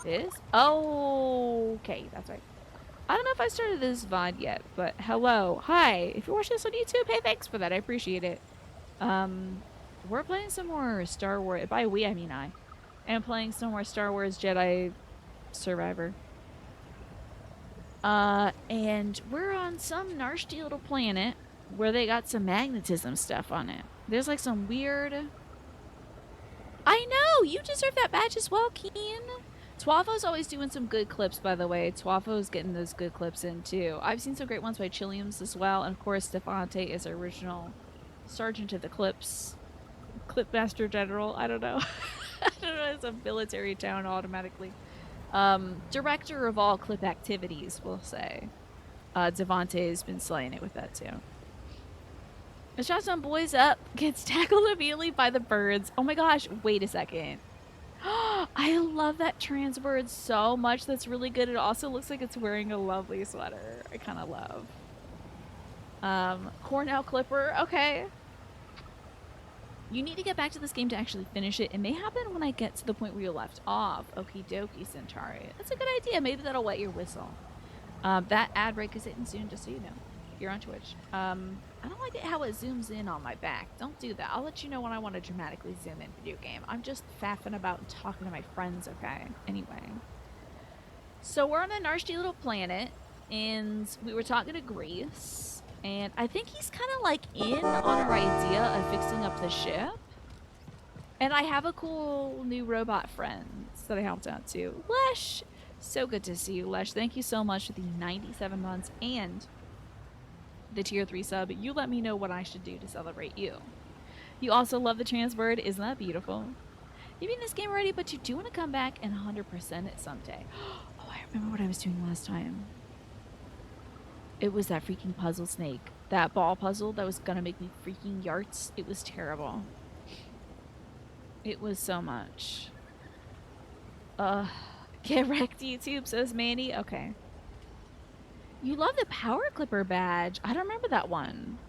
This? Oh, okay, that's right. I don't know if I started this VOD yet, but hello. Hi. If you're watching this on YouTube, hey, thanks for that. I appreciate it. We're playing some more Star Wars. By we, I mean I. am playing some more Star Wars Jedi Survivor. And we're on some nasty little planet where they got some magnetism stuff on it. There's like some weird... I know! You deserve that badge as well, Keen! Twafo's always doing some good clips, by the way. Twafo's getting those good clips in, too. I've seen some great ones by Chilliams as well. And, of course, Stefante is our original Sergeant of the Clips. Clipmaster General. I don't know. I don't know. It's a military town automatically. Director of all clip activities, we'll say. Devante's been slaying it with that, too. A shot some boys up, gets tackled immediately by the birds. Oh my gosh, wait a second. I love that trans bird so much. That's really good. It also looks like it's wearing a lovely sweater. I kind of love. Cornell Clipper. Okay. You need to get back to this game to actually finish it. It may happen when I get to the point where you left off. Okie dokie, Centauri. That's a good idea. Maybe that'll wet your whistle. That ad break is hitting soon, just so you know. You're on Twitch. I don't like it how it zooms in on my back. Don't do that. I'll let you know when I want to dramatically zoom in video game. I'm just faffing about and talking to my friends, okay? Anyway. So we're on a nasty little planet, and we were talking to Grease, and I think he's kind of like in on our idea of fixing up the ship. And I have a cool new robot friend that I helped out too. Lesh! So good to see you, Lesh. Thank you so much for the 97 months and the tier 3 sub. You let me know what I should do to celebrate you. You also love the trans bird. Isn't that beautiful? You beat this game already, but you do want to come back and 100% it someday. Oh, I remember what I was doing last time. It was that freaking puzzle snake. That ball puzzle that was gonna make me freaking yarts. It was terrible. It was so much. Get wrecked, YouTube, says Manny. Okay. You love the Power Clipper badge. I don't remember that one.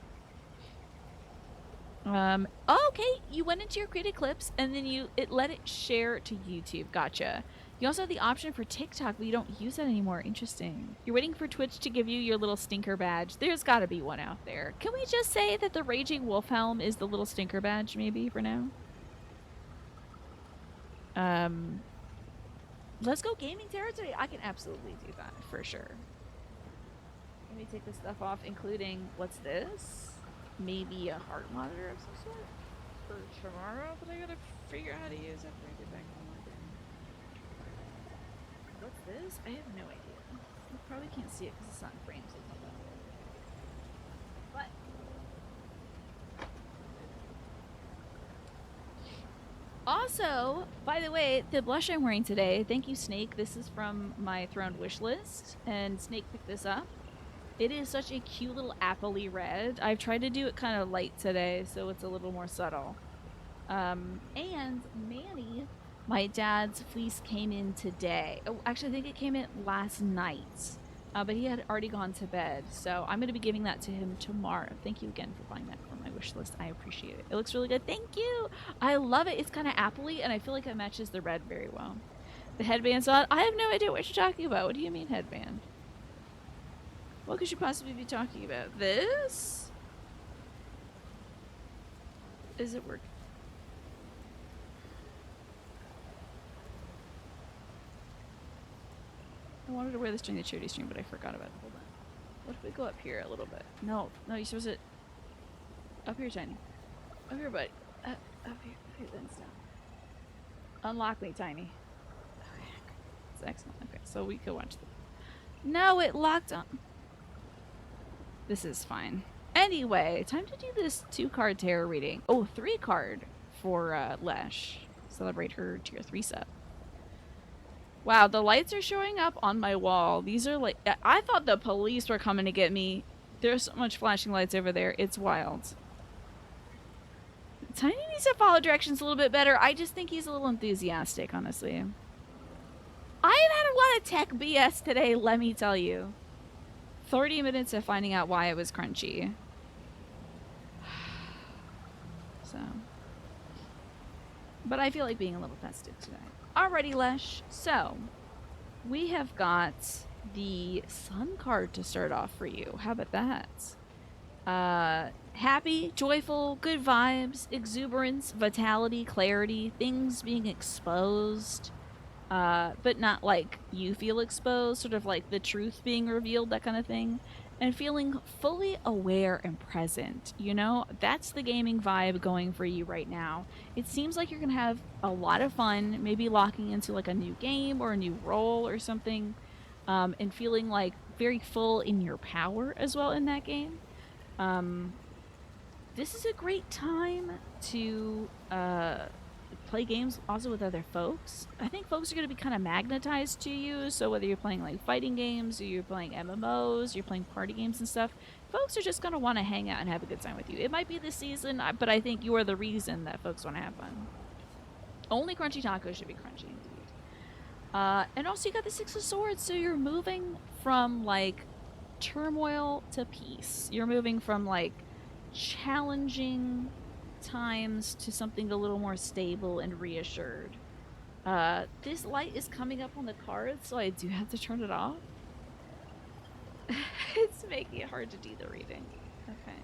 Oh, okay. You went into your created clips and then it let it share to YouTube. Gotcha. You also have the option for TikTok, but you don't use that anymore. Interesting. You're waiting for Twitch to give you your little stinker badge. There's got to be one out there. Can we just say that the Raging Wolf Helm is the little stinker badge, maybe, for now? Let's go gaming territory. I can absolutely do that, for sure. Let me take this stuff off, including, what's this? Maybe a heart monitor of some sort? For tomorrow, but I gotta figure out how to use it after I get back home. What's this? I have no idea. You probably can't see it because it's not in frame, so it's not that way. But also, by the way, the blush I'm wearing today, thank you, Snake. This is from my Throne wish list, and Snake picked this up. It is such a cute little appley red. I've tried to do it kind of light today, so it's a little more subtle. And Manny, my dad's fleece came in today. Oh, actually, I think it came in last night. But he had already gone to bed, so I'm going to be giving that to him tomorrow. Thank you again for buying that for my wish list. I appreciate it. It looks really good. Thank you! I love it. It's kind of appley, and I feel like it matches the red very well. The headband's on. I have no idea what you're talking about. What do you mean headband? What could you possibly be talking about? This? Is it working? I wanted to wear this during the charity stream, but I forgot about it. Hold on. What if we go up here a little bit? No, you're supposed to... Up here, Tiny. Up here, buddy. Up here. Okay, then stop. Unlock me, Tiny. Okay, it's excellent. Okay, so we could watch the... No, it locked on... This is fine. Anyway, time to do this 2-card tarot reading. Oh, 3-card for Lesh. Celebrate her tier 3 sub. Wow, the lights are showing up on my wall. These are like... I thought the police were coming to get me. There's so much flashing lights over there. It's wild. Tiny needs to follow directions a little bit better. I just think he's a little enthusiastic, honestly. I have had a lot of tech BS today, let me tell you. 30 minutes of finding out why it was crunchy. So. But I feel like being a little festive today. Alrighty, Lesh. So, we have got the Sun card to start off for you. How about that? Happy, joyful, good vibes, exuberance, vitality, clarity, things being exposed, but not like you feel exposed, sort of like the truth being revealed, that kind of thing. And feeling fully aware and present. You know, that's the gaming vibe going for you right now. It seems like you're going to have a lot of fun, maybe locking into like a new game or a new role or something, and feeling like very full in your power as well in that game. This is a great time to play games also with other folks. I think folks are going to be kind of magnetized to you. So whether you're playing like fighting games or you're playing MMOs, you're playing party games and stuff, folks are just going to want to hang out and have a good time with you. It might be this season, but I think you are the reason that folks want to have fun. Only crunchy tacos should be crunchy indeed. And also you got the Six of Swords, so you're moving from like turmoil to peace. You're moving from like challenging times to something a little more stable and reassured. This light is coming up on the card, so I do have to turn it off. It's making it hard to do the reading. Okay.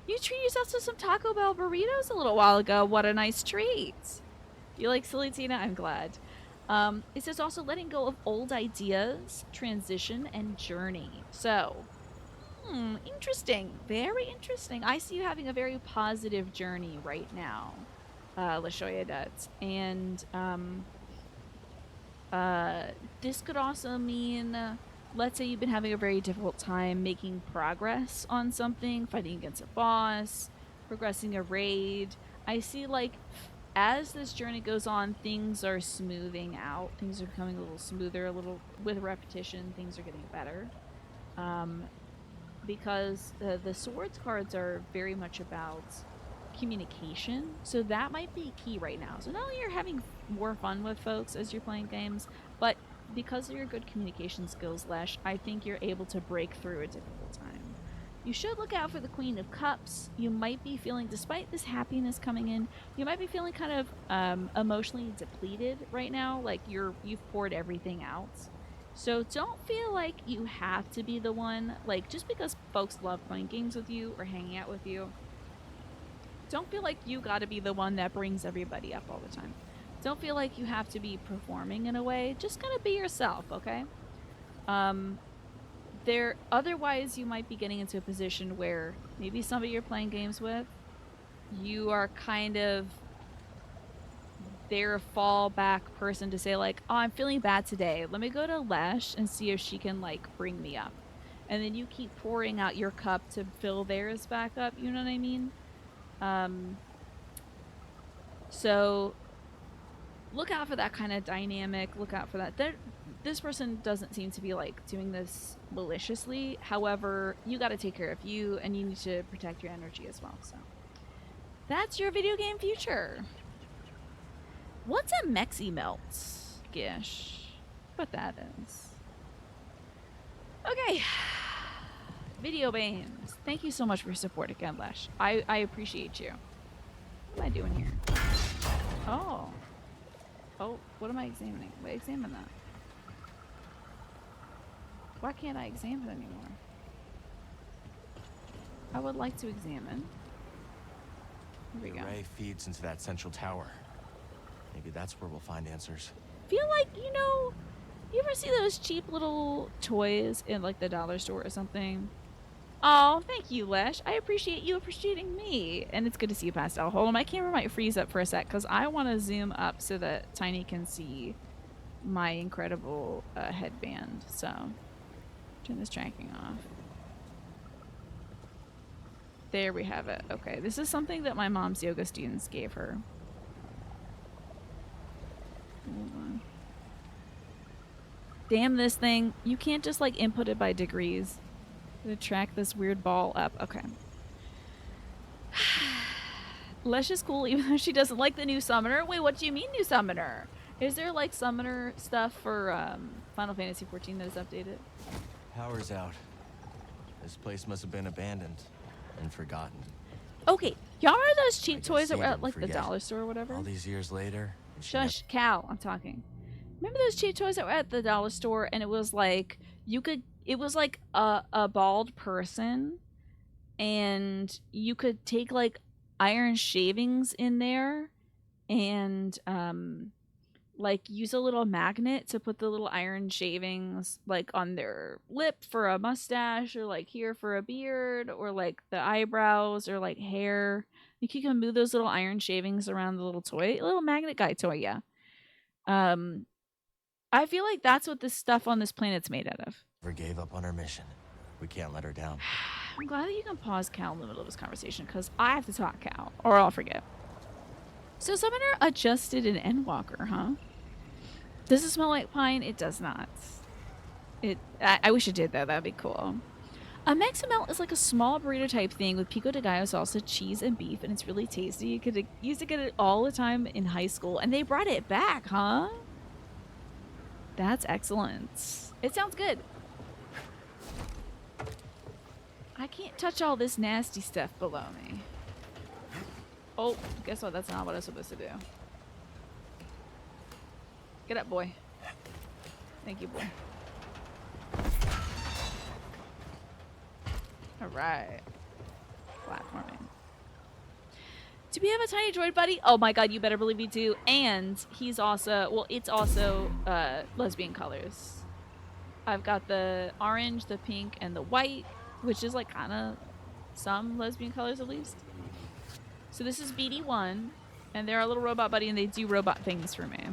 You treated yourself to some Taco Bell burritos a little while ago. What a nice treat. You like Silly Tina? I'm glad. It says also letting go of old ideas, transition, and journey. So, interesting. Very interesting. I see you having a very positive journey right now, LaShoya does. And this could also mean, let's say you've been having a very difficult time making progress on something, fighting against a boss, progressing a raid. I see like as this journey goes on, things are smoothing out. Things are becoming a little smoother, a little with repetition, things are getting better. Because the swords cards are very much about communication, so that might be key right now. So not only you're having more fun with folks as you're playing games, but because of your good communication skills, Lesh, I think you're able to break through a difficult time. You should look out for the Queen of Cups. You might be feeling, despite this happiness coming in, you might be feeling kind of emotionally depleted right now, like you've poured everything out. So don't feel like you have to be the one, like just because folks love playing games with you or hanging out with you, don't feel like you gotta be the one that brings everybody up all the time. Don't feel like you have to be performing in a way. Just kind of be yourself, okay? Otherwise you might be getting into a position where maybe somebody you're playing games with, you are kind of their fallback person to say like, oh, I'm feeling bad today. Let me go to Lesh and see if she can like bring me up. And then you keep pouring out your cup to fill theirs back up. You know what I mean? So look out for that kind of dynamic. Look out for that. This person doesn't seem to be like doing this maliciously. However, you got to take care of you and you need to protect your energy as well. So that's your video game future. What's a Mexi Melt? Gish. What that is. Okay. Video games. Thank you so much for your support again, Lesh. I appreciate you. What am I doing here? Oh. Oh, what am I examining? Wait, examine that. Why can't I examine it anymore? I would like to examine. Here we go. The ray feeds into that central tower. Maybe that's where we'll find answers. Feel like, you know, you ever see those cheap little toys in like the dollar store or something? Oh, thank you, Lesh. I appreciate you appreciating me. And it's good to see you, Pastel. Hold on, my camera might freeze up for a sec because I want to zoom up so that Tiny can see my incredible headband. So, turn this tracking off. There we have it. Okay, this is something that my mom's yoga students gave her. Hold on. Damn this thing. You can't just like input it by degrees. To track this weird ball up. Okay. Lesh is cool even though she doesn't like the new summoner. Wait, what do you mean new summoner? Is there like summoner stuff for Final Fantasy XIV that is updated? Power's out. This place must have been abandoned and forgotten. Okay, y'all remember those cheap toys that were at like the dollar store or whatever? All these years later. Shush, Cal, I'm talking. Remember those cheap toys that were at the dollar store, and it was like it was like a bald person, and you could take like iron shavings in there, and like use a little magnet to put the little iron shavings like on their lip for a mustache, or like here for a beard, or like the eyebrows, or like hair. Like you can move those little iron shavings around the little toy, a little magnet guy toy. Yeah. um I feel like that's what this stuff on this planet's made out of. Never gave up on her mission. We can't let her down. I'm glad that you can pause Cal in the middle of this conversation, because I have to talk Cal, or I'll forget. So Summoner adjusted an Endwalker, huh? Does it smell like pine? It does not. I wish it did, though. That'd be cool. A Mexamel is like a small burrito type thing with pico de gallo salsa, cheese, and beef, and it's really tasty. You could used to get it all the time in high school, and they brought it back, huh? That's excellent. It sounds good. I can't touch all this nasty stuff below me. Oh, guess what? That's not what I was supposed to do. Get up, boy. Thank you, boy. Alright. Platforming. Do we have a tiny droid buddy? Oh my god, you better believe me too. And he's also, well, it's also lesbian colors. I've got the orange, the pink, and the white, which is like kind of some lesbian colors at least. So this is BD1, and they're a little robot buddy, and they do robot things for me.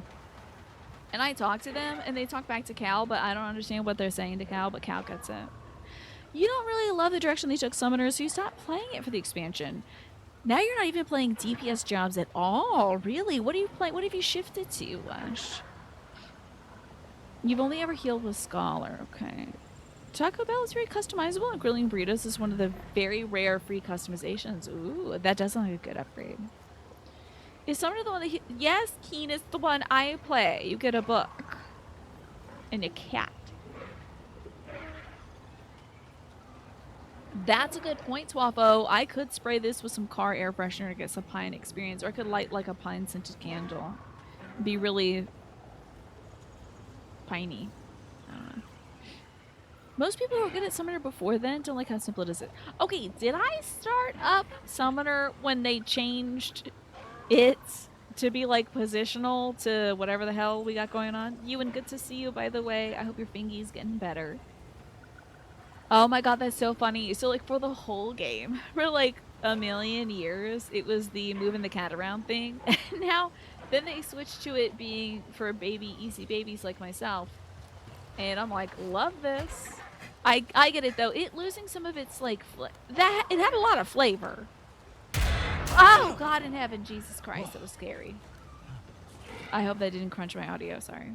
And I talk to them, and they talk back to Cal, but I don't understand what they're saying to Cal, but Cal gets it. You don't really love the direction they took Summoner, so you stopped playing it for the expansion. Now you're not even playing DPS jobs at all, really? What are you playing? What have you shifted to, Lush? You've only ever healed with Scholar, okay. Taco Bell is very customizable, and grilling burritos is one of the very rare free customizations. Ooh, that does sound like a good upgrade. Is Summoner the one that yes, Keen is the one I play. You get a book. And a cat. That's a good point, Twaffo. I could spray this with some car air freshener to get some pine experience, or I could light like a pine scented candle. Be really piney. I don't know. Most people who are good at Summoner before then don't like how simple it is. Okay, did I start up Summoner when they changed it to be like positional to whatever the hell we got going on? Ewan, good to see you, by the way. I hope your fingy's getting better. Oh my god, that's so funny. So like for the whole game, for like a million years, it was the moving the cat around thing. And now, then they switched to it being for baby, easy babies like myself. And I'm like, love this. I get it though. It losing some of its like, that it had a lot of flavor. Oh God in heaven, Jesus Christ, that was scary. I hope that didn't crunch my audio, sorry.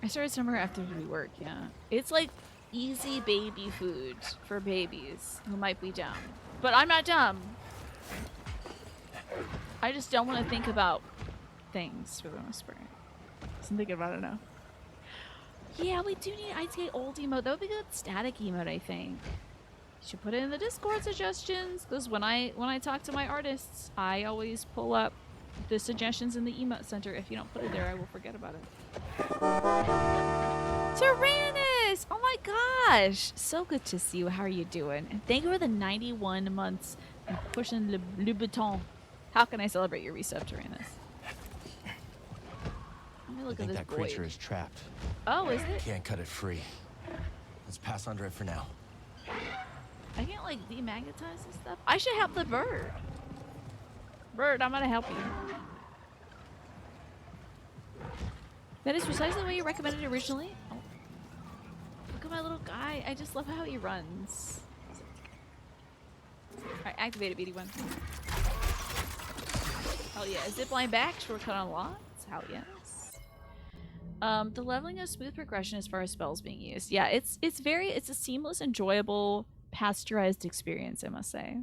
I started Summer after we work, yeah. It's like easy baby food for babies who might be dumb. But I'm not dumb. I just don't want to think about things for the most part. I'm thinking about it now. Yeah, we do need I'd say old emote. That would be good static emote, I think. Should put it in the Discord suggestions, because when I talk to my artists, I always pull up the suggestions in the emote center. If you don't put it there, I will forget about it. Tyrannus! Oh my gosh! So good to see you. How are you doing? And thank you for the 91 months and pushing le bouton. How can I celebrate your resub, Tyrannus? Let me look at this that creature is trapped. Oh, is it? Can't cut it free. Let's pass under it for now. I can't like demagnetize this stuff. I should help the bird. Bird, I'm gonna help you. That is precisely the way you recommended it originally. Oh. Look at my little guy. I just love how he runs. Alright, activate it, BD1. Hell yeah. Zipline back, shortcut unlocked. Hell yes. The leveling is smooth progression as far as spells being used. Yeah, it's a seamless, enjoyable, pasteurized experience, I must say.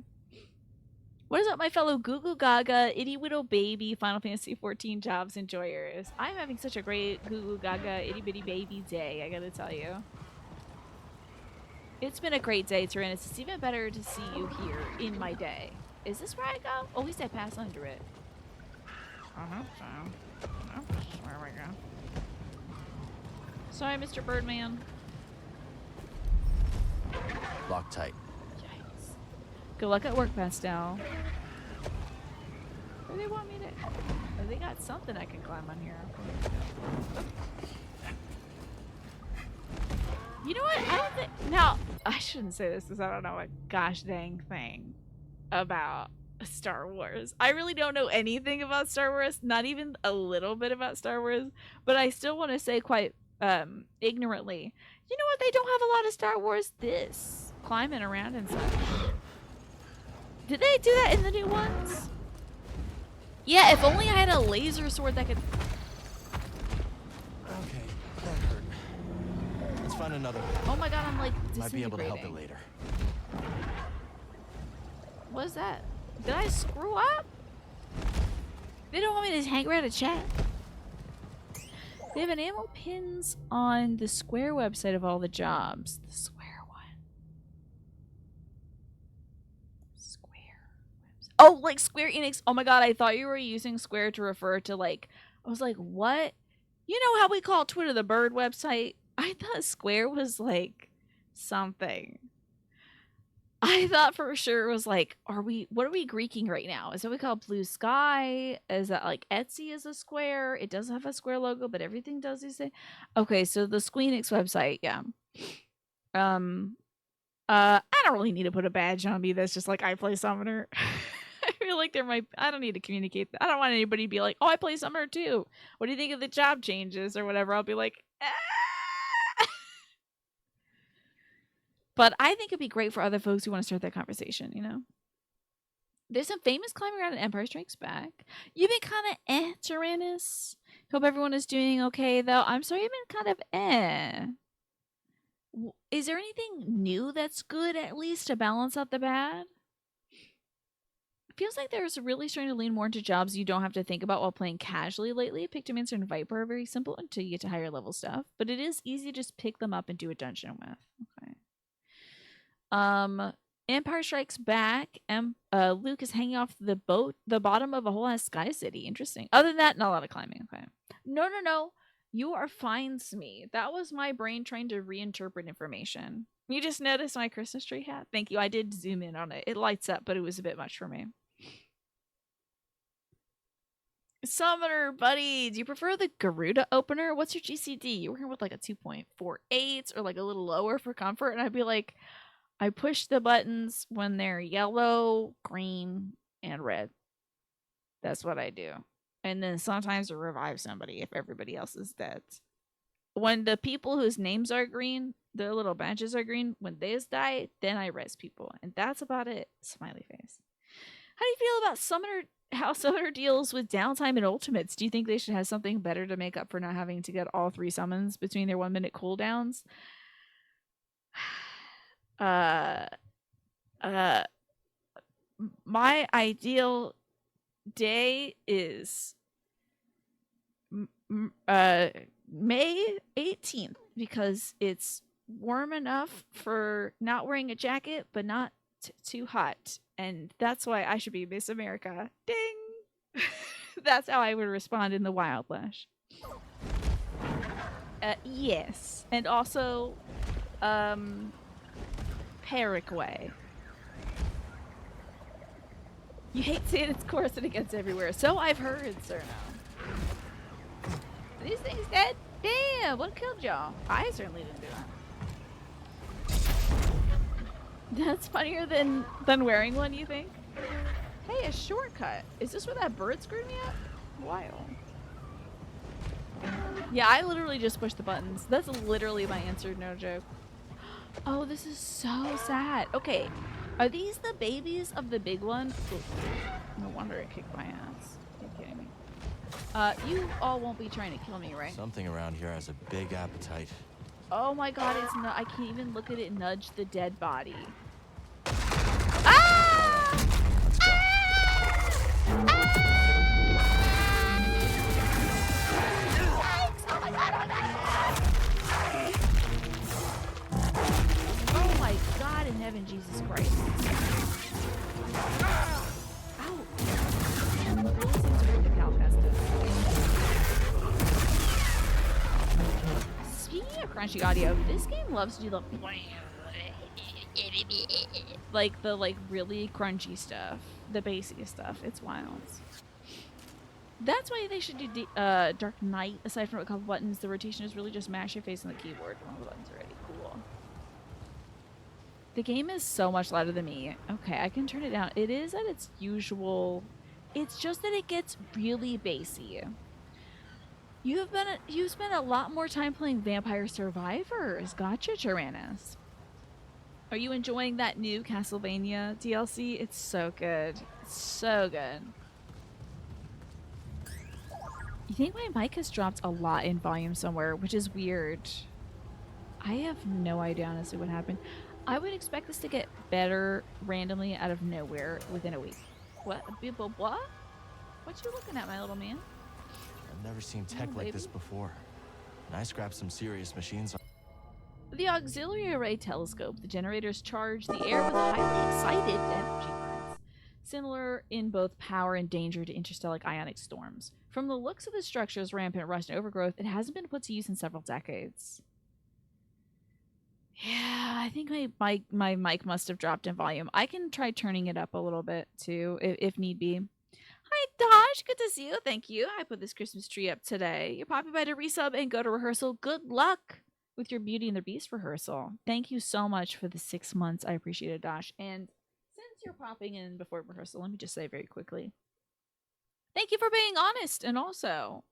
What is up, my fellow Goo Goo Gaga, Itty Widow Baby, Final Fantasy XIV jobs enjoyers? I'm having such a great Goo Goo Gaga, Itty Bitty Baby day, I gotta tell you. It's been a great day, Tyrannus. It's even better to see you here in my day. Is this where I go? Oh, at least I pass under it. So. Nope, this is where we go. Sorry, Mr. Birdman. Lock tight. Yikes. Good luck at work, Pastel. Where do they want me to? Oh, they got something I can climb on here. You know what? I don't think. Now, I shouldn't say this because I don't know a gosh dang thing about Star Wars. I really don't know anything about Star Wars, not even a little bit about Star Wars, but I still want to say quite ignorantly, you know what? They don't have a lot of Star Wars this climbing around and such. Did they do that in the new ones? Yeah, if only I had a laser sword that could. Okay, that hurt. Let's find another. Oh my god, I'm like Might be able to help it disintegrating. later. What is that? Did I screw up? They don't want me to just hang around and chat. They have enamel pins on the Square website of all the jobs. The Square one. Square. Oh, like Square Enix. Oh my god, I thought you were using Square to refer to like. I was like, what? You know how we call Twitter the bird website? I thought Square was like something. I thought for sure it was like, what are we Greeking right now? Is that what we call Blue Sky? Is that like Etsy is a square? It does have a square logo, but everything does, you say? Okay, so the Squeenix website, yeah. I don't really need to put a badge on me that's just like I play Summoner. I feel like I don't need to communicate that. I don't want anybody to be like, oh, I play Summoner too. What do you think of the job changes or whatever? I'll be like, But I think it'd be great for other folks who want to start that conversation, you know? There's some famous climbing around in Empire Strikes Back. You've been kind of Tyrannus. Hope everyone is doing okay, though. I'm sorry, you've been kind of Is there anything new that's good, at least, to balance out the bad? It feels like there's really starting to lean more into jobs you don't have to think about while playing casually lately. Pictomancer and Viper are very simple until you get to higher level stuff, but it is easy to just pick them up and do a dungeon with. Okay. Empire Strikes Back. Luke is hanging off the bottom of a whole ass sky city. Interesting. Other than that, not a lot of climbing. Okay. No. You are fine, Smee. That was my brain trying to reinterpret information. You just noticed my Christmas tree hat? Thank you. I did zoom in on it. It lights up, but it was a bit much for me. Summoner, buddy. Do you prefer the Garuda opener? What's your GCD? You were here with like a 2.48 or like a little lower for comfort, and I'd be like, I push the buttons when they're yellow, green, and red. That's what I do. And then sometimes I revive somebody if everybody else is dead. When the people whose names are green, their little badges are green, when they die, then I res people. And that's about it. Smiley face. How do you feel about how Summoner deals with downtime and ultimates? Do you think they should have something better to make up for not having to get all 3 summons between their 1-minute cooldowns? My ideal day is May 18th because it's warm enough for not wearing a jacket but not too hot, and that's why I should be Miss America. Ding. That's how I would respond in the Wildlash. Yes, and also Paraguay. You hate saying it's coarse and it gets everywhere. So I've heard, sir. Now. Are these things dead? Damn, what killed y'all? I certainly didn't do that. That's funnier than wearing one, you think? Hey, a shortcut. Is this where that bird screwed me up? Wild. Yeah, I literally just pushed the buttons. That's literally my answer, no joke. Oh, this is so sad. Okay, are these the babies of the big one? Ooh, no wonder it kicked my ass. Are you kidding me? You all won't be trying to kill me, right? Something around here has a big appetite. Oh my god, it's not. I can't even look at it nudge the dead body. Ah! Let's go. Oh my god, oh my god in heaven, Jesus Christ. Ow. It really seems weird that Cal has to. Speaking of crunchy audio, this game loves to do the like the really crunchy stuff, the bassy stuff. It's wild. That's why they should do Dark Knight. Aside from a couple buttons, the rotation is really just mash your face on the keyboard. One of the buttons already. Cool. The game is so much louder than me. Okay, I can turn it down. It is at its usual. It's just that it gets really bassy. You've spent a lot more time playing Vampire Survivors. Gotcha, Tyrannus. Are you enjoying that new Castlevania DLC? It's so good. It's so good. You think my mic has dropped a lot in volume somewhere, which is weird. I have no idea honestly what happened. I would expect this to get better randomly out of nowhere within a week. What? What? What you looking at, my little man? I've never seen tech like this before. And I scrapped some serious machines. The auxiliary array telescope. The generators charge the air with highly excited energy currents, similar in both power and danger to interstellar ionic storms. From the looks of the structure's rampant rust and overgrowth, it hasn't been put to use in several decades. Yeah, I think my mic must have dropped in volume. I can try turning it up a little bit too, if need be. Hi, Dosh. Good to see you. Thank you. I put this Christmas tree up today. You're popping by to resub and go to rehearsal. Good luck with your Beauty and the Beast rehearsal. Thank you so much for the 6 months. I appreciate it, Dosh. And since you're popping in before rehearsal, let me just say very quickly, thank you for being honest. And also,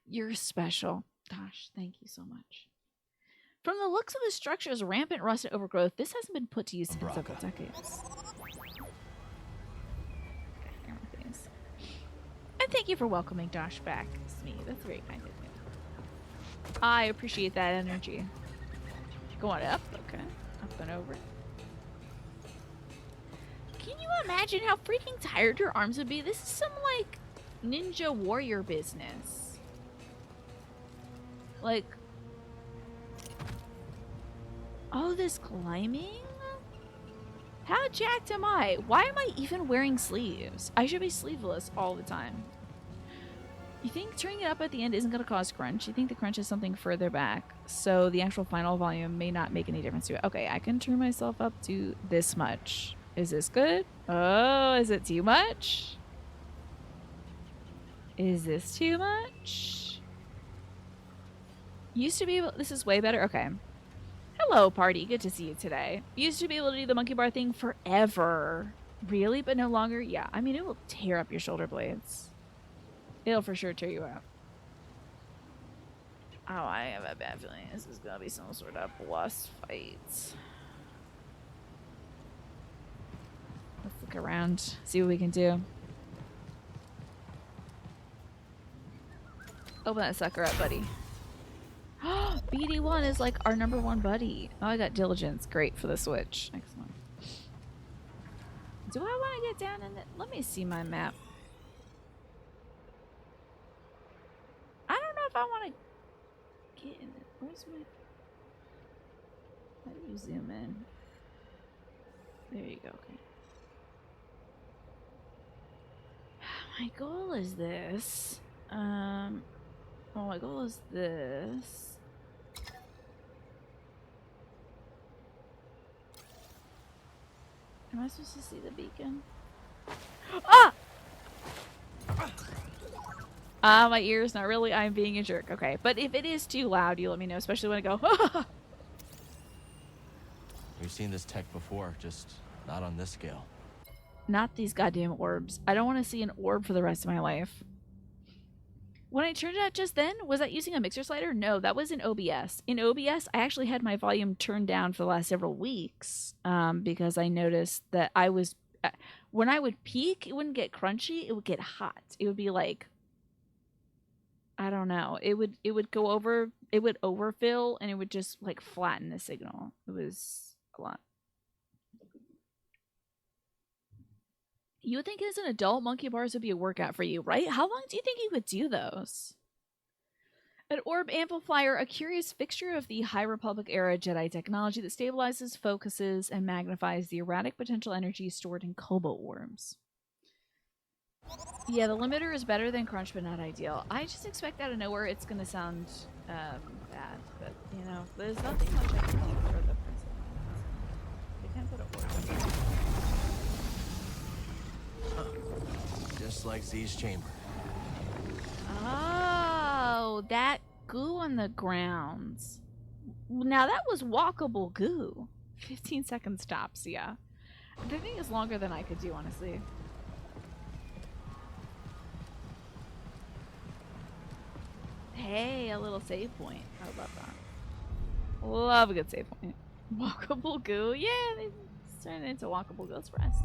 you're special. Dosh, thank you so much. From the looks of the structure's rampant rust and overgrowth, this hasn't been put to use in several decades. And thank you for welcoming Dosh back, Smee. That's very kind of you. I appreciate that energy. Going up, okay. Up and over. Can you imagine how freaking tired your arms would be? This is some, like, ninja warrior business. Like... Oh, this climbing? How jacked am I? Why am I even wearing sleeves? I should be sleeveless all the time. You think turning it up at the end isn't going to cause crunch? You think the crunch is something further back, so the actual final volume may not make any difference to it. Okay, I can turn myself up to this much. Is this good? Oh, is it too much? Is this too much? Used to be able... This is way better? Okay. Hello, party. Good to see you today. Used to be able to do the monkey bar thing forever. Really? But no longer? Yeah. I mean, it will tear up your shoulder blades. It'll for sure tear you up. Oh, I have a bad feeling this is gonna be some sort of boss fight. Let's look around, see what we can do. Open that sucker up, buddy. BD1 is like our #1 buddy. Oh, I got Diligence. Great for the Switch. Excellent. Do I want to get down in it? Let me see my map. I don't know if I want to get in it. Where's my... How do you zoom in? There you go. Okay. My goal is this. Well, my goal is this. Am I supposed to see the beacon? Ah! My ears, not really. I'm being a jerk. Okay, but if it is too loud, you let me know, especially when I go, We've seen this tech before, just not on this scale. Not these goddamn orbs. I don't want to see an orb for the rest of my life. When I turned it out just then, was that using a mixer slider? No, that was in OBS. In OBS, I actually had my volume turned down for the last several weeks because I noticed that I was... when I would peak, it wouldn't get crunchy. It would get hot. It would be like... I don't know. It would go over... It would overfill, and it would just, like, flatten the signal. It was a lot. You would think as an adult, monkey bars would be a workout for you, right? How long do you think you could do those? An orb amplifier, a curious fixture of the High Republic era Jedi technology that stabilizes, focuses, and magnifies the erratic potential energy stored in Kobo orbs. Yeah, the limiter is better than crunch, but not ideal. I just expect out of nowhere it's going to sound bad, but, you there's nothing much I can do for the principal. They can't put a order. Just like Z's chamber. Oh, that goo on the grounds. Now that was walkable goo. 15-second stops, yeah. The thing is longer than I could do, honestly. Hey, a little save point. I love that. Love a good save point. Walkable goo. Yeah, they turned it into walkable goo for us.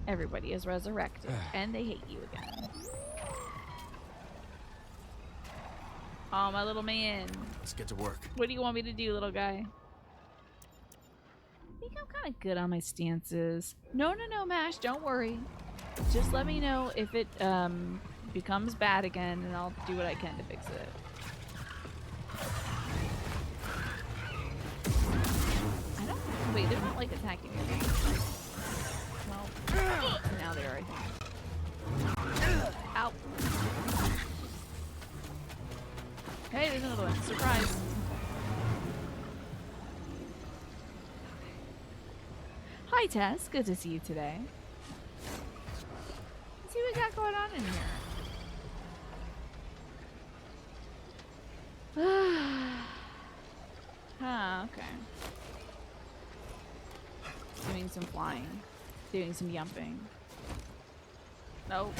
Everybody is resurrected, and they hate you again. Oh, my little man. Let's get to work. What do you want me to do, little guy? I think I'm kind of good on my stances. No, Mash, don't worry. Just let me know if it becomes bad again, and I'll do what I can to fix it. I don't... Wait, they're not, like, attacking me. Well, now they are, I think. Ow. Hey, there's another one. Surprise. Hi, Tess. Good to see you today. Let's see what we got going on in here. Huh, okay. Doing some flying. Doing some yumping. Nope.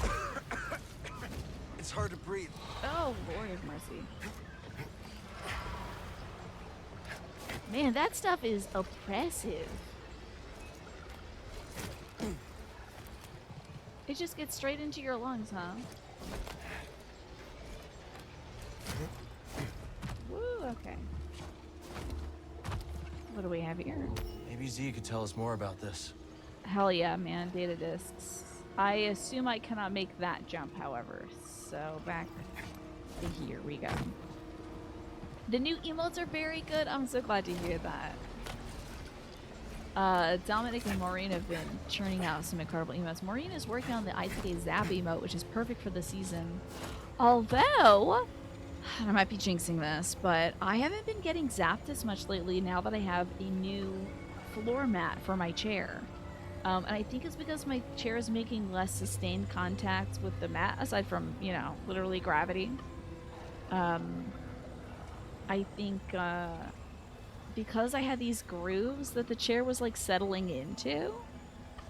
It's hard to breathe. Oh, Lord have mercy. Man, that stuff is oppressive. It just gets straight into your lungs, huh? Woo, okay. What do we have here? Maybe Z could tell us more about this. Hell yeah, man. Data discs. I assume I cannot make that jump, however. So back to here we go. The new emotes are very good. I'm so glad to hear that. Dominic and Maureen have been churning out some incredible emotes. Maureen is working on the ITK Zap emote, which is perfect for the season. Although, I might be jinxing this, but I haven't been getting zapped as much lately now that I have a new floor mat for my chair. And I think it's because my chair is making less sustained contact with the mat, aside from, you know, literally gravity. I think, because I had these grooves that the chair was, like, settling into,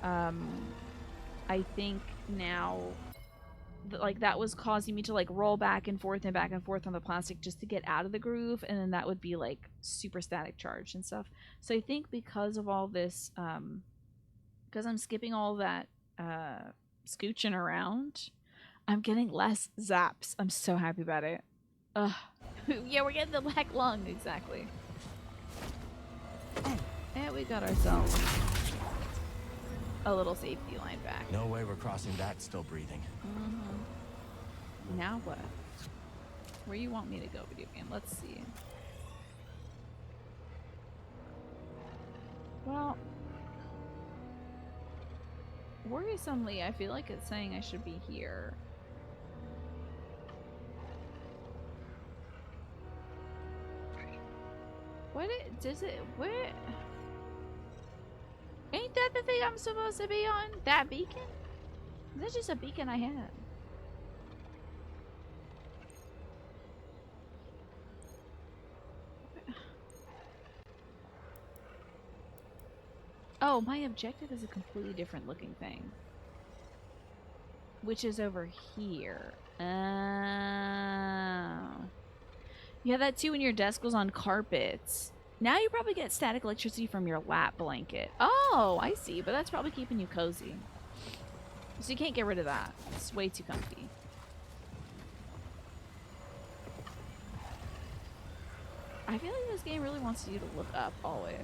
I think now, like, that was causing me to, like, roll back and forth on the plastic just to get out of the groove, and then that would be, like, super static charge and stuff. So I think because of all this, because I'm skipping all that scooching around, I'm getting less zaps. I'm so happy about it. Ugh. Yeah, we're getting the black lung, exactly. And we got ourselves a little safety line back. No way we're crossing that still breathing. Mm-hmm. Now what? Where you want me to go, video game? Let's see. Well, worrisomely, I feel like it's saying I should be here. What does it, what? Ain't that the thing I'm supposed to be on? That beacon? That's just a beacon I had. Oh, my objective is a completely different looking thing. Which is over here. Oh. Yeah, that too when your desk was on carpets. Now you probably get static electricity from your lap blanket. Oh, I see. But that's probably keeping you cozy. So you can't get rid of that. It's way too comfy. I feel like this game really wants you to look up always.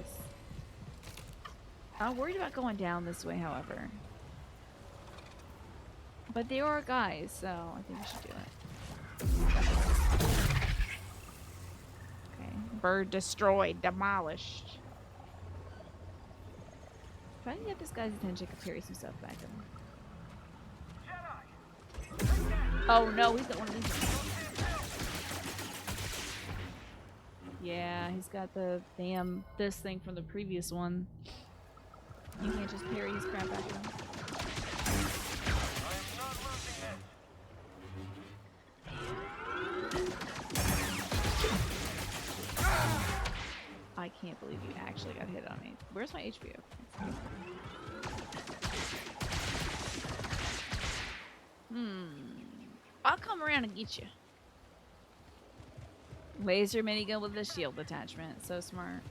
I'm worried about going down this way, however. But they are guys, so I think we should do it. Okay. Bird destroyed, demolished. If I can get this guy's attention, I can carry some stuff back to him. Oh no, he's got one of these. Yeah, he's got the damn this thing from the previous one. You can't just parry his crap back at him. I can't believe you actually got hit on me. Where's my HP? I'll come around and get you. Laser minigun with a shield attachment. So smart.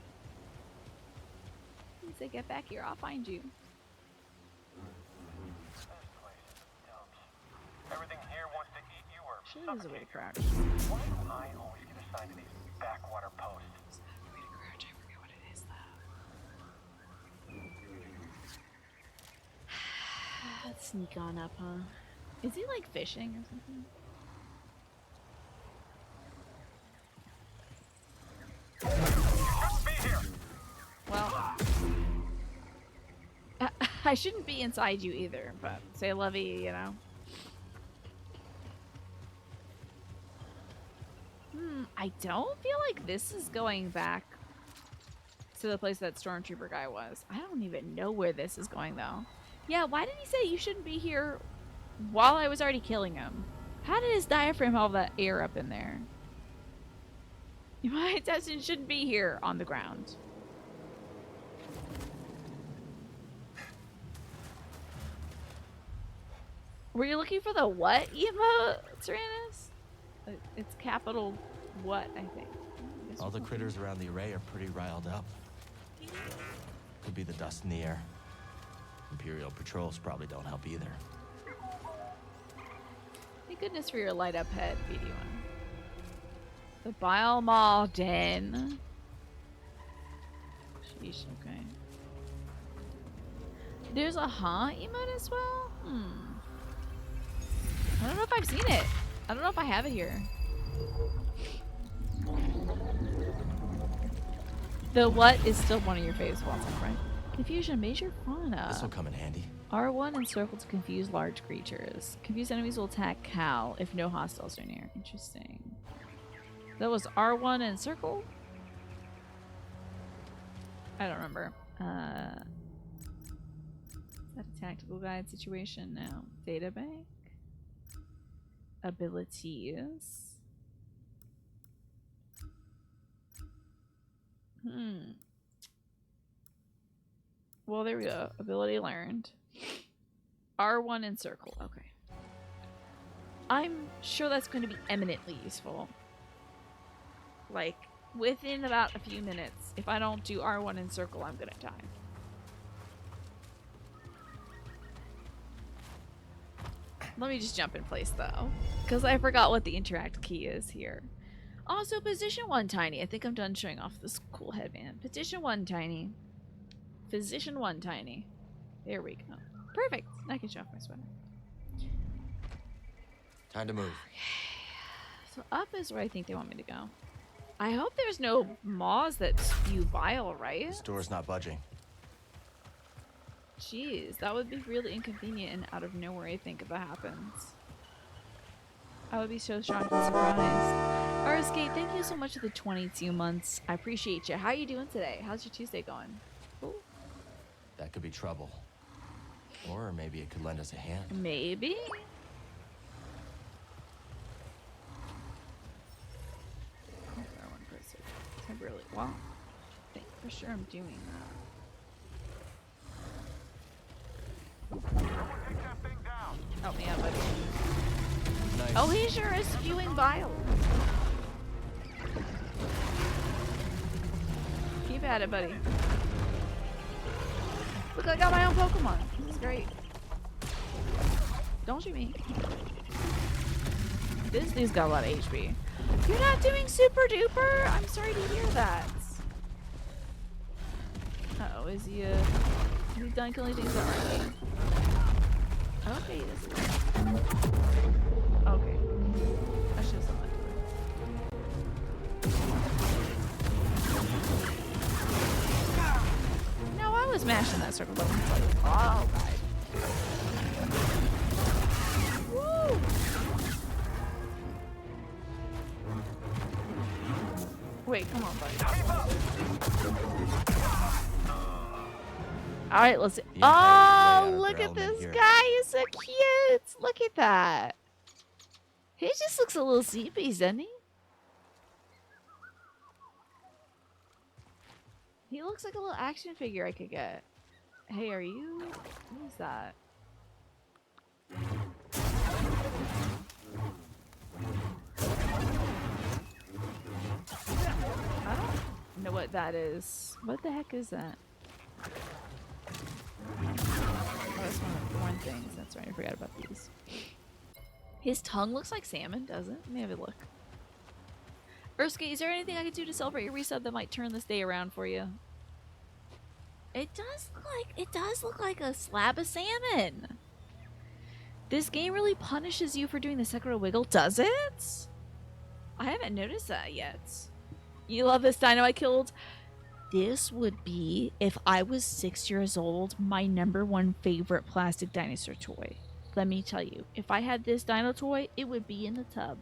He said, get back here. I'll find you. Everything here wants to eat you or Sure, there's a way to crouch. why do I always get assigned to these backwater posts? There's a way to crouch. I forget what it is, though. Let's sneak on up, huh? Is he like fishing or something? Be here. Well, I shouldn't be inside you either, but say lovey, you know. I don't feel like this is going back to the place that stormtrooper guy was. I don't even know where this is going, though. Yeah, why did he say you shouldn't be here while I was already killing him? How did his diaphragm have all that air up in there? My intestines shouldn't be here on the ground. Were you looking for the what emote, Tyrannus? It's capital what, I think. All the critters around the array are pretty riled up. Could be the dust in the air. Imperial patrols probably don't help either. Thank goodness for your light up head, BD1. The Bile Maw Den. Sheesh, okay. There's a emote as well? I don't know if I've seen it. I don't know if I have it here. The what is still one of your faves, Watson, right? Confusion, major fauna. This will come in handy. R1 and circle to confuse large creatures. Confused enemies will attack Cal if no hostiles are near. Interesting. That was R1 and circle? I don't remember. Is that a tactical guide situation? No. Databank? Abilities. Well, there we go. Ability learned. R1 and circle. Okay. I'm sure that's going to be eminently useful. Like, within about a few minutes, if I don't do R1 and circle, I'm going to die. Let me just jump in place, though. Because I forgot what the interact key is here. Also, position 1, Tiny. I think I'm done showing off this cool headband. Position 1, Tiny. Position 1, Tiny. There we go. Perfect. I can show off my sweater. Time to move. Okay. So up is where I think they want me to go. I hope there's no maws that spew bile, right? This door's not budging. Jeez, that would be really inconvenient and out of nowhere, I think, if that happens. I would be so shocked and surprised. RSK, thank you so much for the 22 months. I appreciate you. How are you doing today? How's your Tuesday going? Ooh. That could be trouble. Or maybe it could lend us a hand. Maybe? Really well. I think for sure I'm doing that. Help me out, buddy. Nice. Oh, he sure is spewing bile. Keep at it, buddy. Look, I got my own Pokemon. This is great. Don't shoot me. This dude's got a lot of HP. You're not doing super duper? I'm sorry to hear that. Uh-oh, is he done killing things already? Okay, this is... Okay. I should have saw that. No, I was mashing that circle button. It's like, oh, God. Woo! Wait, come on, buddy. All right, let's see. The Empire is way out Oh, of look their at element this here. guy. He's so cute. Look at that. He just looks a little sleepy, doesn't he? He looks like a little action figure I could get. Hey, are you? What is that? I don't know what that is. What the heck is that? Oh, that's one of the thorn things. That's right. I forgot about these. His tongue looks like salmon, doesn't it? Let me have a look. Erskine, is there anything I could do to celebrate your resub that might turn this day around for you? It does look like a slab of salmon. This game really punishes you for doing the Sekiro wiggle, does it? I haven't noticed that yet. You love this dino I killed? This would be, if I was 6 years old, my #1 favorite plastic dinosaur toy. Let me tell you, if I had this dino toy, it would be in the tub.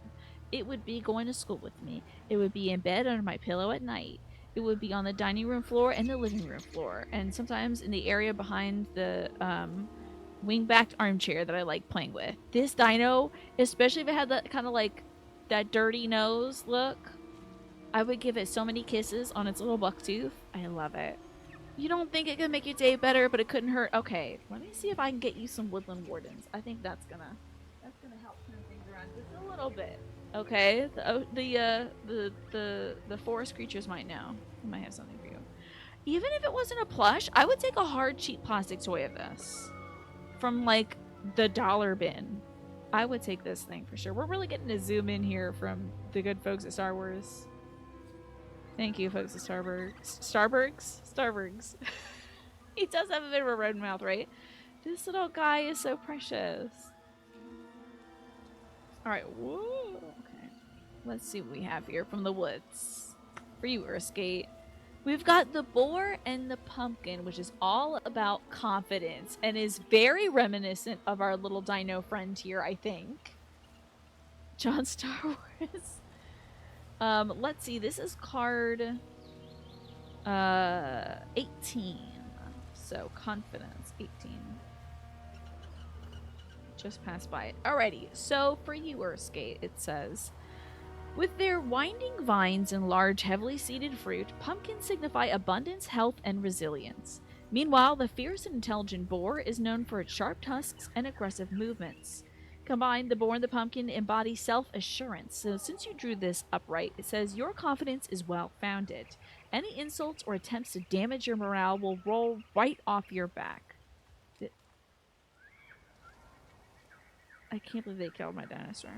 It would be going to school with me. It would be in bed under my pillow at night. It would be on the dining room floor and the living room floor. And sometimes in the area behind the wing-backed armchair that I like playing with. This dino, especially if it had that kind of like that dirty nose look, I would give it so many kisses on its little buck tooth. I love it. You don't think it could make your day better, but it couldn't hurt. Okay, let me see if I can get you some woodland wardens. I think that's gonna help turn things around just a little bit. Okay, the forest creatures might know. I might have something for you. Even if it wasn't a plush, I would take a hard, cheap plastic toy of this from like the dollar bin. I would take this thing for sure. We're really getting to zoom in here from the good folks at Star Wars. Thank you, folks at Starburgs. He does have a bit of a red mouth, right? This little guy is so precious. All right, whoa. Okay, let's see what we have here from the woods for you, Earthskate. We've got the boar and the pumpkin, which is all about confidence and is very reminiscent of our little dino friend here, I think. John Star Wars. Let's see. This is card 18. So confidence 18. Just passed by it. Alrighty. So for you, Earthskate, it says, with their winding vines and large, heavily seeded fruit, pumpkins signify abundance, health, and resilience. Meanwhile, the fierce and intelligent boar is known for its sharp tusks and aggressive movements. Combined, the boar and the pumpkin embody self-assurance. So since you drew this upright, it says your confidence is well-founded. Any insults or attempts to damage your morale will roll right off your back. I can't believe they killed my dinosaur.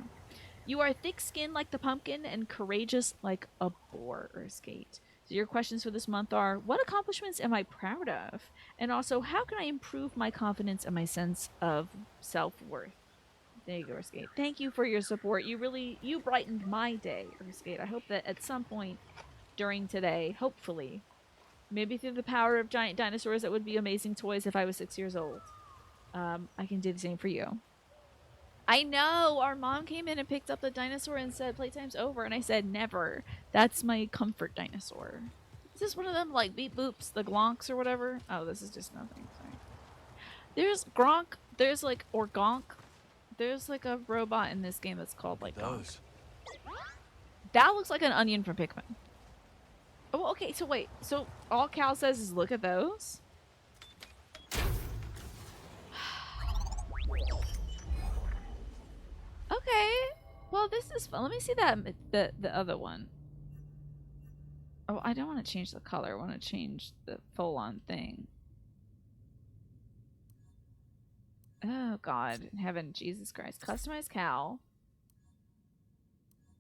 You are thick-skinned like the pumpkin and courageous like a boar, Earthskate. So your questions for this month are, what accomplishments am I proud of? And also, how can I improve my confidence and my sense of self-worth? There you go, Earthskate. Thank you for your support. You brightened my day, Earthskate. I hope that at some point during today, hopefully, maybe through the power of giant dinosaurs that would be amazing toys if I was 6 years old, I can do the same for you. I know! Our mom came in and picked up the dinosaur and said, playtime's over, and I said, never. That's my comfort dinosaur. Is this one of them, like, beep boops, the glonks or whatever? Oh, this is just nothing. Sorry. There's Gronk. There's, like, or Gonk. There's, like, a robot in this game that's called, like, Gonk. That looks like an onion from Pikmin. Oh, okay, so wait. So all Cal says is look at those? Okay. Well, this is fun. Let me see that the other one. Oh, I don't want to change the color. I want to change the full-on thing. Oh, God in heaven. Jesus Christ. Customize Cal.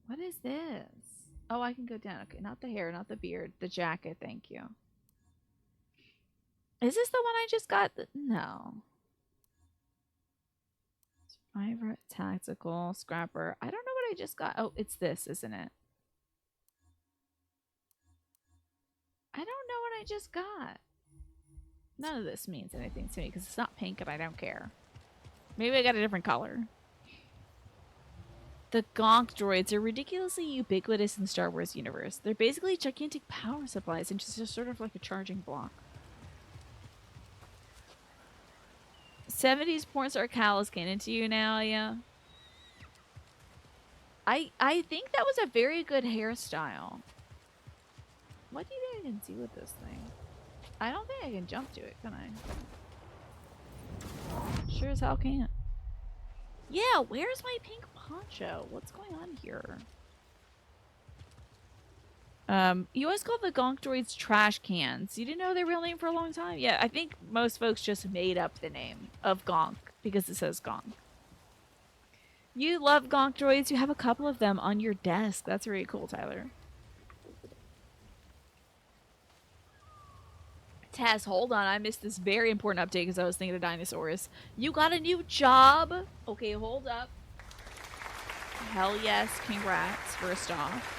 What is this? Oh, I can go down. Okay, not the hair, not the beard. The jacket, thank you. Is this the one I just got? No. Survivor, tactical, scrapper. I don't know what I just got. Oh, it's this, isn't it? I don't know what I just got. None of this means anything to me because it's not pink and I don't care. Maybe I got a different color. The gonk droids are ridiculously ubiquitous in the Star Wars universe. They're basically gigantic power supplies and just sort of like a charging block. 70s porn star Cal is canon to you now, yeah. I think that was a very good hairstyle. What do you think I can see with this thing? I don't think I can jump to it, can I? Sure as hell can't. Yeah, where's my pink poncho? What's going on here? You always call the gonk droids trash cans. You didn't know their real name for a long time? Yeah, I think most folks just made up the name of gonk because it says gonk. You love gonk droids. You have a couple of them on your desk. That's really cool, Tyler. Tess, hold on. I missed this very important update because I was thinking of dinosaurs. You got a new job? Okay, hold up. Hell yes. Congrats, first off.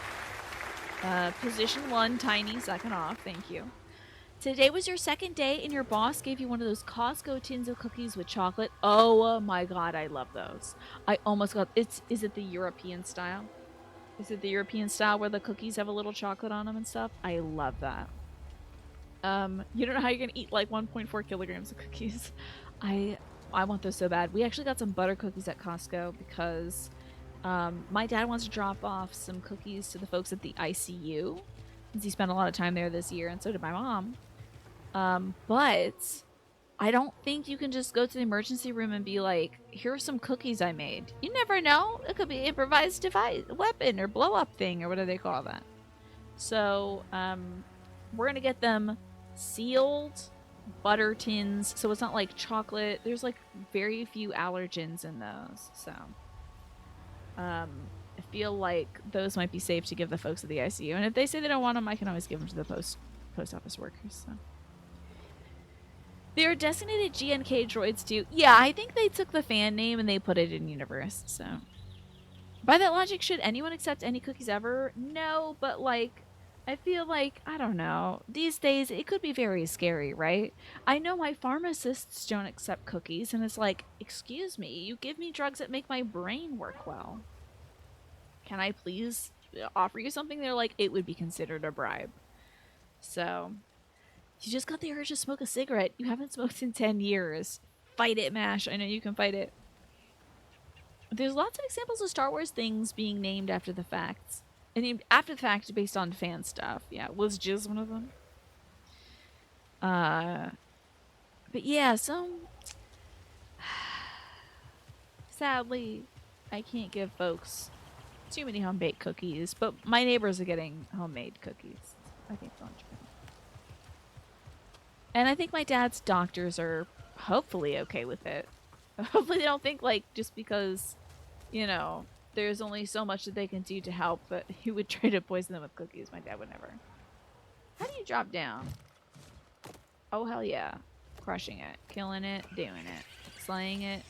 Position 1, tiny, second off. Thank you. Today was your second day and your boss gave you one of those Costco tins of cookies with chocolate. Oh my god, I love those. I almost got... Is it the European style? Is it the European style where the cookies have a little chocolate on them and stuff? I love that. You don't know how you're gonna eat like 1.4 kilograms of cookies. I want those so bad. We actually got some butter cookies at Costco because my dad wants to drop off some cookies to the folks at the ICU since he spent a lot of time there this year, and so did my mom. But I don't think you can just go to the emergency room and be like, here are some cookies I made. You never know. It could be improvised device, weapon, or blow up thing, or what do they call that? So, we're gonna get them sealed butter tins, so it's not like chocolate. There's like very few allergens in those, so I feel like those might be safe to give the folks at the ICU. And if they say they don't want them, I can always give them to the post office workers. So they're designated GNK droids too. Yeah, I think they took the fan name and they put it in universe. So by that logic, should anyone accept any cookies ever? No, but like, I feel like, I don't know, these days it could be very scary, right? I know my pharmacists don't accept cookies, and it's like, excuse me, you give me drugs that make my brain work well. Can I please offer you something? They're like, it would be considered a bribe. So, you just got the urge to smoke a cigarette. You haven't smoked in 10 years. Fight it, MASH. I know you can fight it. There's lots of examples of Star Wars things being named after the fact. And named after the fact based on fan stuff. Yeah, was Jizz one of them? But yeah, so sadly, I can't give folks too many home-baked cookies, but my neighbors are getting homemade cookies. I think they'll enjoy them. And I think my dad's doctors are hopefully okay with it. Hopefully they don't think, like, just because, you know, there's only so much that they can do to help, but he would try to poison them with cookies. My dad would never. How do you drop down? Oh, hell yeah. Crushing it. Killing it. Doing it. Slaying it.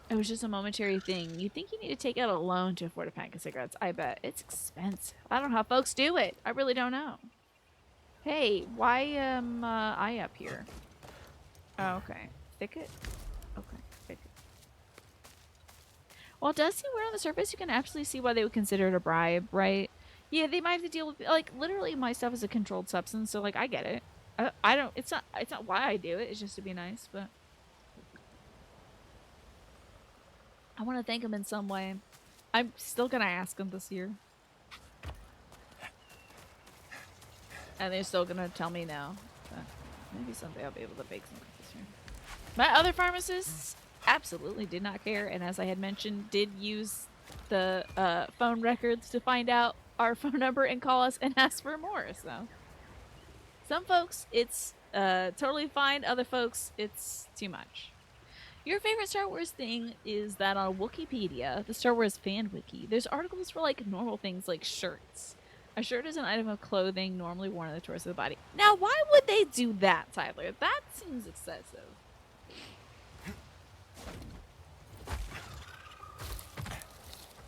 It was just a momentary thing. You think you need to take out a loan to afford a pack of cigarettes? I bet. It's expensive. I don't know how folks do it. I really don't know. Hey, why am I up here? Oh, okay. Thicket? Okay, thicket. Well, it does seem weird on the surface. You can actually see why they would consider it a bribe, right? Yeah, they might have to deal with, like, literally my stuff is a controlled substance, so, like, I get it. I don't, it's not why I do it. It's just to be nice, but I want to thank them in some way. I'm still gonna ask them this year. And they're still gonna tell me no. But maybe someday I'll be able to bake some cookies here. My other pharmacists absolutely did not care, and as I had mentioned, did use the phone records to find out our phone number and call us and ask for more. So some folks, it's totally fine. Other folks, it's too much. Your favorite Star Wars thing is that on Wikipedia, the Star Wars fan wiki, there's articles for like normal things like shirts. A shirt is an item of clothing normally worn on the torso of the body. Now, why would they do that, Tyler? That seems excessive.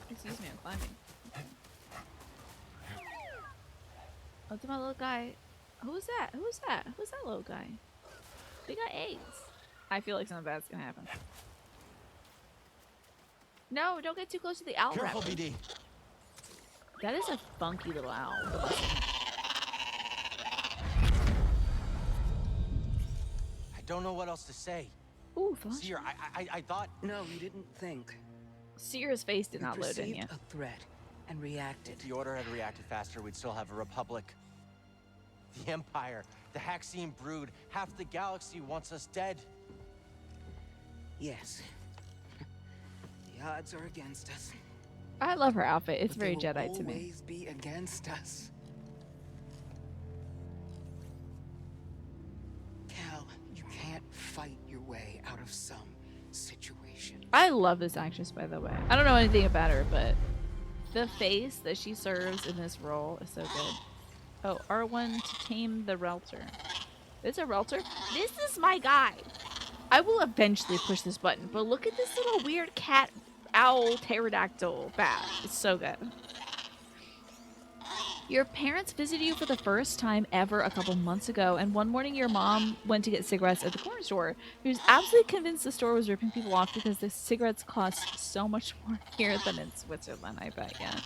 Excuse me, I'm climbing. Oh, to my little guy. Who's that? Who's that? Who's that little guy? They got eggs. I feel like something bad's gonna happen. No, don't get too close to the owl Careful, raptor. BD. That is a funky little owl. I don't know what else to say. Ooh, flash. Seer, I thought... No, you didn't think. Seer's face did You not load in perceived yet. a threat and reacted. If the Order had reacted faster, we'd still have a Republic. The Empire, the Haxian brood, half the galaxy wants us dead. Yes. The odds are against us. I love her outfit. It's But very they will Jedi to me. always be against us. Cal, you can't fight your way out of some situation. I love this actress, by the way. I don't know anything about her, but the face that she serves in this role is so good. Oh, R1 to tame the Relter. It's a Relter? This is my guy! I will eventually push this button, but look at this little weird cat, owl, pterodactyl bat. It's so good. Your parents visited you for the first time ever a couple months ago, and one morning your mom went to get cigarettes at the corner store. She was absolutely convinced the store was ripping people off because the cigarettes cost so much more here than in Switzerland, I bet, yeah.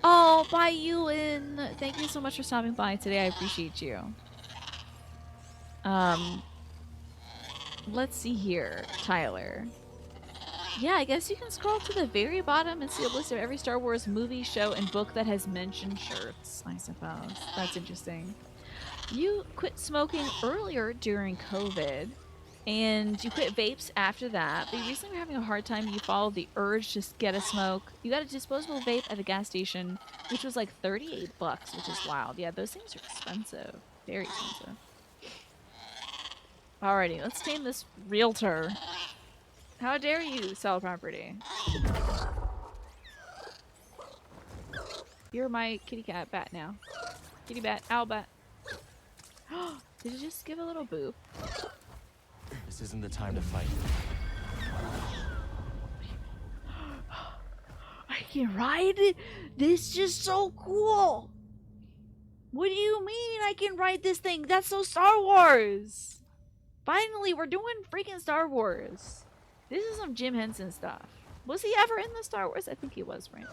Oh, bye, Ewan. Thank you so much for stopping by today. I appreciate you. Let's see here, Tyler. Yeah, I guess you can scroll to the very bottom and see a list of every Star Wars movie, show, and book that has mentioned shirts, I suppose. That's interesting. You quit smoking earlier during COVID, and you quit vapes after that, but you recently were having a hard time. You followed the urge to get a smoke. You got a disposable vape at the gas station, which was like $38, which is wild. Yeah, those things are expensive. Very expensive. Alrighty, let's tame this realtor. How dare you sell property? You're my kitty cat bat now. Kitty bat, owl bat. Did you just give a little boop? This isn't the time to fight. I can ride it? This is just so cool! What do you mean I can ride this thing? That's so Star Wars! Finally, we're doing freaking Star Wars. This is some Jim Henson stuff. Was he ever in the Star Wars? I think he was, right?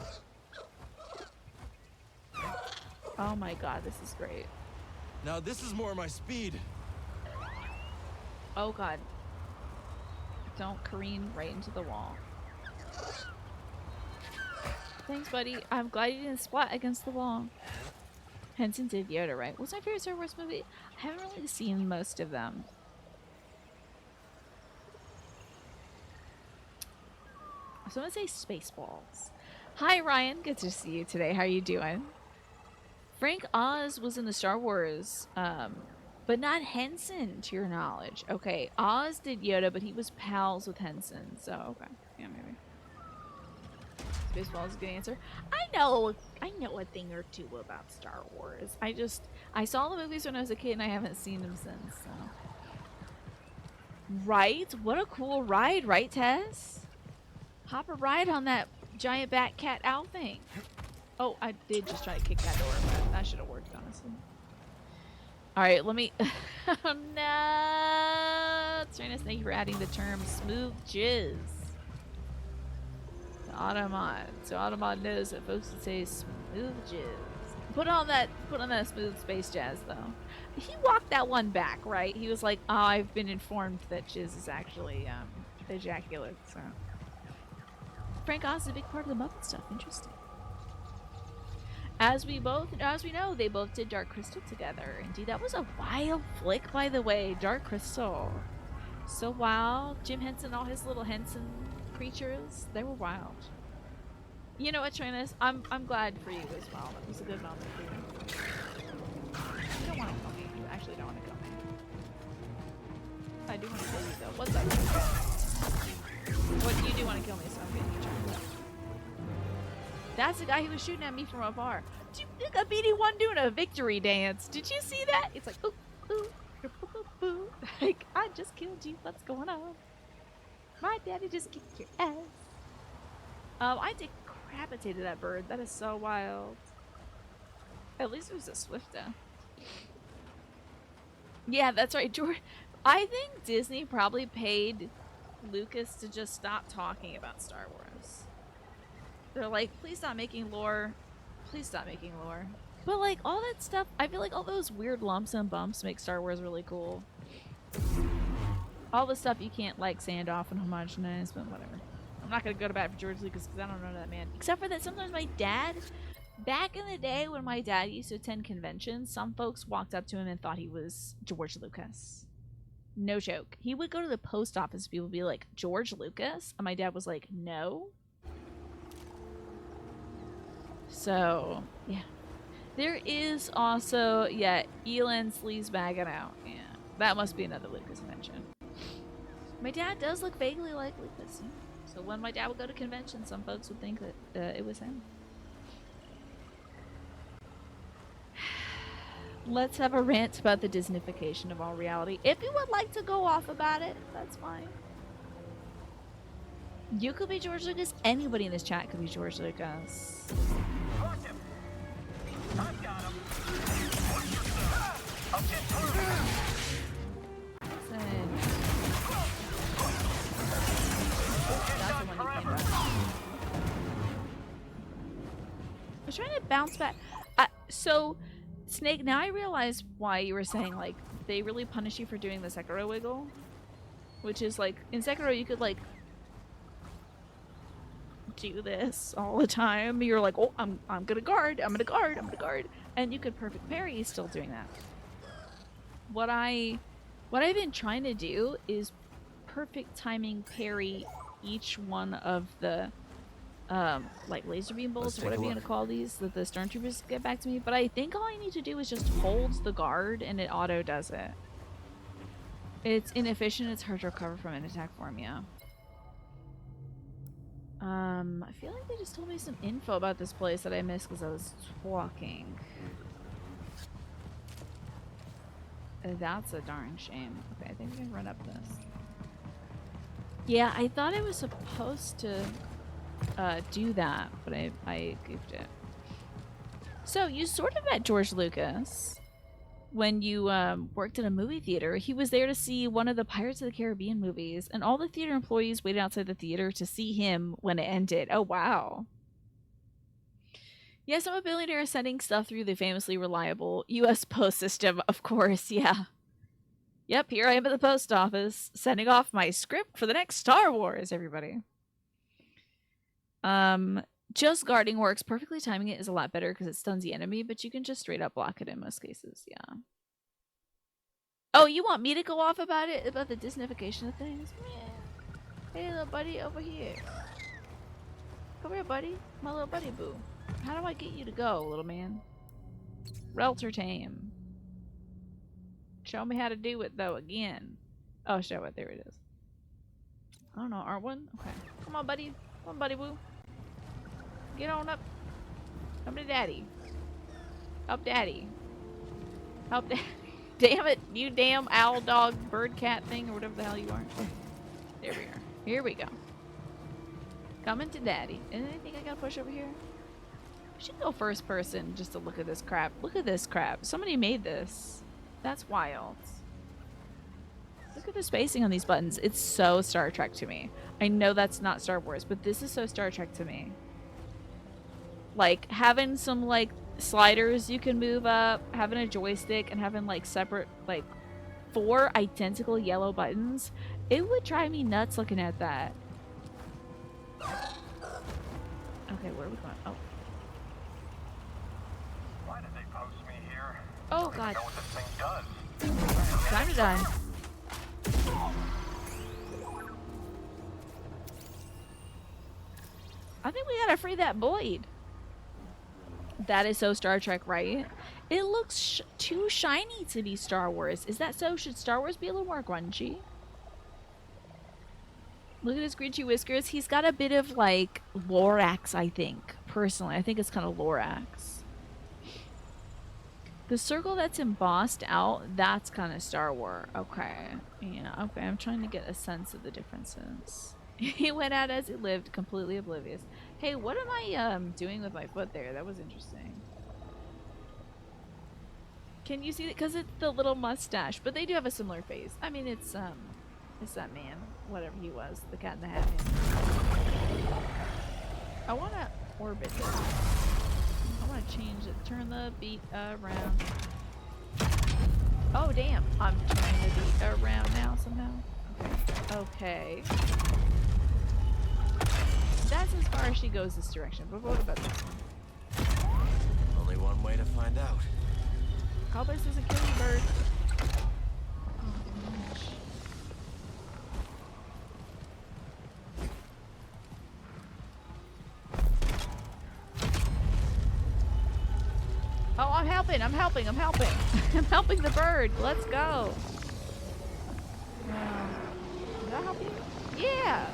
Oh my god, this is great. Now this is more my speed. Oh god. Don't careen right into the wall. Thanks, buddy. I'm glad you didn't splat against the wall. Henson did Yoda, right? What's my favorite Star Wars movie? I haven't really seen most of them. So I'm gonna say Spaceballs. Hi Ryan, good to see you today. How are you doing? Frank Oz was in the Star Wars, but not Henson, to your knowledge. Okay, Oz did Yoda, but he was pals with Henson, so okay. Yeah, maybe. Spaceballs is a good answer. I know a thing or two about Star Wars. I saw the movies when I was a kid and I haven't seen them since, so. Right? What a cool ride, right, Tess? Hop a ride on that giant bat cat owl thing. Oh, I did just try to kick that door, but that should have worked, honestly. Alright, let me... Oh, no! Trinus, thank you for adding the term smooth jizz. The Automod. So Automod knows that folks would say smooth jizz. Put on that smooth space jazz, though. He walked that one back, right? He was like, oh, I've been informed that jizz is actually ejaculate, so... Frank Oz is a big part of the Muppet stuff. Interesting. As we know, they both did Dark Crystal together. Indeed, that was a wild flick, by the way. Dark Crystal, so wild. Jim Henson, all his little Henson creatures, they were wild. You know what, Trinus? I'm glad for you as well. That was a good moment for you. You don't want to kill me. You actually don't want to kill me. I do want to kill you though. What's up? What do you do want to kill me? So I'm getting you turned. That's the guy who was shooting at me from afar. Look at BD1 doing a victory dance. Did you see that? It's like, ooh, ooh, ooh, ooh, ooh. Like, I just killed you. What's going on? My daddy just kicked your ass. I decapitated that bird. That is so wild. At least it was a Swifta. Yeah, that's right, George. I think Disney probably paid Lucas to just stop talking about Star Wars. They're like, please stop making lore. Please stop making lore. But like all that stuff, I feel like all those weird lumps and bumps make Star Wars really cool. All the stuff you can't like sand off and homogenize, but whatever. I'm not gonna go to bat for George Lucas because I don't know that man. Except for that sometimes my dad, back in the day when my dad used to attend conventions, some folks walked up to him and thought he was George Lucas. No joke. He would go to the post office, people would be like, George Lucas? And my dad was like, no. So, yeah. There is also, yeah, Elon Sleazebagging out. Yeah, that must be another Lucas invention. My dad does look vaguely like Lucas. So when my dad would go to conventions, some folks would think that it was him. Let's have a rant about the Disneyfication of all reality. If you would like to go off about it, that's fine. You could be George Lucas. Anybody in this chat could be George Lucas. Caught him. I've got him. Watch yourself. I'll get through. That's the one you came back. I was trying to bounce back. So, Snake, now I realize why you were saying, like, they really punish you for doing the Sekiro wiggle. Which is, like, in Sekiro you could, like, do this all the time. You're like, oh, I'm gonna guard, I'm gonna guard, I'm gonna guard. And you could perfect parry still doing that. What I've been trying to do is perfect timing parry each one of the like laser beam bolts or whatever you're gonna call these that the stormtroopers get back to me. But I think all I need to do is just hold the guard and it auto does it. It's inefficient, it's hard to recover from an attack form, yeah. I feel like they just told me some info about this place that I missed because I was talking. That's a darn shame. Okay, I think we can run up this. Yeah, I thought I was supposed to do that, but I goofed it. So, you sort of met George Lucas when you worked in a movie theater. He was there to see one of the Pirates of the Caribbean movies, and all the theater employees waited outside the theater to see him when it ended. Oh, wow. Yes, I'm a billionaire sending stuff through the famously reliable U.S. post system, of course, yeah. Yep, here I am at the post office, sending off my script for the next Star Wars, everybody. Just guarding works. Perfectly timing it is a lot better because it stuns the enemy, but you can just straight up block it in most cases, yeah. Oh, you want me to go off about it? About the Disneyfication of things? Man. Hey, little buddy, over here. Come here, buddy. My little buddy boo. How do I get you to go, little man? Relter tame. Show me how to do it, though, again. Oh, show it. There it is. I don't know. R1? Okay. Come on, buddy. Come on, buddy boo. Get on up. Come to daddy. Help daddy. Help daddy. Damn it, you damn owl dog bird cat thing or whatever the hell you are. There we are. Here we go. Coming to daddy. Anything I gotta push over here? We should go first person just to look at this crap. Look at this crap. Somebody made this. That's wild. Look at the spacing on these buttons. It's so Star Trek to me. I know that's not Star Wars, but this is so Star Trek to me. Like, having some, like, sliders you can move up, having a joystick, and having, like, separate, like, 4 identical yellow buttons. It would drive me nuts looking at that. Okay, where are we going? Oh. Why did they post me here? Oh, God. I know what this thing does. Time to die. I think we gotta free that Boyd. That is so Star Trek, right? It looks too shiny to be Star Wars. Is that so? Should Star Wars be a little more grungy? Look at his greasy whiskers. He's got a bit of, like, Lorax, I think. Personally, I think it's kind of Lorax. The circle that's embossed out, that's kind of Star Wars. Okay. Yeah, okay. I'm trying to get a sense of the differences. He went out as he lived, completely oblivious. Hey, what am I doing with my foot there? That was interesting. Can you see it? Because it's the little mustache, but they do have a similar face. I mean, it's It's that man. Whatever he was. The cat in the hat man. I want to orbit it. I want to change it. Turn the beat around. Oh, damn. I'm turning the beat around now somehow. Okay. That's as far as she goes this direction. But what about this one? Only one way to find out. Cowboys doesn't kill you, bird. Oh, gosh. Oh, I'm helping. I'm helping. I'm helping. I'm helping the bird. Let's go. Did I help you? Yeah.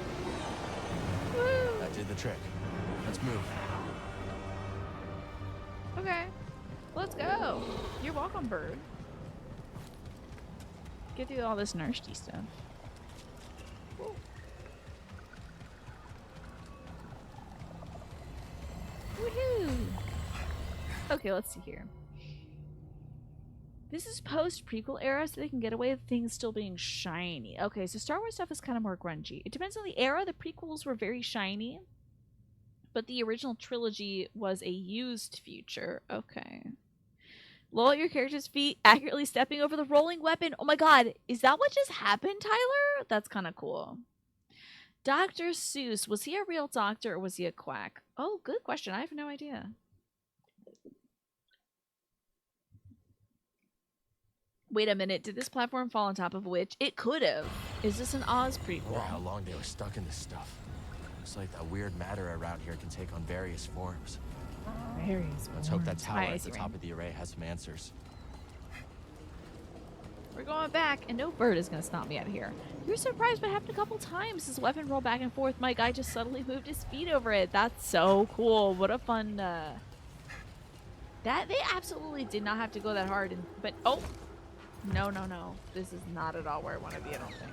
Woo. That did the trick. Let's move. Okay. Let's go. You're welcome, bird. Get through all this nursey stuff. Woo. Woohoo! Okay, let's see here. This is post-prequel era, so they can get away with things still being shiny. Okay, so Star Wars stuff is kind of more grungy. It depends on the era. The prequels were very shiny, but the original trilogy was a used future. Okay. Low at your character's feet, accurately stepping over the rolling weapon. Oh my god, is that what just happened, Tyler? That's kind of cool. Dr. Seuss, was he a real doctor or was he a quack? Oh, good question. I have no idea. Wait a minute, did this platform fall on top of a witch? It could have. Is this an Oz I wonder prequel? how long they were stuck in this stuff. Looks like that weird matter around here can take on various forms. Various Let's hope that tower Hi, at the Icy top Rain. of the array has some answers. We're going back, and no bird is going to stop me out of here. You're surprised what happened a couple times. His weapon rolled back and forth. My guy just subtly moved his feet over it. That's so cool. What a fun, That, they absolutely did not have to go that hard. But, oh. No, no, no. This is not at all where I want to be, I don't think.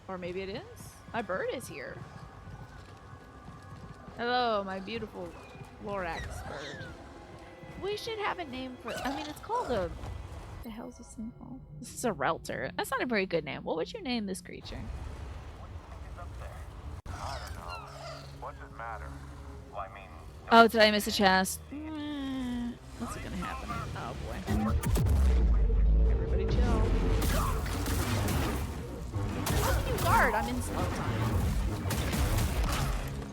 Or maybe it is? My bird is here. Hello, my beautiful Lorax bird. We should have a name for... I mean, it's called a... The hell's this thing called? This is a Relter. That's not a very good name. What would you name this creature? I don't know. What's it matter? Well, I mean, Oh, did I miss a chest? What's gonna happen? Oh boy. Everybody chill. How can you guard? I'm in slow time.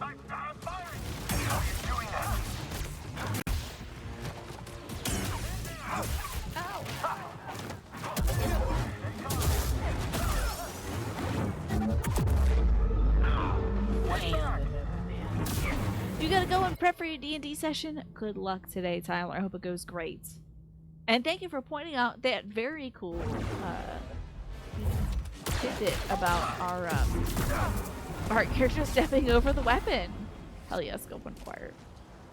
I'm firing! How are you doing that? You gotta go and prep for your D&D session. Good luck today, Tyler. I hope it goes great. And thank you for pointing out that very cool tidbit about our character stepping over the weapon. Hell yeah, scope acquired.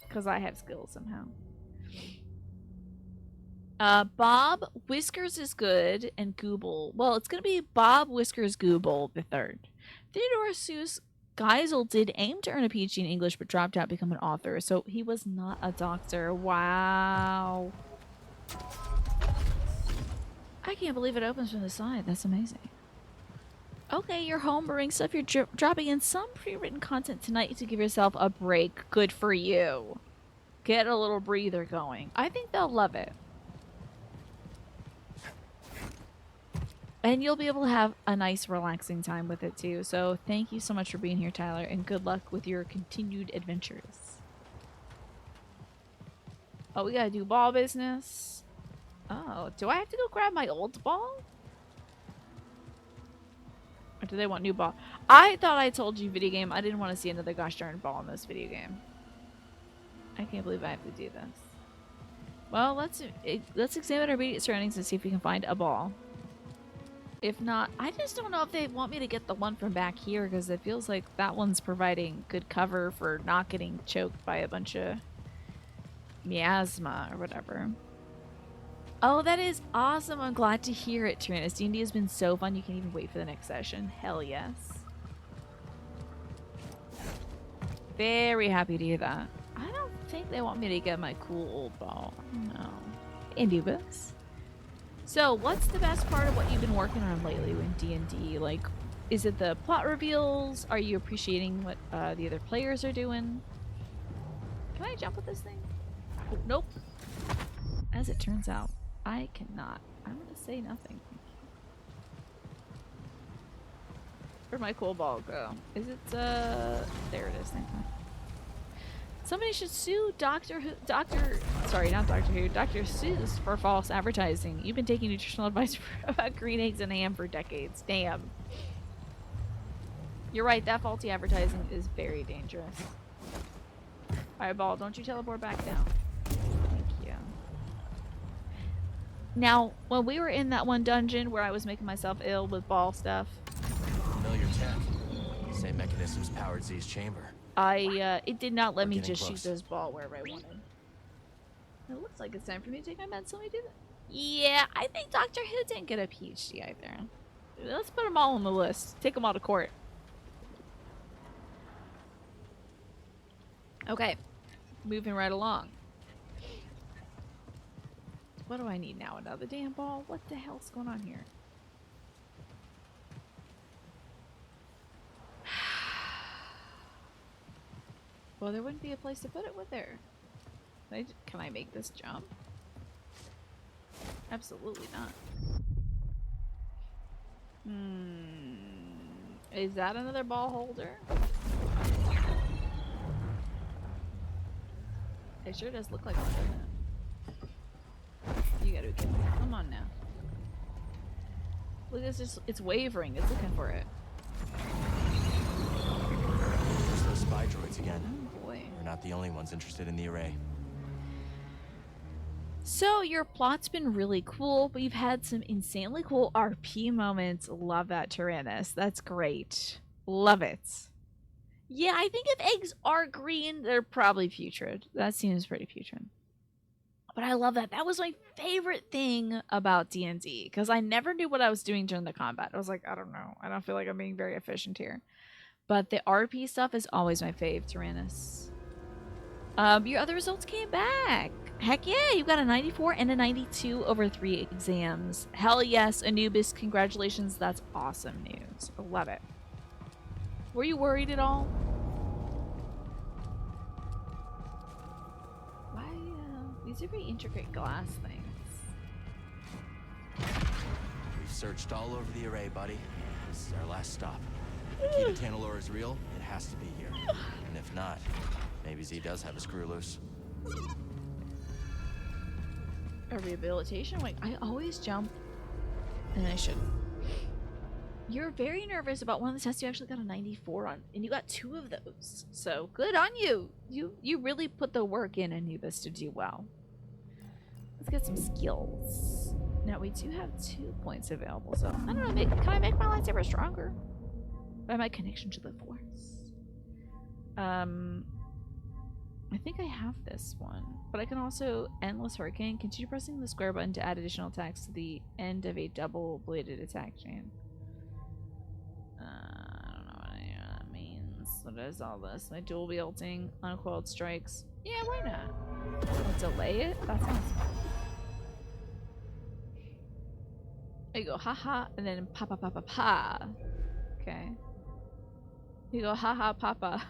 Because I have skills somehow. Bob Whiskers is good, and Gooble. Well, it's gonna be Bob Whiskers Gooble the third. Theodore Seuss Geisel did aim to earn a PhD in English, but dropped out to become an author, so he was not a doctor. Wow. I can't believe it opens from the side. That's amazing. Okay, you're homebrewing stuff. You're dropping in some pre-written content tonight to give yourself a break. Good for you. Get a little breather going. I think they'll love it. And you'll be able to have a nice, relaxing time with it, too. So thank you so much for being here, Tyler, and good luck with your continued adventures. Oh, we gotta do ball business. Oh, do I have to go grab my old ball? Or do they want new ball? I thought I told you, video game, I didn't want to see another gosh darn ball in this video game. I can't believe I have to do this. Well, let's examine our immediate surroundings and see if we can find a ball. If not, I just don't know if they want me to get the one from back here, because it feels like that one's providing good cover for not getting choked by a bunch of miasma or whatever. Oh, that is awesome. I'm glad to hear it, Tyrannus. D&D has been so fun. You can't even wait for the next session. Hell yes. Very happy to hear that. I don't think they want me to get my cool old ball. No. Indubus. So, what's the best part of what you've been working on lately in D&D? Like, Is it the plot reveals? Are you appreciating what the other players are doing? Can I jump with this thing? Oh, nope. As it turns out, I cannot. I'm gonna say nothing. Where'd my cool ball go? Is it, there it is. Thank you. Somebody should sue Dr. Seuss for false advertising. You've been taking nutritional advice about green eggs and ham for decades. Damn. You're right, that faulty advertising is very dangerous. Alright, Ball, don't you teleport back down. Thank you. Now, when we were in that one dungeon where I was making myself ill with ball stuff, Familiar tech. Same mechanisms powered Z's chamber. it did not let We're me getting just close. shoot this ball wherever I wanted. It looks like it's time for me to take my meds. Let me do that. Yeah, I think Doctor Who didn't get a PhD either. Let's put them all on the list. Take them all to court. Okay, moving right along. What do I need now? Another damn ball? What the hell's going on here? Well, there wouldn't be a place to put it, would there? Can I make this jump? Absolutely not. Is that another ball holder? It sure does look like one, doesn't it? You gotta be kidding me. Come on now. Look, it's wavering. It's looking for it. There's those spy droids again. Oh boy. We're not the only ones interested in the array. So your plot's been really cool, but you've had some insanely cool RP moments. Love that, Tyrannus. That's great. Love it. Yeah, I think if eggs are green, they're probably putrid. That seems pretty putrid. But I love that. That was my favorite thing about D&D, because I never knew what I was doing during the combat. I was like, I don't know. I don't feel like I'm being very efficient here. But the RP stuff is always my fave, Tyrannus. Your other results came back. Heck yeah, you got a 94 and a 92 over 3 exams. Hell yes, Anubis, congratulations. That's awesome news. I love it. Were you worried at all? Why, these are very intricate glass things. We've searched all over the array, buddy. This is our last stop. If the key to Tanalorr is real, it has to be here. And if not, maybe Z does have a screw loose. A rehabilitation? Wait, I always jump, and I shouldn't. You're very nervous about one of the tests you actually got a 94 on, and you got 2 of those. So good on you. You really put the work in, Anubis, to do well. Let's get some skills. Now we do have 2 points available, so I don't know. Can I make my lightsaber stronger by my connection to the Force? I think I have this one, but I can also Endless Hurricane. Continue pressing the square button to add additional attacks to the end of a double-bladed attack chain. I don't know what any of that means. What is all this? My dual wielding, uncoiled strikes. Yeah, why not? Delay it? That sounds fun. There you go, haha, and then pa pa pa pa pa. Okay. You go, haha, papa.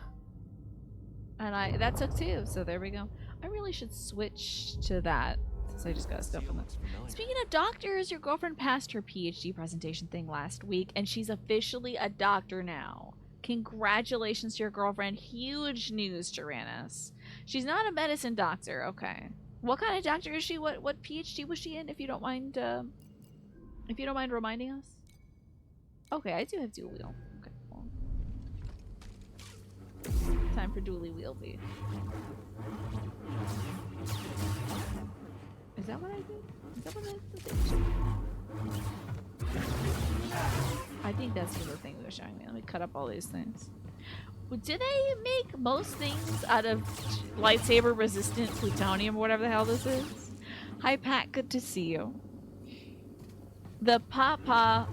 And that took 2, so there we go. I really should switch to that since I just got stuff on that. Speaking of doctors, your girlfriend passed her PhD presentation thing last week, and she's officially a doctor now. Congratulations to your girlfriend. Huge news, Tyrannus. She's not a medicine doctor. Okay. What kind of doctor is she? What PhD was she in? If you don't mind, reminding us. Okay, I do have dual wheel. Okay, well. Time for dually wieldy. Is that what I did? Is that what I did? I think that's the thing they were showing me. Let me cut up all these things. Did they make most things out of lightsaber resistant plutonium or whatever the hell this is? Hi Pat, good to see you. The papa.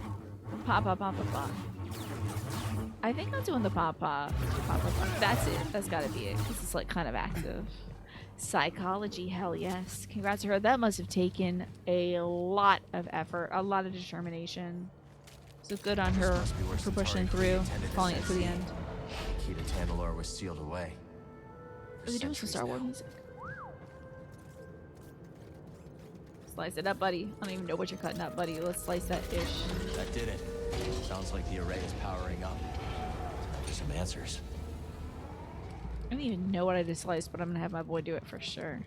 I think I'm doing the papa. That's it. That's gotta be it. This is like kind of active. Psychology, hell yes. Congrats to her. That must have taken a lot of effort, a lot of determination. So good on This her must be where for pushing Centauri through, intended to following it send to the Z. end. The key to Tantalor was sealed away. Are they doing some Star Wars music? Slice it up, buddy. I don't even know what you're cutting up, buddy. Let's slice that ish. That did it. Sounds like the array is powering up. Time for some answers. I don't even know what I just sliced, but I'm gonna have my boy do it for sure.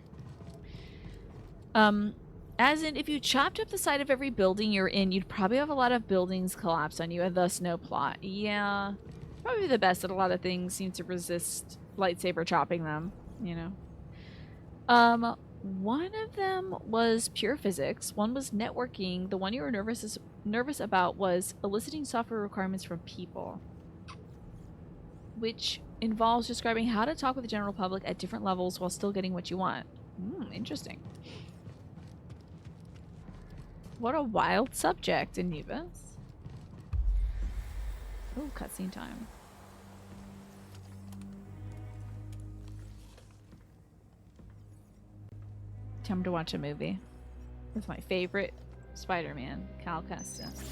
As in, if you chopped up the side of every building you're in, you'd probably have a lot of buildings collapse on you, and thus no plot. Yeah, probably the best that a lot of things seem to resist lightsaber chopping them, you know. One of them was pure physics. One was networking. The one you were nervous about was eliciting software requirements from people, which involves describing how to talk with the general public at different levels while still getting what you want. Interesting. What a wild subject, Anubis. Oh, cutscene time. Time to watch a movie with my favorite Spider-Man, Cal Kestis.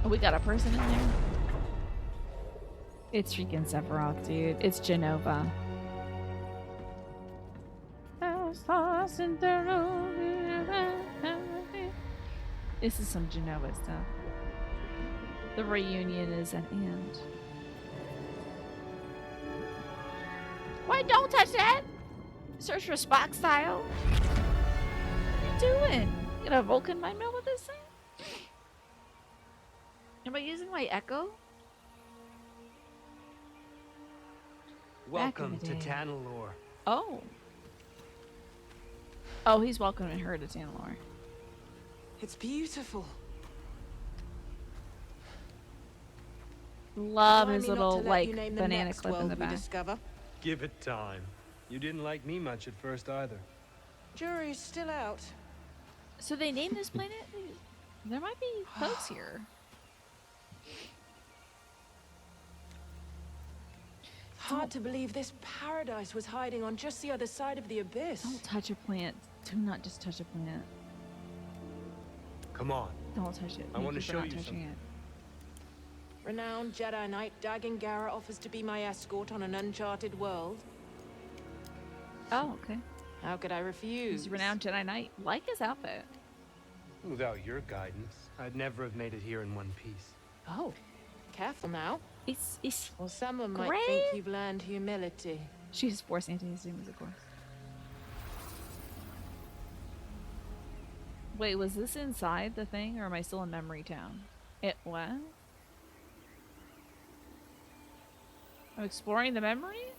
Oh, we got a person in there. It's freaking Sephiroth, dude. It's Genova. This is some Genova stuff. The reunion is at hand. Wait, don't touch that! Search for Spock style. What are you doing? You gonna Vulcan mind meld with this thing? Am I using my echo? Welcome the to day. Tanalor. Oh. Oh, he's welcoming her to Tanalor. It's beautiful. Love Remind his me not little, to let like, you name the banana next clip in world the we back. discover. Give it time. You didn't like me much at first either. Jury's still out. So they named this planet? There might be folks here. Hard to believe this paradise was hiding on just the other side of the abyss. Don't touch a plant. Do not just touch a plant. Come on. Don't touch it. I wanna Thank you for show not you touching something. it. Renowned Jedi Knight Dagan Gera offers to be my escort on an uncharted world. Oh, okay. How could I refuse? He's a renowned Jedi Knight. Like his outfit. Without your guidance, I'd never have made it here in one piece. Oh. Careful now, It's or someone might Great. think you've learned humility. she's force anti-zooms, of course. Wait, was this inside the thing, or am I still in Memory Town? It what? I'm exploring the memory?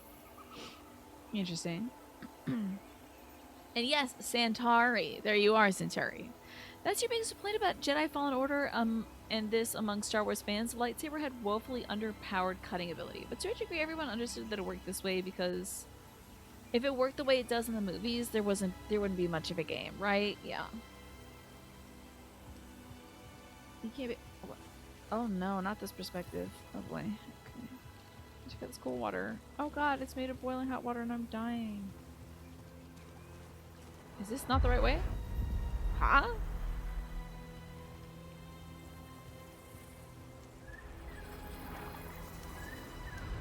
Interesting. And yes, Centauri. There you are, Centauri. That's your biggest complaint about Jedi Fallen Order, and this among Star Wars fans. The lightsaber had woefully underpowered cutting ability. But to a degree, everyone understood that it worked this way because if it worked the way it does in the movies, there wouldn't be much of a game, right? Yeah. You can't be... Oh no, not this perspective. Oh boy. Okay. Check out this cold water. Oh god, it's made of boiling hot water and I'm dying. Is this not the right way? Huh?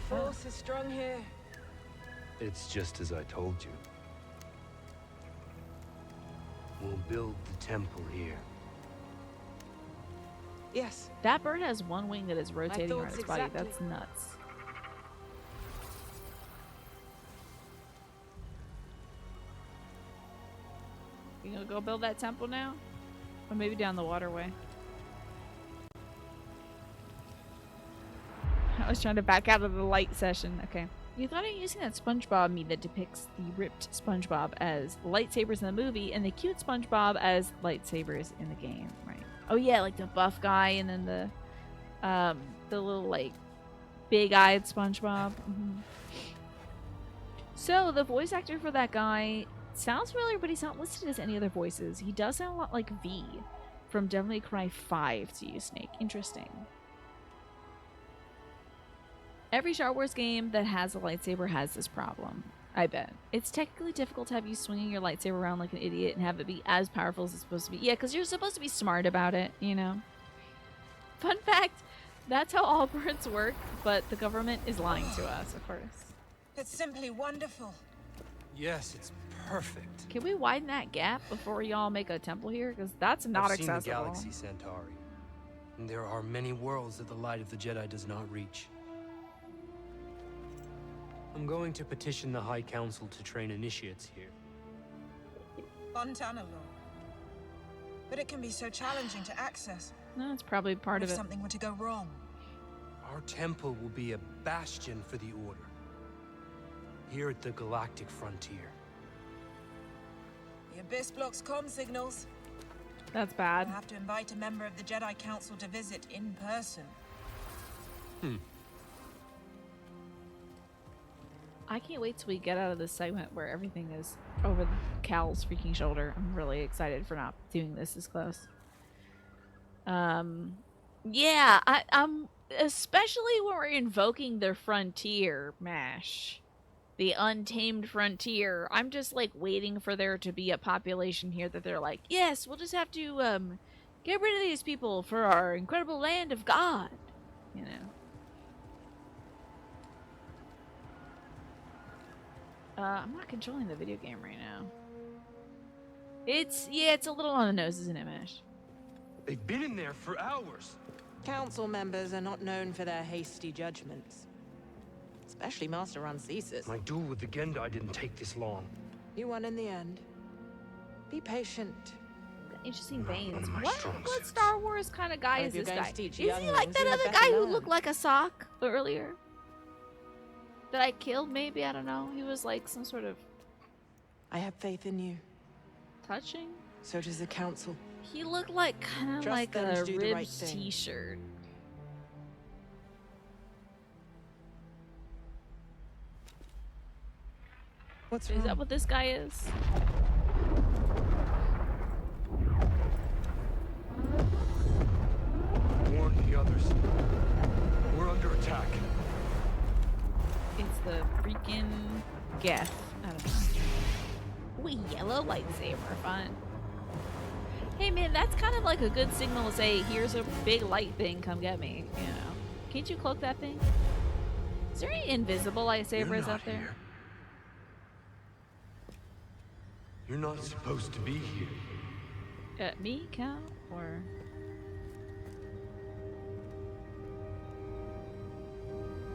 Force is strong here. It's just as I told you. We'll build the temple here. Yes. That bird has one wing that is rotating around thoughts its body. exactly. That's nuts. You gonna go build that temple now? Or maybe down the waterway? I was trying to back out of the light session. Okay. You thought of using that SpongeBob meme that depicts the ripped SpongeBob as lightsabers in the movie and the cute SpongeBob as lightsabers in the game, right? Oh yeah, like the buff guy and then the little like big-eyed SpongeBob. So the voice actor for that guy sounds familiar, but he's not listed as any other voices. He does sound a lot like V from Devil May Cry 5 to you, Snake. Interesting. Every Star Wars game that has a lightsaber has this problem. I bet. It's technically difficult to have you swinging your lightsaber around like an idiot and have it be as powerful as it's supposed to be. Yeah, because you're supposed to be smart about it, you know? Fun fact, that's how all birds work, but the government is lying to us, of course. It's simply wonderful. Yes, it's perfect. Can we widen that gap before y'all make a temple here? Because that's not I've accessible. seen the galaxy, Centauri. And there are many worlds that the light of the Jedi does not reach. I'm going to petition the High Council to train initiates here. Fontana law. But it can be so challenging to access. No, it's probably part If of it. something were to go wrong. Our temple will be a bastion for the Order. Here at the galactic frontier. The Abyss blocks comm signals. That's I'll bad. have to invite a member of the Jedi Council to visit in person. I can't wait till we get out of this segment where everything is over Cal's freaking shoulder. I'm really excited for not doing this this close. Yeah, I'm especially when we're invoking the frontier mash. The untamed frontier. I'm just like waiting for there to be a population here that they're like, yes, we'll just have to get rid of these people for our incredible land of God. You know. I'm not controlling the video game right now. It's a little on the nose, isn't it, Mash? They've been in there for hours. Council members are not known for their hasty judgments. Especially Master Rancesis. My duel with the Gendai didn't take this long. You won in the end. Be patient. Interesting Not veins. one of my What strong suits. Star Wars kind of guy Hope is you're this going guy? to teach Is he younglings like that you had other better guy who learn. looked like a sock earlier? That I killed, maybe? I don't know. He was like some sort of I have faith in you. touching. So does the Council. He looked like kind of Trust like them a to do the right ribs thing. t-shirt. What's Is wrong? that what this guy is? Warn the others. We're under attack. It's the freaking Geth. I don't know. Ooh, yellow lightsaber. Fun. Hey man, that's kind of like a good signal to say, here's a big light thing, come get me, you know. Can't you cloak that thing? Is there any invisible lightsabers You're not out there? here. You're not supposed to be here. Me, Cal? Or...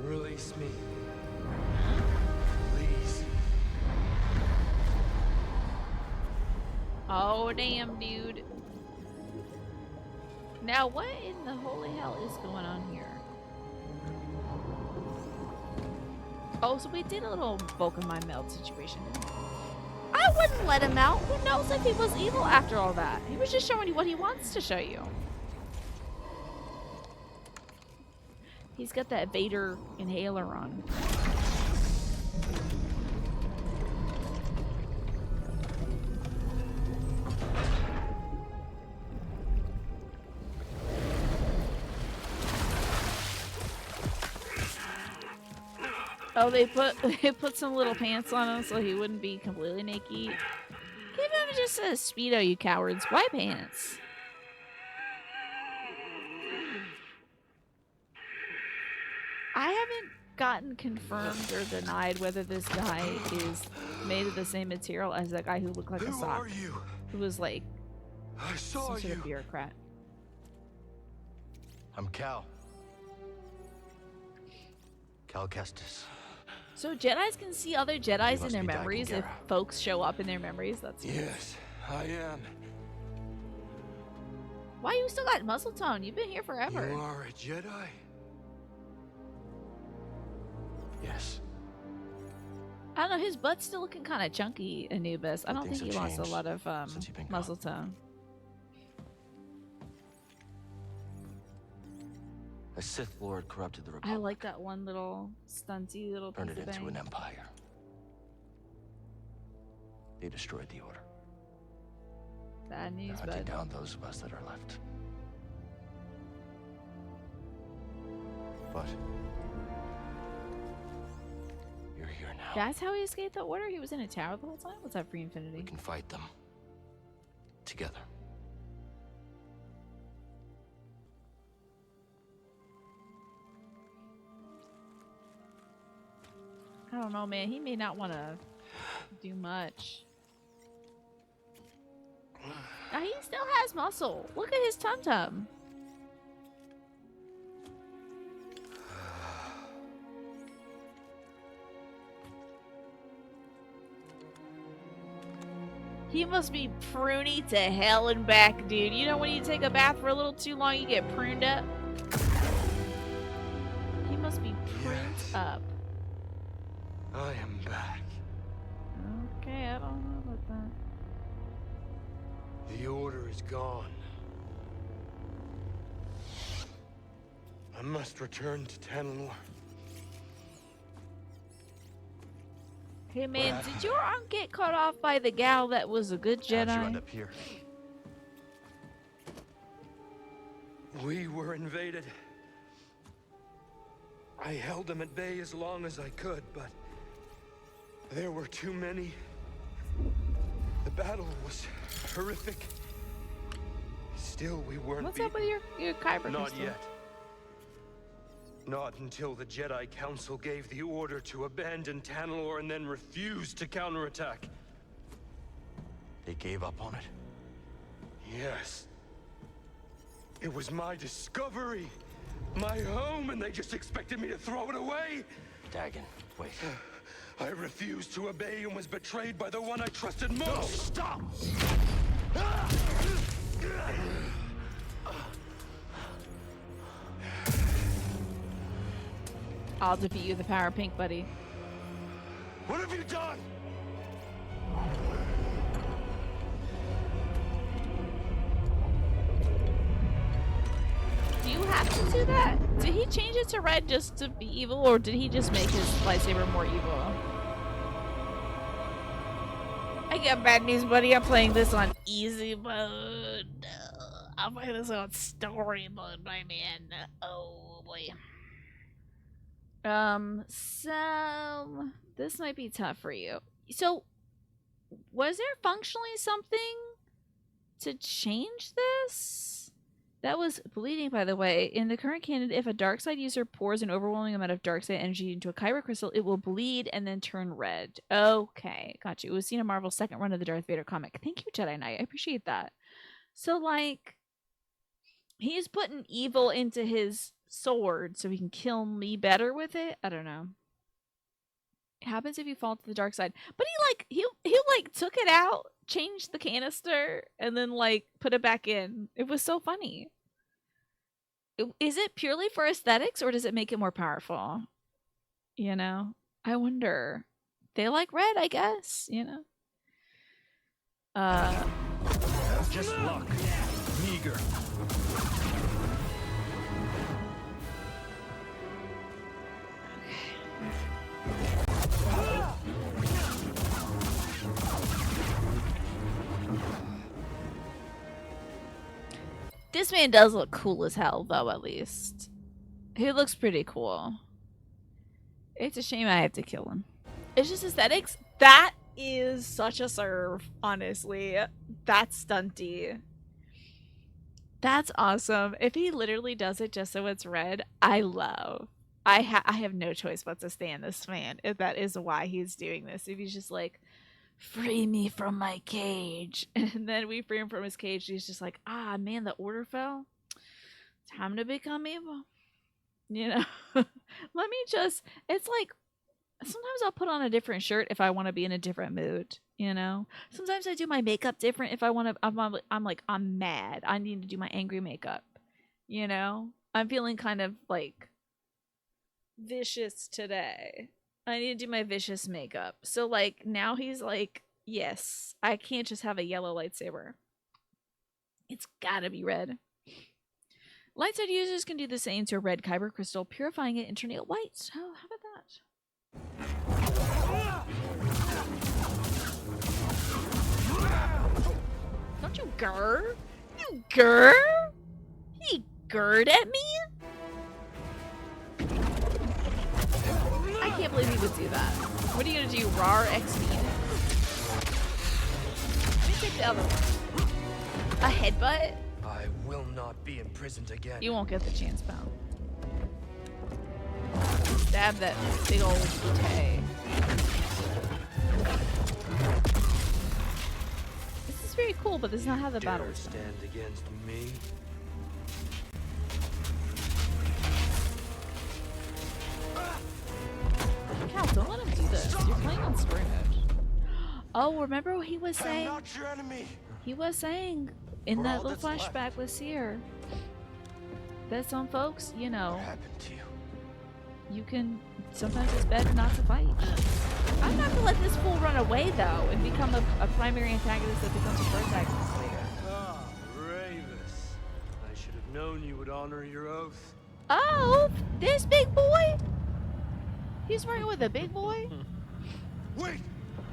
Release me. Please. Oh, damn, dude. Now, what in the holy hell is going on here? Oh, so we did a little Vulcan mind meld situation. I wouldn't let him out. Who knows if he was evil after all that? He was just showing you what he wants to show you. He's got that Vader inhaler on. Oh, they put some little pants on him so he wouldn't be completely naked. Give him just a Speedo, you cowards. Why pants? I haven't gotten confirmed or denied whether this guy is made of the same material as that guy who looked like a Who sock. are you? Who was like I saw some sort you. of bureaucrat. I'm Cal. Cal Kestis. So Jedis can see other Jedis in must their be memories if Daikengara. folks show up in their memories. That's Yes, I am. why you still got muscle tone. You've been here forever. You are a Jedi? Yes. I don't know. His butt's still looking kind of chunky, Anubis. I But don't think things he have lost a changed lot of since you've been gone. muscle tone. A Sith Lord corrupted the I Republic. like that one little stunty little Turned piece it of into thing. an empire. They destroyed the Order. Bad They're news, hunting bud. down those of us that are left. But you're here now. That's how he escaped the order? He was in a tower the whole time? What's that, free We infinity? can fight them. Together. I don't know, man. He may not want to do much. Now, he still has muscle. Look at his tum-tum. He must be pruny to hell and back, dude. You know when you take a bath for a little too long, you get pruned up? He must be pruned up. I am back. Okay, I don't know about that. The order is gone. I must return to Tanalor. Hey man, did your arm get cut off by the gal that was a good How'd you end Jedi? up here? We were invaded. I held them at bay as long as I could, but there were too many. The battle was horrific. Still, we weren't What's beaten. up with your kyber Not crystal? yet. Not until the Jedi Council gave the order to abandon Tanalor and then refused to counterattack. They gave up on it? Yes. It was my discovery, my home, and they just expected me to throw it away? Dagon, wait. I refused to obey and was betrayed by the one I trusted most. No, stop! I'll defeat you with the power of pink, buddy. What have you done? Do you have to do that? Did he change it to red just to be evil, or did he just make his lightsaber more evil? I got bad news, buddy. I'm playing this on easy mode. I'm playing this on story mode, my man. Oh boy. So this might be tough for you. So, was there functionally something to change this? That was bleeding, by the way. In the current canon, if a dark side user pours an overwhelming amount of dark side energy into a kyber crystal, it will bleed and then turn red. Okay, got you. It was seen in Marvel's second run of the Darth Vader comic. Thank you, Jedi Knight. I appreciate that. So, like, he's putting evil into his sword so he can kill me better with it. I don't know. It happens if you fall to the dark side. But he took it out, changed the canister, and then like put it back in. It was so funny. Is it purely for aesthetics, or does it make it more powerful? You know, I wonder. They like red, I guess. You know. Just luck. Meager. This man does look cool as hell, though, at least. He looks pretty cool. It's a shame I have to kill him. It's just aesthetics. That is such a serve, honestly. That's stunty. That's awesome. If he literally does it just so it's red, I love. I have no choice but to stand this man if that is why he's doing this. If he's just like, free me from my cage, and then we free him from his cage, he's just like, ah man, the order fell, time to become evil, you know. Let me just, it's like sometimes I'll put on a different shirt if I want to be in a different mood, you know. Sometimes I do my makeup different if I want to. I'm like, I'm mad, I need to do my angry makeup, you know. I'm feeling kind of like vicious today, I need to do my vicious makeup. So, like, now he's like, yes, I can't just have a yellow lightsaber. It's gotta be red. Light side users can do the same to a red kyber crystal, purifying it and turning it white. So, how about that? Don't you grr? You grr? He grrred at me? I can't can't believe he would do that. What are you gonna do, RAR XP? Let me take the other one. A headbutt? I will not be imprisoned again. You won't get the chance, pal. Stab that big old bouquet. This is very cool, but this is not how the battle Dare is done. stand against me? Cal, don't let him do this. You're playing on story mode. Oh, remember what he was saying? I'm not your enemy. He was saying in For that all little that's flashback left. with Seer that some folks, you know, What happened to you? you can sometimes it's better not to fight. I'm not gonna let this fool run away though and become a primary antagonist that becomes a protagonist later. Ah, Ravis. I should have known you would honor your oath. Oh, this big boy? He's working with a big boy? Wait!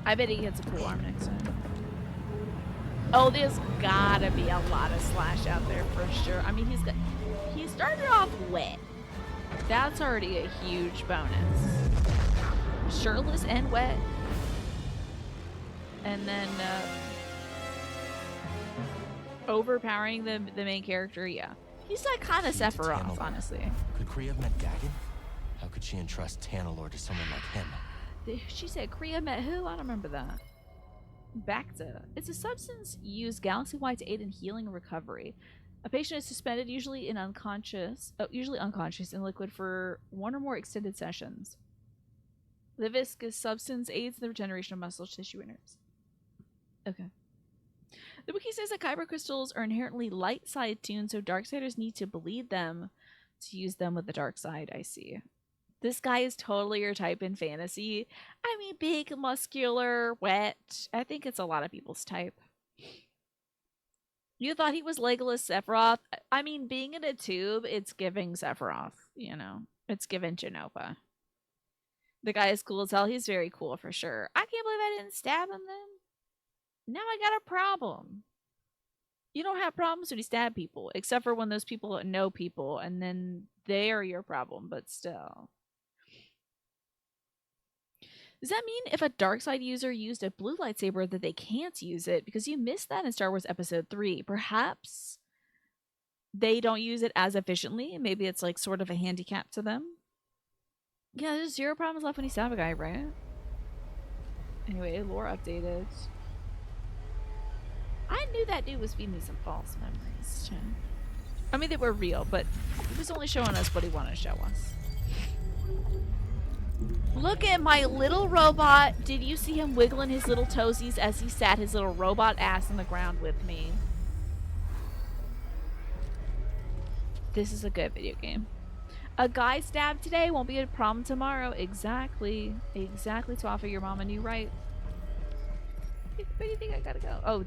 I bet he gets a cool arm next time. Oh, there's gotta be a lot of Slash out there for sure. I mean, he started off wet. That's already a huge bonus. Shirtless and wet. And then overpowering the main character, yeah. He's like kind of Sephiroth, Tanalor. honestly. Could Kree have met Dagon? How could she entrust Tanalor to someone like him? She said Kriya met who? I don't remember that. Bacta. It's a substance used galaxy-wide to aid in healing and recovery. A patient is suspended, usually unconscious in liquid for one or more extended sessions. The viscous substance aids the regeneration of muscle tissue and nerves. Okay. The wiki says that kyber crystals are inherently light side tuned, so darksiders need to bleed them to use them with the dark side. I see. This guy is totally your type in fantasy. I mean, big, muscular, wet. I think it's a lot of people's type. You thought he was Legolas Sephiroth? I mean, being in a tube, it's giving Sephiroth, you know. It's giving Genova. The guy is cool as hell. He's very cool for sure. I can't believe I didn't stab him then. Now I got a problem. You don't have problems when you stab people, except for when those people know people, and then they are your problem, but still. Does that mean if a dark side user used a blue lightsaber that they can't use it? Because you missed that in Star Wars Episode 3. Perhaps they don't use it as efficiently. Maybe it's like sort of a handicap to them. Yeah, there's 0 problems left when you stab a guy, right? Anyway, lore updated. I knew that dude was feeding me some false memories, too. I mean, they were real, but he was only showing us what he wanted to show us. Look at my little robot. Did you see him wiggling his little toesies as he sat his little robot ass on the ground with me? This is a good video game. A guy stabbed today won't be a problem tomorrow. Exactly. Exactly, to offer your mom a new right. Where do you think I gotta go? Oh,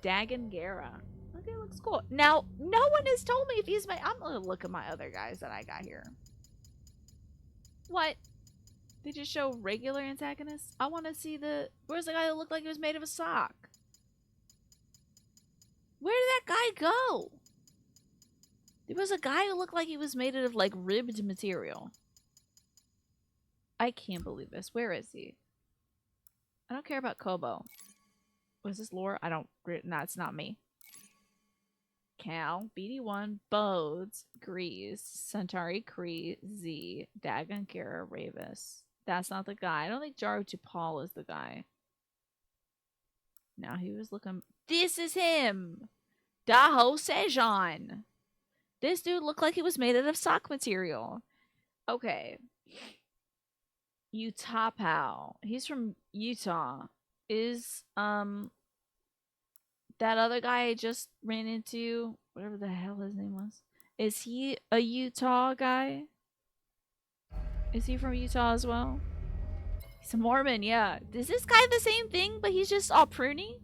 Dagon Gara. Okay, looks cool. Now, no one has told me if he's my... I'm gonna look at my other guys that I got here. What? They just show regular antagonists? I want to see the... Where's the guy that looked like he was made of a sock? Where did that guy go? There was a guy who looked like he was made out of, like, ribbed material. I can't believe this. Where is he? I don't care about Kobo. Was this lore? I don't... Nah, it's not me. Cal, BD1, Bodes, Grease, Centauri, Kree, Z, Dagon, Kara, Ravis. That's not the guy. I don't think Jaro Tupal is the guy. Now he was looking... This is him! Daho Sejan! This dude looked like he was made out of sock material. Okay. Utah Pal. He's from Utah. Is, that other guy I just ran into, whatever the hell his name was, is he a Utah guy? Is he from Utah as well? He's a Mormon, yeah. Is this guy the same thing, but he's just all pruny?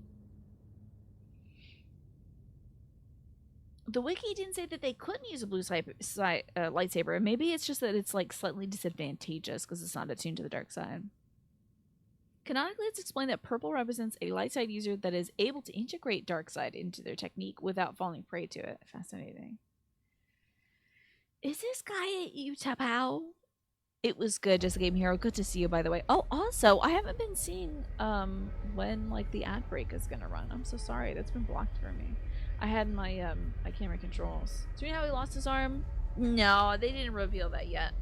The wiki didn't say that they couldn't use a blue lightsaber. Maybe it's just that it's like slightly disadvantageous because it's not attuned to the dark side. Canonically, it's explained that purple represents a light side user that is able to integrate dark side into their technique without falling prey to it. Fascinating. Is this guy at Utah Pow? It was good, just a game hero. Good to see you, by the way. Oh, also, I haven't been seeing when like the ad break is gonna run. I'm so sorry. That's been blocked for me. I had my camera controls. Do you know how he lost his arm? No, they didn't reveal that yet.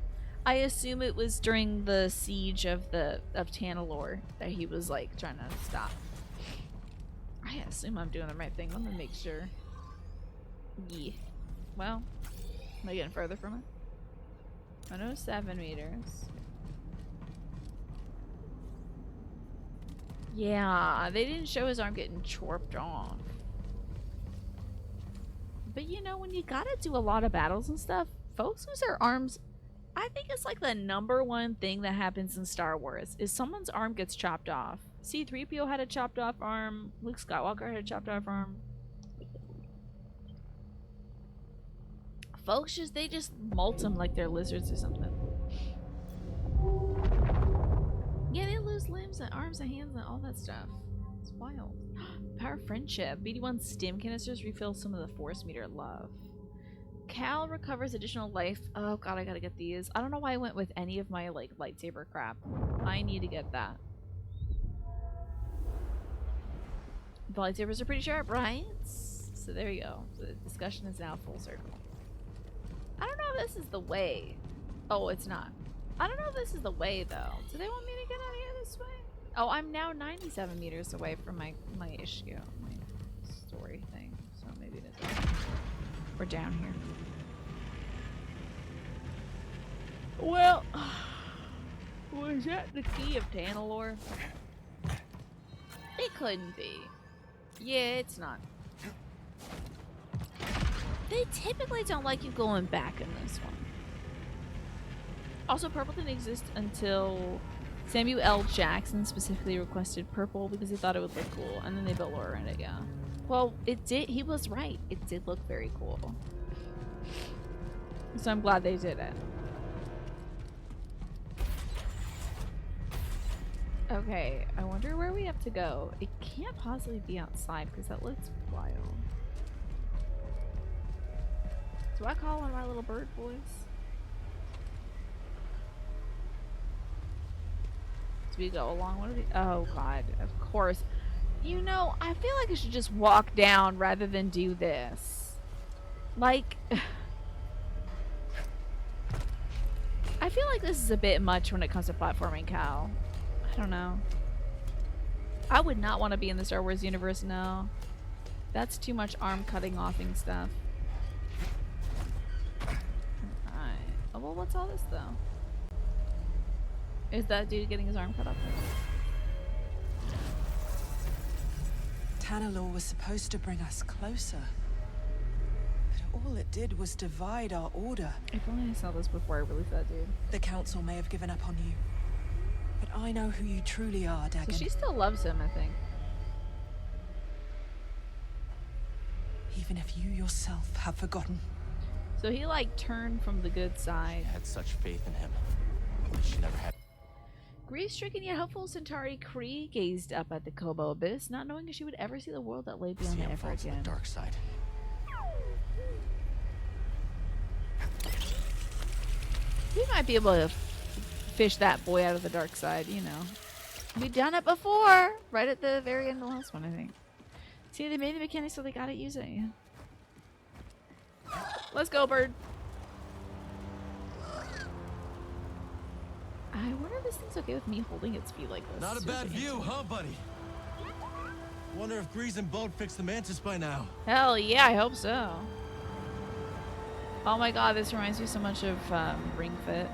I assume it was during the siege of Tanalorr that he was like trying to stop. I assume I'm doing the right thing. Let me make sure. Yeah. Well, am I getting further from it? 107 meters. Yeah, they didn't show his arm getting chorped off. But you know, when you gotta do a lot of battles and stuff, folks lose their arms. I think it's like the #1 thing that happens in Star Wars is someone's arm gets chopped off. C-3PO had a chopped off arm. Luke Skywalker had a chopped off arm. Folks they just molt them like they're lizards or something. Yeah, they lose limbs and arms and hands and all that stuff. It's wild. Power of friendship. BD1 stim canisters refill some of the force meter love. Cal recovers additional life. Oh god, I gotta get these. I don't know why I went with any of my like lightsaber crap. I need to get that. The lightsabers are pretty sharp, right? So there you go. The discussion is now full circle. I don't know if this is the way. Oh, it's not. I don't know if this is the way though. Do they want me to get out of here this way? Oh, I'm now 97 meters away from my issue, my story thing. So maybe it is. We're down here. Well, was that the key of Tanalorr? It couldn't be. Yeah, it's not. They typically don't like you going back in this one. Also, purple didn't exist until Samuel L. Jackson specifically requested purple because he thought it would look cool, and then they built Laura in it, yeah. Well, it did. He was right. It did look very cool. So I'm glad they did it. Okay, I wonder where we have to go. It can't possibly be outside because that looks wild. Do I call one of my little bird boys? Do we go along one of the— oh god, of course. You know, I feel like I should just walk down rather than do this. Like, I feel like this is a bit much when it comes to platforming, Cal. I don't know. I would not want to be in the Star Wars universe, no. That's too much arm cutting offing stuff. Alright. Oh, well, what's all this, though? Is that dude getting his arm cut off? Tanalorr was supposed to bring us closer. But all it did was divide our order. If only I saw this before I released that dude. The Council may have given up on you. But I know who you truly are, Dagon. So she still loves him, I think. Even if you yourself have forgotten. So he, like, turned from the good side. I had such faith in him. She never had. Grief-stricken yet hopeful Centauri Kree gazed up at the Kobo abyss, not knowing if she would ever see the world that lay beyond See it him ever fall to the again. dark side. We might be able to fish that boy out of the dark side, you know. We've done it before! Right at the very end of the last one, I think. See, they made the mechanics so they gotta use it, yeah. Let's go, bird! I wonder if this thing's okay with me holding its feet like this. Not a bad view, huh, buddy? Wonder if Grease and Boat fixed the mantis by now. Hell yeah, I hope so. Oh my god, this reminds me so much of Ring Fit.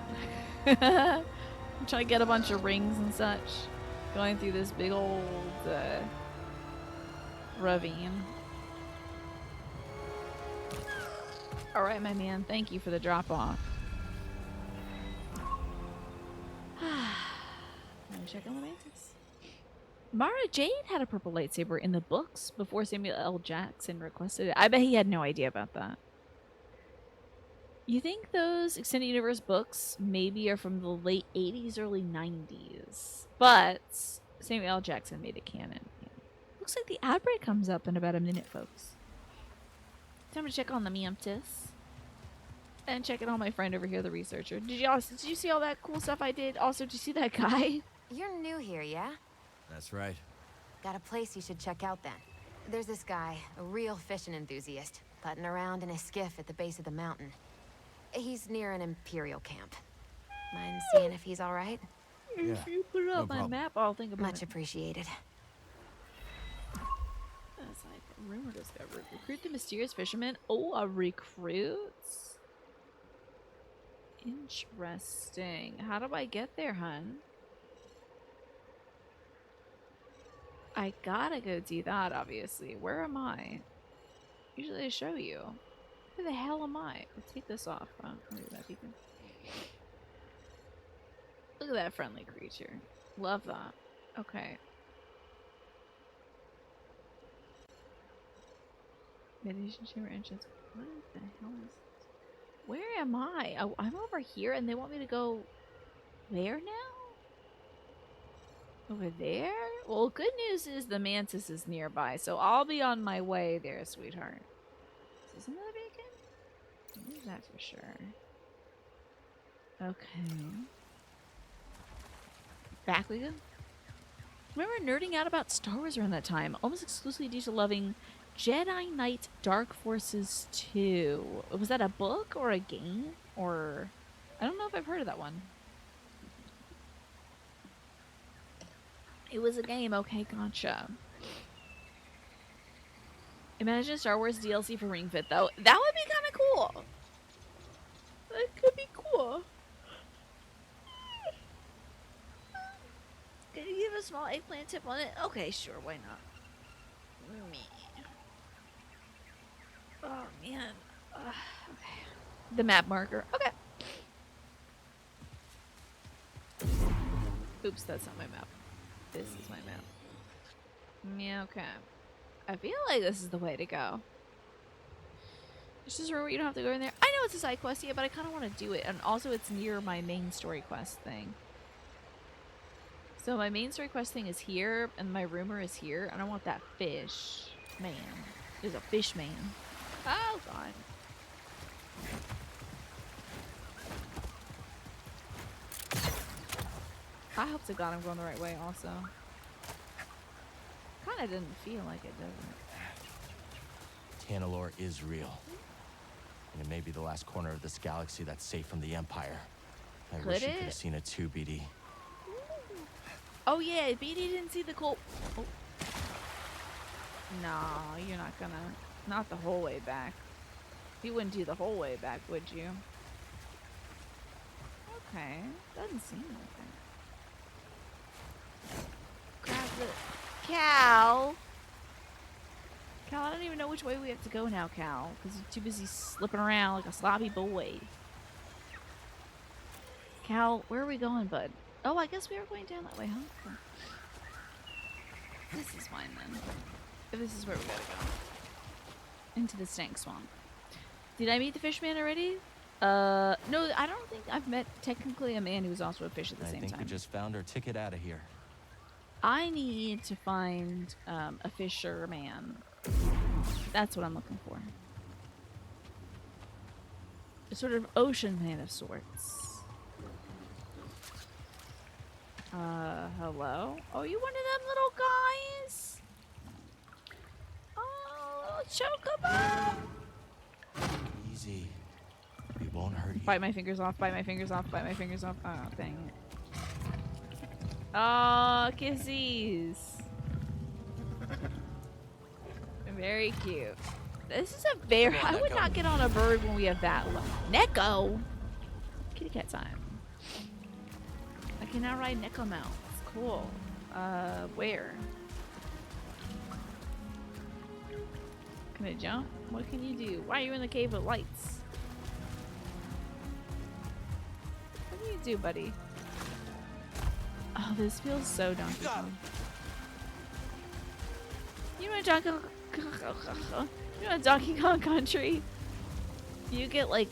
I'm trying to get a bunch of rings and such. Going through this big old ravine. Alright, my man, thank you for the drop off. Let me check on the mantis. Mara Jade had a purple lightsaber in the books before Samuel L. Jackson requested it. I bet he had no idea about that. You think those Extended Universe books maybe are from the late 80s, early 90s. But Samuel L. Jackson made it canon. Looks like the ad break comes up in about a minute, folks. Time to check on the mantis. And checking on my friend over here, the researcher. Did you see all that cool stuff I did? Also, did you see that guy? You're new here, yeah? That's right. Got a place you should check out then. There's this guy, a real fishing enthusiast, putting around in a skiff at the base of the mountain. He's near an Imperial camp. Mind seeing if he's all right? Yeah, If you put it no up my problem. map, I'll think about Much it. appreciated. That's like rumor discovered. Recruit the mysterious fisherman. Oh, a recruit? Interesting. How do I get there, hun? I gotta go do that, obviously. Where am I? Usually they show you. Where the hell am I? Let's take this off. Oh, look at that beacon. Look at that friendly creature. Love that. Okay. Meditation chamber entrance. What the hell is this? Where am I? Oh, I'm over here and they want me to go where now? Over there? Well, good news is the mantis is nearby, so I'll be on my way there, sweetheart. Is this another beacon? What is that for sure? Okay. Back we go. Remember nerding out about Star Wars around that time, almost exclusively due to loving Jedi Knight Dark Forces 2. Was that a book or a game? Or I don't know if I've heard of that one. It was a game, okay, gotcha. Imagine Star Wars DLC for Ring Fit though. That would be kinda cool. That could be cool. Can you give a small eggplant tip on it? Okay, sure, why not? Me. Oh man. Okay. The map marker. Okay. Oops, that's not my map. This is my map. Yeah, okay. I feel like this is the way to go. It's just remember you don't have to go in there. I know it's a side quest, yeah, but I kind of want to do it. And also it's near my main story quest thing. So my main story quest thing is here, and my rumor is here, and I want that fish man. There's a fish man. Oh, God. I hope to God I'm going the right way also. Kinda didn't feel like it, doesn't it? Tanalorr is real. And it may be the last corner of this galaxy that's safe from the Empire. I wish you could have seen it too, BD. Oh yeah, BD didn't see the cool... Oh. No, you're not gonna... Not the whole way back. You wouldn't do the whole way back, would you? Okay. Doesn't seem like it. Grab the... Cal! Cal, I don't even know which way we have to go now, Cal. Because you're too busy slipping around like a sloppy boy. Cal, where are we going, bud? Oh, I guess we are going down that way, huh? Cool. This is fine, then. If this is where we gotta go. Into the stank swamp. Did I meet the fishman already? No, I don't think I've met technically a man who's also a fish at the same time. I think we just found our ticket out of here. I need to find a fisherman. That's what I'm looking for. A sort of ocean man of sorts. Hello? Oh, you one of them little guys? Oh, chocobo! Easy. We won't hurt you. Bite my fingers off, bite my fingers off, bite my fingers off. Oh, dang it. Oh, kissies. Very cute. This is a very... Come on, I would Neko. not get on a bird when we have that one. Neko! Kitty cat time. I can now ride Neko mounts. Cool. Where? Can I jump? What can you do? Why are you in the cave with lights? What do you do, buddy? Oh, this feels so Donkey Kong. You know Donkey Kong Country? You get like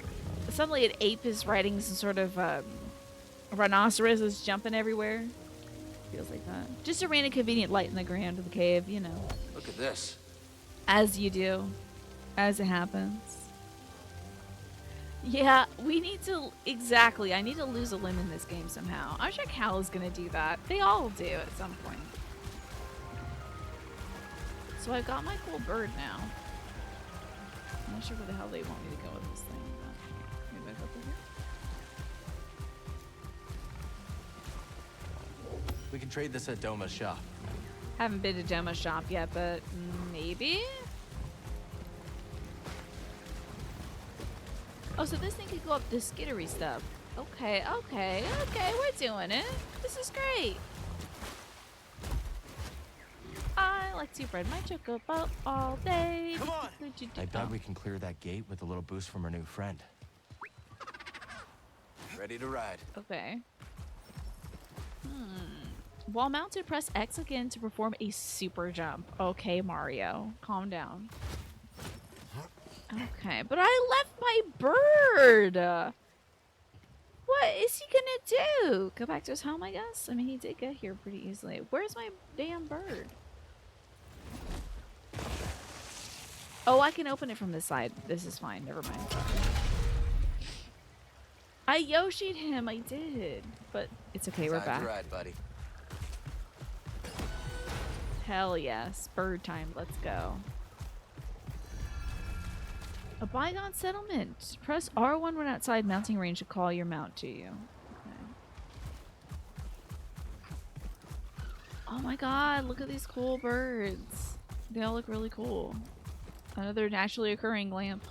suddenly an ape is riding some sort of rhinoceros is jumping everywhere. Feels like that. Just a random convenient light in the ground of the cave, you know. Look at this. As you do. As it happens. Yeah, we need to... Exactly. I need to lose a limb in this game somehow. I'm sure Cal is going to do that. They all do at some point. So I've got my cool bird now. I'm not sure where the hell they want me to go with this thing. But maybe I go through here? We can trade this at Doma's shop. Haven't been to Gemma's shop yet, but maybe? Oh, so this thing could go up the skittery stuff. Okay, okay, okay, we're doing it. This is great. I like to ride my chocobo all day. Come on! I bet we can clear that gate with a little boost from our new friend. Ready to ride. Okay. While mounted, press X again to perform a super jump. Okay, Mario. Calm down. Okay, but I left my bird! What is he gonna do? Go back to his home, I guess? I mean, he did get here pretty easily. Where's my damn bird? Oh, I can open it from this side. This is fine. Never mind. I Yoshi'd him. I did. But it's okay. We're back. Time to ride, buddy. Hell yes. Bird time. Let's go. A bygone settlement. Press R1 when outside mounting range to call your mount to you. Okay. Oh my god, look at these cool birds. They all look really cool. Another naturally occurring lamp.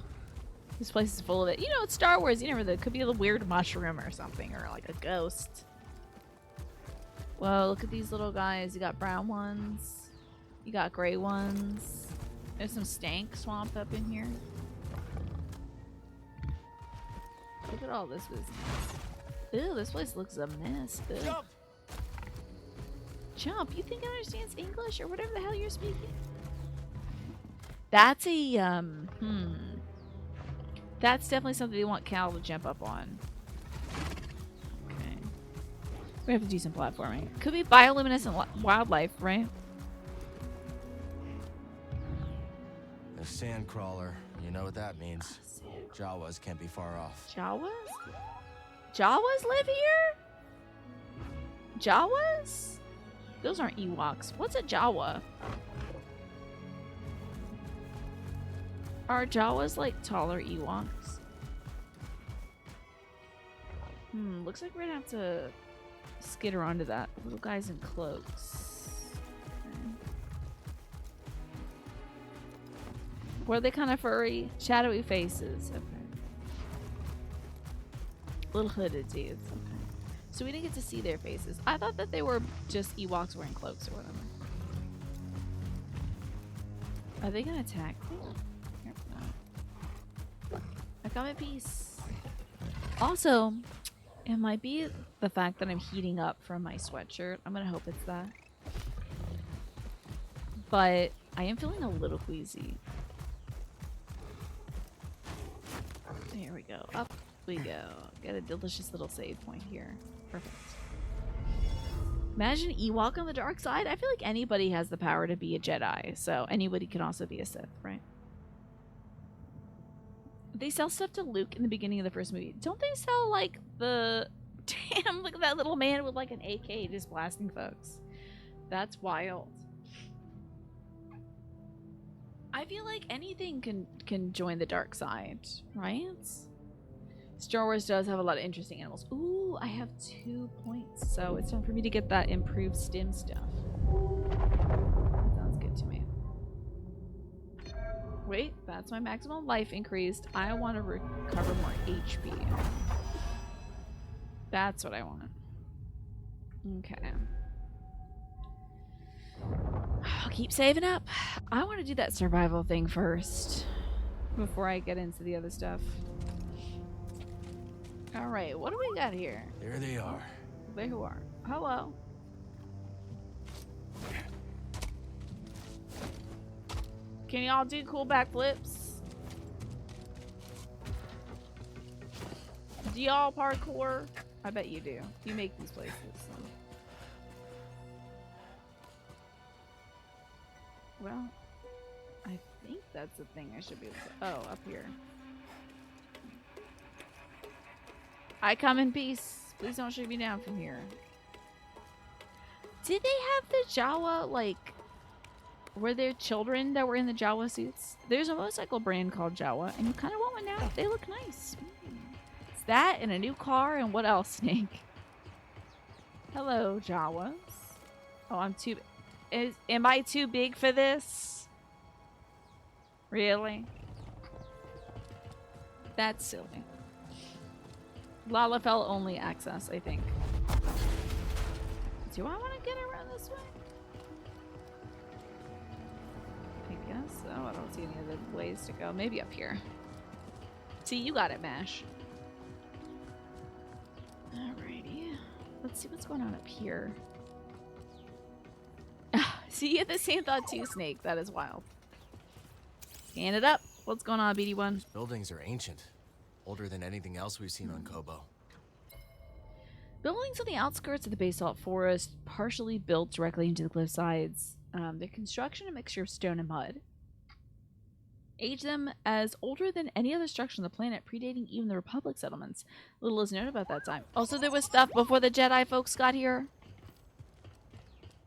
This place is full of it. You know, it's Star Wars. You never know. It could be a weird mushroom or something, or like a ghost. Whoa, look at these little guys. You got brown ones. You got gray ones. There's some stank swamp up in here. Look at all this business. Ew, this place looks a mess. Ew. Jump! Jump? You think it understands English or whatever the hell you're speaking? That's a, That's definitely something they want Cal to jump up on. Okay. We have to do some platforming. Could be bioluminescent wildlife, right? A sand crawler. You know what that means. Jawas can't be far off. Jawas? Jawas live here? Jawas? Those aren't Ewoks. What's a Jawa? Are Jawas like taller Ewoks? Looks like we're gonna have to skitter onto that. Little guys in cloaks. Okay. Were they kind of furry? Shadowy faces. Okay. Little hooded dudes. Okay. So we didn't get to see their faces. I thought that they were just Ewoks wearing cloaks or whatever. Are they gonna attack me? I got my piece. Also, it might be the fact that I'm heating up from my sweatshirt. I'm gonna hope it's that. But I am feeling a little queasy. Here we go. Up we go. Get a delicious little save point here. Perfect. Imagine Ewok on the dark side. I feel like anybody has the power to be a Jedi, so anybody can also be a Sith, right? They sell stuff to Luke in the beginning of the first movie. Don't they sell, like, the... Damn, look at that little man with, like, an AK just blasting folks. That's wild. I feel like anything can join the dark side, right? Star Wars does have a lot of interesting animals. Ooh, I have 2 points. So it's time for me to get that improved stim stuff. Sounds good to me. Wait, that's my maximum life increased. I want to recover more HP. That's what I want. Okay. I'll keep saving up. I want to do that survival thing first before I get into the other stuff. Alright, what do we got here? There they are. There who are. Hello. Can y'all do cool backflips? Do y'all parkour? I bet you do. You make these places. So. Well, I think that's the thing I should be able to... Oh, up here. I come in peace. Please don't shoot me down from here. Did they have the Jawa, like, were there children that were in the Jawa suits? There's a motorcycle brand called Jawa, and you kind of want one now. They look nice. It's that and a new car, and what else, Snake? Hello, Jawas. Oh, I'm too... Am I too big for this? Really? That's silly. Lalafell only access, I think. Do I want to get around this way? I guess so. I don't see any other ways to go. Maybe up here. See, you got it, Mash. Alrighty. Let's see what's going on up here. See, you had the same thought too, Snake. That is wild. Scan it up. What's going on, BD1? These buildings are ancient. Older than anything else we've seen on Kobo. Buildings on the outskirts of the basalt forest, partially built directly into the cliff sides. Their construction a mixture of stone and mud. Age them as older than any other structure on the planet, predating even the Republic settlements. Little is known about that time. Also, there was stuff before the Jedi folks got here.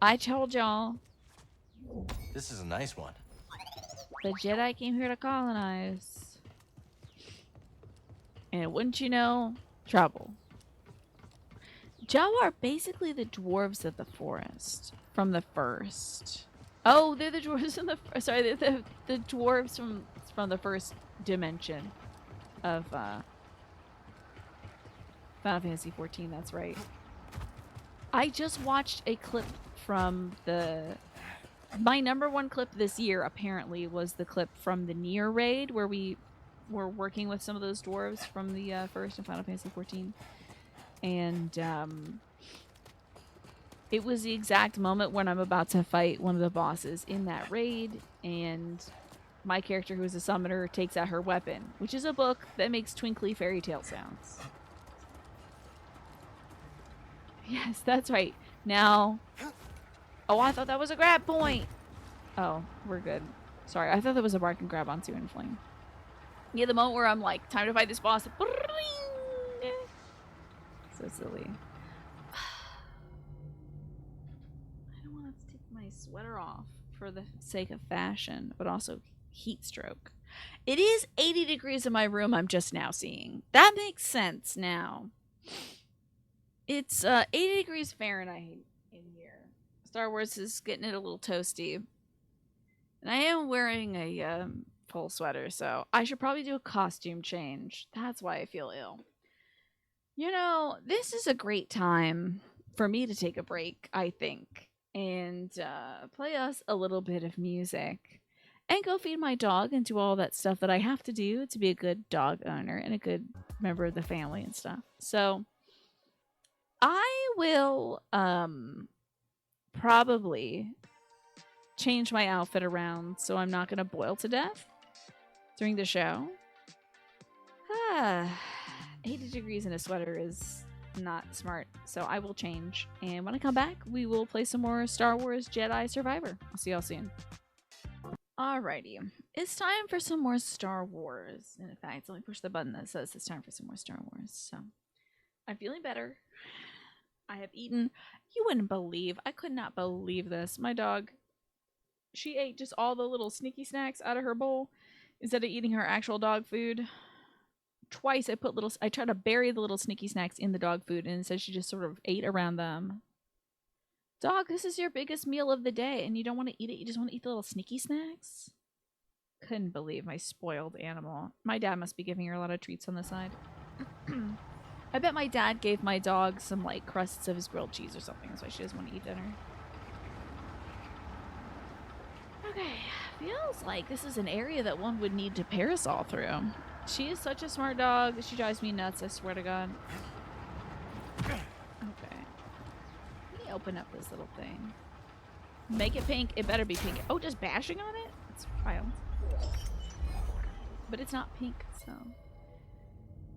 I told y'all. This is a nice one. The Jedi came here to colonize. And wouldn't you know, trouble. Jawa are basically the dwarves of the forest from the first. Oh, they're the dwarves from the... Sorry, they're the dwarves from the first dimension of Final Fantasy XIV, that's right. I just watched a clip from the... My #1 clip this year, apparently, was the clip from the Nier raid, where we were working with some of those dwarves from the first in Final Fantasy XIV. And it was the exact moment when I'm about to fight one of the bosses in that raid, and my character, who is a summoner, takes out her weapon, which is a book that makes twinkly fairy tale sounds. Yes, that's right. Now... Oh, I thought that was a grab point! Oh, we're good. Sorry, I thought that was a bark and grab onto in flame. Yeah, the moment where I'm like, time to fight this boss. So silly. I don't want to take my sweater off for the sake of fashion, but also heat stroke. It is 80 degrees in my room I'm just now seeing. That makes sense now. It's 80 degrees Fahrenheit in here. Star Wars is getting it a little toasty. And I am wearing a full sweater, so I should probably do a costume change. That's why I feel ill. You know, this is a great time for me to take a break, I think, and play us a little bit of music and go feed my dog and do all that stuff that I have to do to be a good dog owner and a good member of the family and stuff. So I will probably change my outfit around so I'm not going to boil to death during the show. 80 degrees in a sweater is not smart, so I will change. And when I come back, we will play some more Star Wars Jedi Survivor. I'll see y'all soon. Alrighty, it's time for some more Star Wars. And in fact, let me push the button that says it's time for some more Star Wars. So, I'm feeling better. I have eaten. You wouldn't believe. I could not believe this. My dog, she ate just all the little sneaky snacks out of her bowl instead of eating her actual dog food. Twice I tried to bury the little sneaky snacks in the dog food, and instead she just sort of ate around them. Dog, this is your biggest meal of the day, and you don't want to eat it. You just want to eat the little sneaky snacks? Couldn't believe my spoiled animal. My dad must be giving her a lot of treats on the side. I bet my dad gave my dog some, like, crusts of his grilled cheese or something. That's why she doesn't want to eat dinner. Okay. Feels like this is an area that one would need to parasol through. She is such a smart dog. She drives me nuts, I swear to God. Okay. Let me open up this little thing. Make it pink. It better be pink. Oh, just bashing on it? It's wild. But it's not pink, so...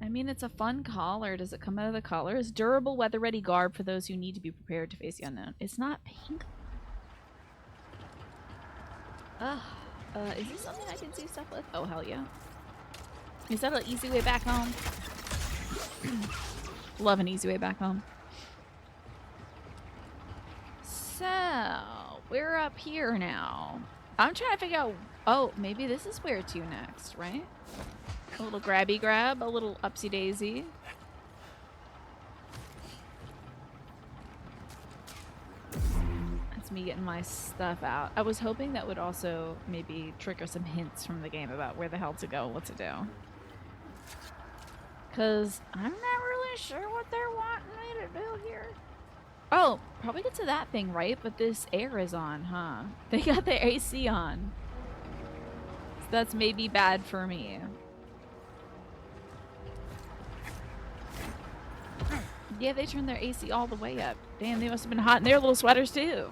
I mean, it's a fun collar. Does it come out of the collar? It's durable, weather-ready garb for those who need to be prepared to face the unknown. It's not pink. Is this something I can do stuff with? Oh, hell yeah. Is that an easy way back home? Love an easy way back home. So, we're up here now. I'm trying to figure out... Oh, maybe this is where to next, right? A little grabby grab, a little upsy daisy. That's me getting my stuff out. I was hoping that would also maybe trigger some hints from the game about where the hell to go, what to do. Because I'm not really sure what they're wanting me to do here. Oh, probably get to that thing, right? But this air is on, huh? They got the AC on. So that's maybe bad for me. Yeah, they turned their AC all the way up. Damn, they must have been hot in their little sweaters too.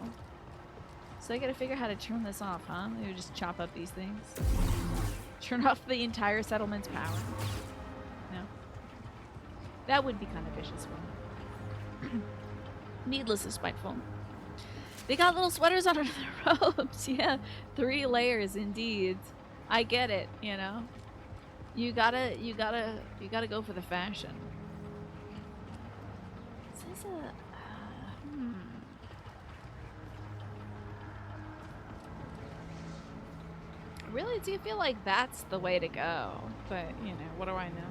So I gotta figure out how to turn this off, huh? Maybe just chop up these things. Turn off the entire settlement's power. No. That would be kind of vicious for me. Needlessly spiteful. They got little sweaters on under their robes. Yeah, 3 layers indeed. I get it, you know. You gotta go for the fashion. Is this a Really do feel like that's the way to go, but you know, what do I know?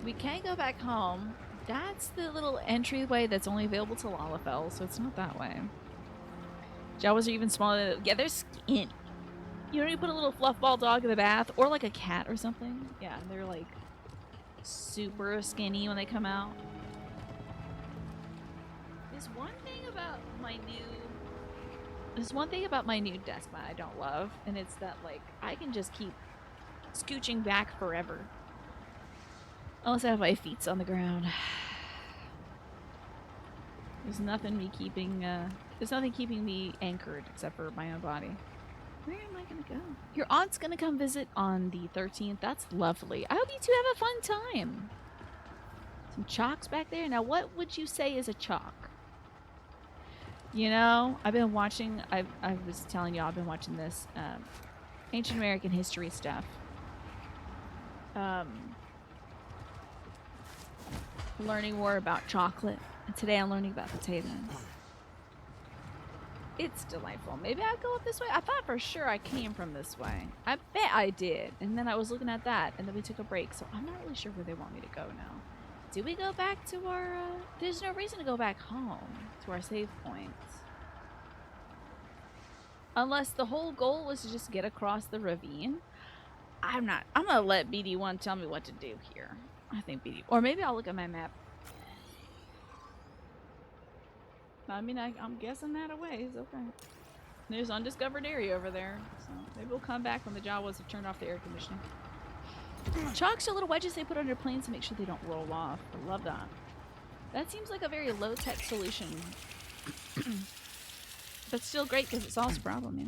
We can't go back home. That's the little entryway that's only available to Lalafell, so it's not that way. Jawas are even smaller. Yeah, they're skinny. You know, you put a little fluff ball dog in the bath, or like a cat or something. Yeah, they're like super skinny when they come out. There's one thing about my new desk mat I don't love, and it's that like I can just keep scooching back forever. Unless I have my feet on the ground. There's nothing keeping me anchored except for my own body. Where am I gonna go? Your aunt's gonna come visit on the 13th. That's lovely. I hope you two have a fun time. Some chalks back there. Now, what would you say is a chalk? You know, I've been watching. I was telling y'all I've been watching this ancient American history stuff. Learning more about chocolate, and today I'm learning about potatoes. It's delightful. Maybe I'll go up this way. I thought for sure I came from this way. I bet I did. And then I was looking at that, and then we took a break, so I'm not really sure where they want me to go now. Do we go back to our... There's no reason to go back home, to our save points. Unless the whole goal was to just get across the ravine. I'm gonna let BD1 tell me what to do here. I think BD... Or maybe I'll look at my map. I mean, I'm guessing that away is okay. There's undiscovered area over there, so maybe we'll come back when the Jawas have turned off the air conditioning. Chalks are little wedges they put under planes to make sure they don't roll off. I love that. That seems like a very low-tech solution. But still great because it solves the problem, yeah.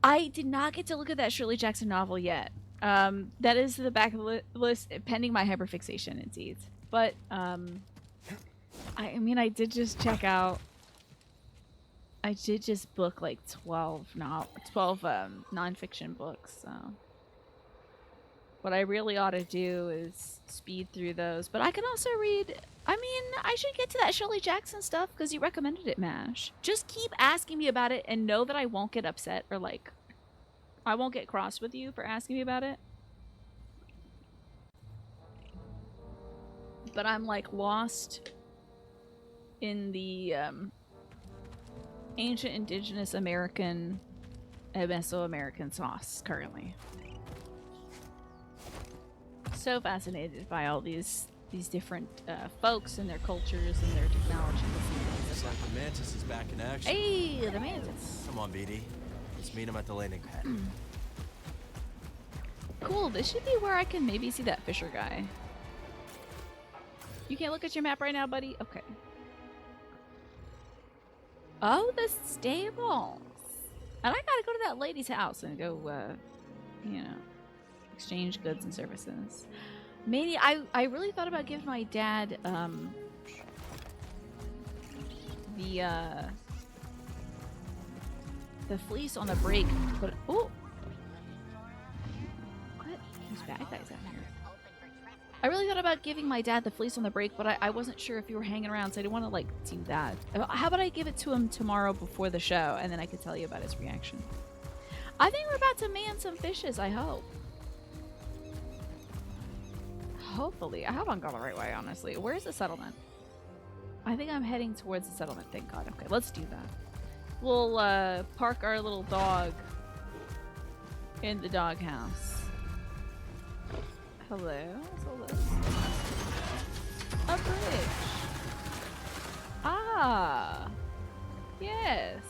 I did not get to look at that Shirley Jackson novel yet. That is the back of the list, pending my hyperfixation, indeed. But, I mean, I did just check out... I did just book like 12 nonfiction books, so... What I really ought to do is speed through those. But I can also read... I mean, I should get to that Shirley Jackson stuff because you recommended it, MASH. Just keep asking me about it and know that I won't get upset or, like... I won't get cross with you for asking me about it. But I'm, like, lost in the, ancient indigenous American and Mesoamerican sauce currently. So fascinated by all these different folks and their cultures and their technologies. Looks like the Mantis is back in action. Hey, the Mantis. Come on, BD. Let's meet him at the landing pad. Cool, this should be where I can maybe see that Fisher guy. You can't look at your map right now, buddy? Okay. Oh, the stables. And I gotta go to that lady's house and go, you know, exchange goods and services. Maybe I really thought about giving my dad the fleece on the break, but oh, what? There's bad guys out here. I really thought about giving my dad the fleece on the break, but I wasn't sure if you were hanging around, so I didn't want to, like, do that. How about I give it to him tomorrow before the show, and then I could tell you about his reaction. I think we're about to man some fishes, I hope. Hopefully. I hope I'm going the right way, honestly. Where's the settlement? I think I'm heading towards the settlement, thank God. Okay, let's do that. We'll, park our little dog in the doghouse. Hello? What's all this? A bridge. Ah. Yes.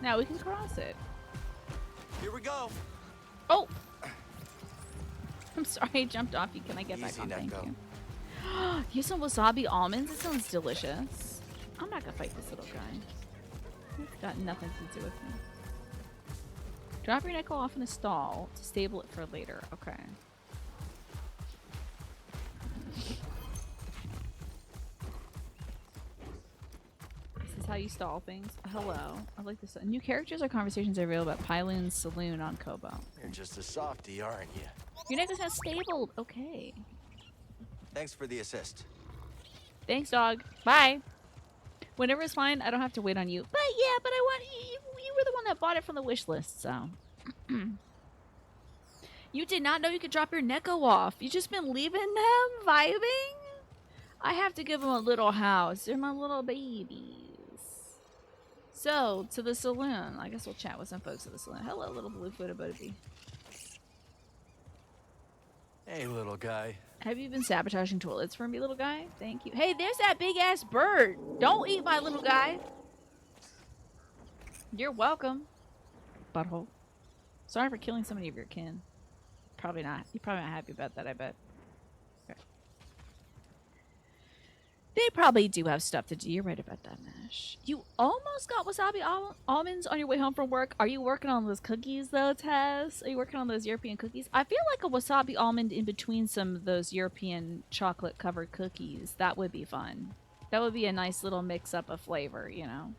Now we can cross it. Here we go. Oh! I'm sorry I jumped off you. Can I get back Easy, on? Thank Neko. you. Here's some wasabi almonds. It sounds delicious. I'm not gonna fight this little guy. It's got nothing to do with me. Drop your nickel off in a stall to stable it for later. Okay. This is how you stall things. Hello. I like this. New characters or conversations are real about Pyloon's Saloon on Kobo. You're just a softie, aren't you? Your necklace has stabled. Okay. Thanks for the assist. Thanks, dog. Bye. Whenever it's fine, I don't have to wait on you. But yeah, but I want you. You were the one that bought it from the wish list, so. You did not know you could drop your Neko off. You just been leaving them vibing? I have to give them a little house. They're my little babies. So, to the saloon. I guess we'll chat with some folks at the saloon. Hello, little blue-footed baby. Hey, little guy. Have you been sabotaging toilets for me, little guy? Thank you. Hey, there's that big-ass bird. Don't eat my little guy. You're welcome. Butthole. Sorry for killing so many of your kin. Probably not. You're probably not happy about that, I bet. Okay. They probably do have stuff to do. You're right about that, Nash. You almost got wasabi almonds on your way home from work. Are you working on those cookies, though, Tess? Are you working on those European cookies? I feel like a wasabi almond in between some of those European chocolate-covered cookies. That would be fun. That would be a nice little mix-up of flavor, you know?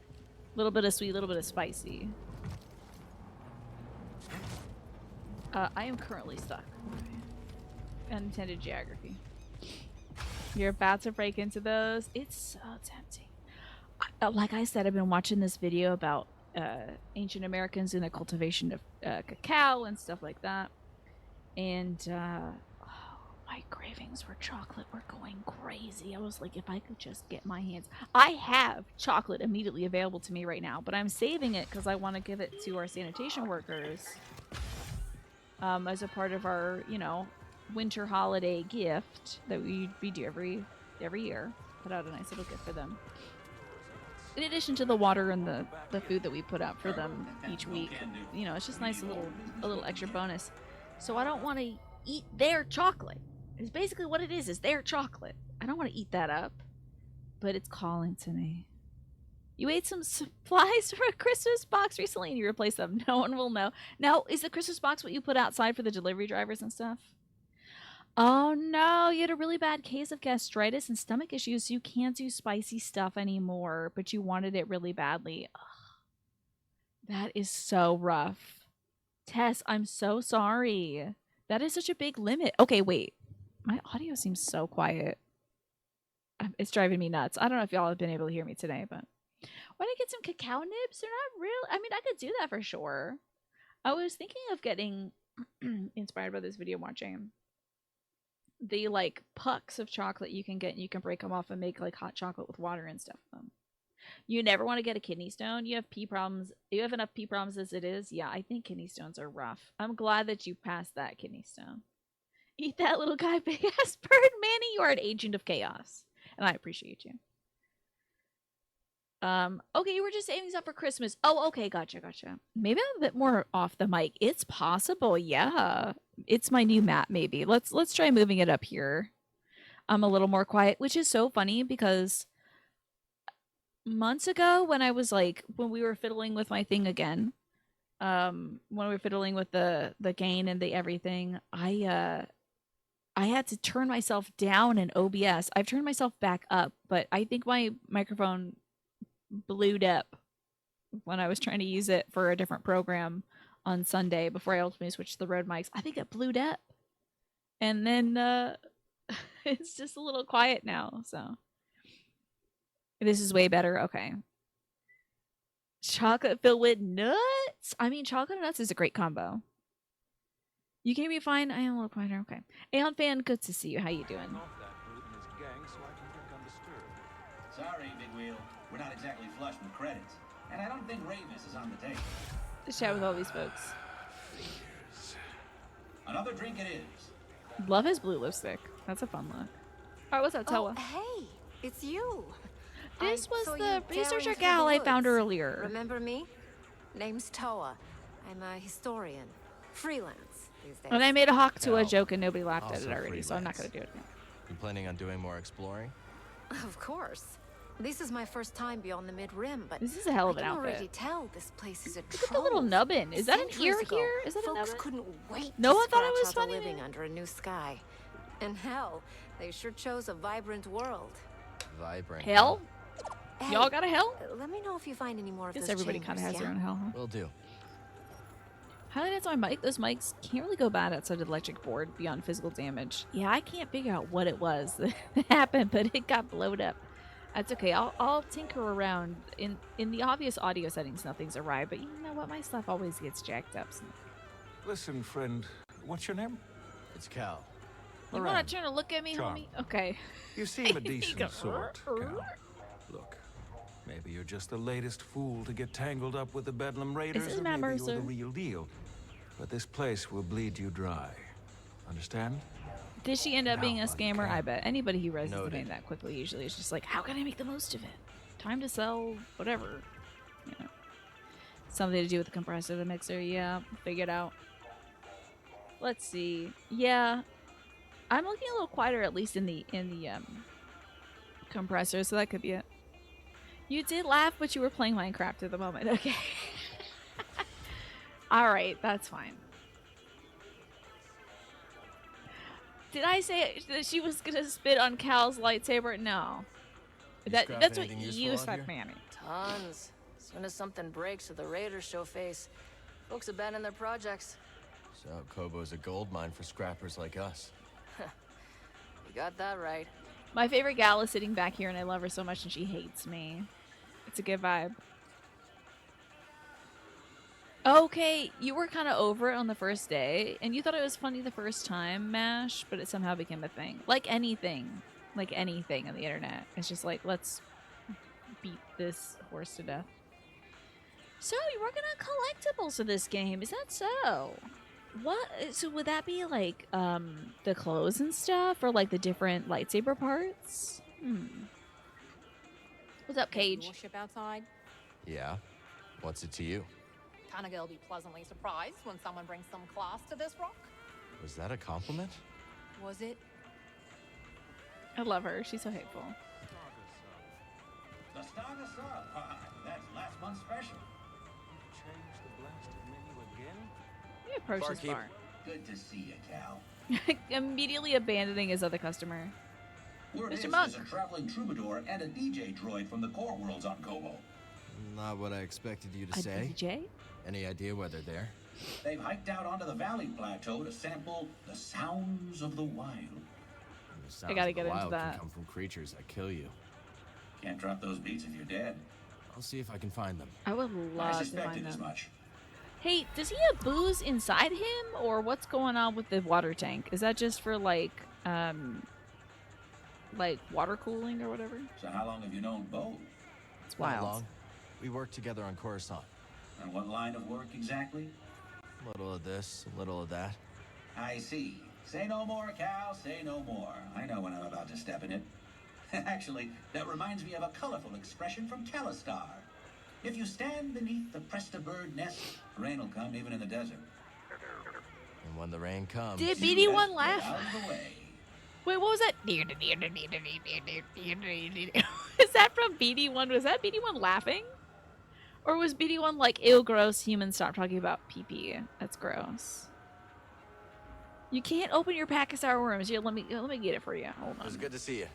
A little bit of sweet, a little bit of spicy. I am currently stuck. Unintended geography. You're about to break into those. It's so tempting. Like I said, I've been watching this video about ancient Americans and the cultivation of cacao and stuff like that. And my cravings for chocolate were going crazy. I was like, if I could just get my hands... I have chocolate immediately available to me right now, but I'm saving it because I want to give it to our sanitation workers. As a part of our, you know, winter holiday gift that we do every year. Put out a nice little gift for them. In addition to the water and the food that we put out for them each week. You know, it's just nice a little extra bonus. So I don't want to eat their chocolate. It's basically what it is their chocolate. I don't want to eat that up. But it's calling to me. You ate some supplies for a Christmas box recently and you replaced them. No one will know. Now, is the Christmas box what you put outside for the delivery drivers and stuff? Oh no, you had a really bad case of gastritis and stomach issues, so you can't do spicy stuff anymore, but you wanted it really badly. Ugh. That is so rough. Tess, I'm so sorry. That is such a big limit. Okay, wait. My audio seems so quiet. It's driving me nuts. I don't know if y'all have been able to hear me today, but... Why did I get some cacao nibs? They're not real. I mean, I could do that for sure. I was thinking of getting inspired by this video watching the like pucks of chocolate you can get and you can break them off and make like hot chocolate with water and stuff. You never want to get a kidney stone. You have pee problems. You have enough pee problems as it is. Yeah, I think kidney stones are rough. I'm glad that you passed that kidney stone. Eat that little guy, big ass bird. Manny, you are an agent of chaos. And I appreciate you. Okay, you were just saving stuff for Christmas. Oh, okay, gotcha. Maybe I'm a bit more off the mic. It's possible, yeah. It's my new map, maybe. Let's try moving it up here. I'm a little more quiet, which is so funny because months ago when we were fiddling with my thing again, when we were fiddling with the gain and the everything, I had to turn myself down in OBS. I've turned myself back up, but I think my microphone blewed up when I was trying to use it for a different program on Sunday before I ultimately switched to the Rode mics. I think it blewed up. And then It's just a little quiet now, so. This is way better. Okay. Chocolate filled with nuts. I mean, chocolate and nuts is a great combo. You can be fine. I am a little quieter. Okay. Aeon fan, good to see you. How you doing? Off that brute and his gang so I can think undisturbed. Sorry, Big Wheel. We're not exactly flush with credits. And I don't think Ravis is on the table. To chat with all these folks. Another drink it is. Love his blue lipstick. That's a fun look. All right, what's up, Toa? Oh, hey, it's you. This I was saw the you researcher tearing through gal the I found woods. earlier. Remember me? Name's Toa. I'm a historian. Freelance these days. And I made a hawk to a Cal, joke and nobody laughed at also it already, so I'm not going freelance. to do it again. You planning on doing more exploring? Of course. This is my first time beyond the mid-rim, but This is a hell of I an can already outfit. tell this place is a Look at the little trove. nubbin. Is that an Centuries ear ago, here? Is that a folks nubbin? couldn't wait No to one thought it scratch was out funny, a living man. under a new sky. And hell, they sure chose a vibrant world. Vibrant. Hell? Hey, Y'all got a hell? Let me know if you find any more of Guess those everybody kind of chambers, has their yeah? own hell, huh? Will do. Highlighted on my mic. Those mics can't really go bad outside of the electric board beyond physical damage. Yeah, I can't figure out what it was that happened, but it got blowed up. That's okay. I'll tinker around. In the obvious audio settings, nothing's awry, but you know what? My stuff always gets jacked up. So. Listen, friend, what's your name? It's Cal. You Moran. want to turn and look at me, Charm. homie? Okay. You seem a He decent goes, sort, Cal. Look, maybe you're just the latest fool to get tangled up with the Bedlam Raiders, is or Matt maybe you're Mercer. the real deal. But this place will bleed you dry. Understand? Did she end up Now being a on scammer? I cam. bet. Anybody who raises the Noted. name that quickly usually is just like, how can I make the most of it? Time to sell whatever. You know. Something to do with the compressor, the mixer. Yeah, figured out. Let's see. Yeah, I'm looking a little quieter, at least in the compressor, so that could be it. You did laugh, but you were playing Minecraft at the moment. Okay. All right, that's fine. Did I say that she was gonna spit on Cal's lightsaber? No. You That's scrap what anything useful you out said, here? Manny. Tons. As soon as something breaks or the raiders show face, folks abandon their projects. So Kobo's a gold mine for scrappers like us. You got that right. My favorite gal is sitting back here, and I love her so much, and she hates me. It's a good vibe. Okay, you were kind of over it on the first day, and you thought it was funny the first time, MASH, but it somehow became a thing. Like anything on the internet. It's just like, let's beat this horse to death. So, you're working on collectibles for this game. Is that so? What? So, would that be like the clothes and stuff, or like the different lightsaber parts? What's up, Cage? Warship outside. Yeah. What's it to you? Kinda gonna be pleasantly surprised when someone brings some class to this rock. Was that a compliment? Was it? I love her. She's so hateful. The Starter Sub. That's last month's special. Change the blasted menu again? Let me approach this Barkeep. bar. Good to see you, Cal. Immediately abandoning his other customer. Word Mr. is Monk. there's a traveling troubadour and a DJ droid from the core worlds on Kobo. Not what I expected you to A say. DJ? Any idea where they're there? They've hiked out onto the valley plateau to sample the sounds of the wild. It sounds gotta like get the into wild that. can come from creatures that kill you. Can't drop those beats if you're dead. I'll see if I can find them. I would I love to suspected find as them. much. Hey, does he have booze inside him, or what's going on with the water tank? Is that just for like water cooling or whatever? So how long have you known Bo? It's Not wild. long. We worked together on Coruscant. And what line of work exactly? A little of this, a little of that. I see. Say no more, Cal, say no more. I know when I'm about to step in it. Actually, that reminds me of a colorful expression from Calistar. If you stand beneath the Presta bird nest, rain will come even in the desert. And when the rain comes, Did You BD1 best get laugh? out of the way. Wait, what was that? Is that from BD1? Was that BD1 laughing? Or was BD1 like, ew, gross, humans stop talking about pee-pee? That's gross. You can't open your pack of sour worms. Here, let me get it for you. Hold it was on. good to see you.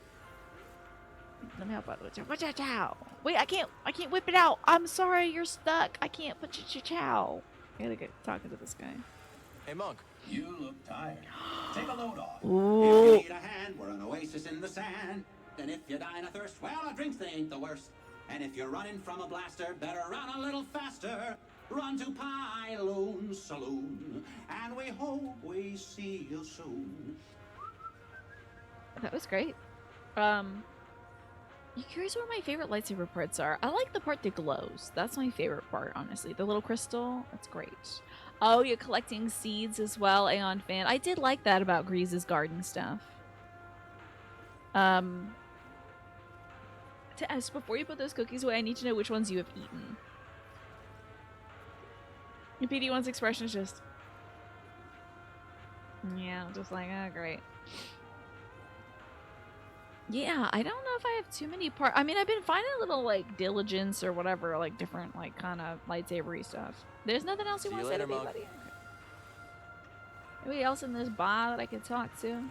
Let me help out with your chow. Wait, I can't whip it out. I'm sorry, you're stuck. I can't put your chow. I gotta get talking to this guy. Hey, Monk. You look tired. Take a load off. Ooh. If you need a hand, we're an oasis in the sand. And if you're dying of thirst, well, our drinks, they ain't the worst. And if you're running from a blaster, better run a little faster. Run to Pyloon Saloon, and we hope we see you soon. That was great. You curious what my favorite lightsaber parts are? I like the part that glows. That's my favorite part, honestly. The little crystal, that's great. Oh, you're collecting seeds as well, Aeon fan. I did like that about Grease's garden stuff. Tess, before you put those cookies away, I need to know which ones you have eaten. PD1's expression is just... yeah, just like, oh, great. Yeah, I don't know if I have too many parts. I mean, I've been finding a little, like, diligence or whatever, like, different, like, kind of lightsaber-y stuff. There's nothing else you want to say to me, buddy? Okay. Anybody else in this bar that I could talk to?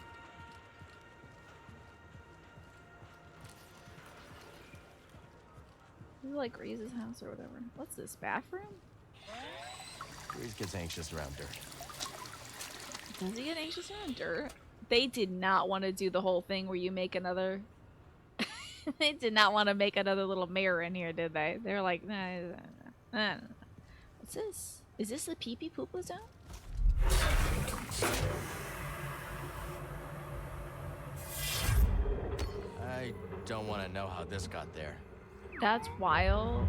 This is like Grease's house or whatever. What's this, bathroom? Grease gets anxious around dirt. Does he get anxious around dirt? They did not want to do the whole thing where you make another... they did not want to make another little mirror in here, did they? They're like, nah. What's this? Is this the pee-pee poo-poo zone? I don't want to know how this got there. That's wild.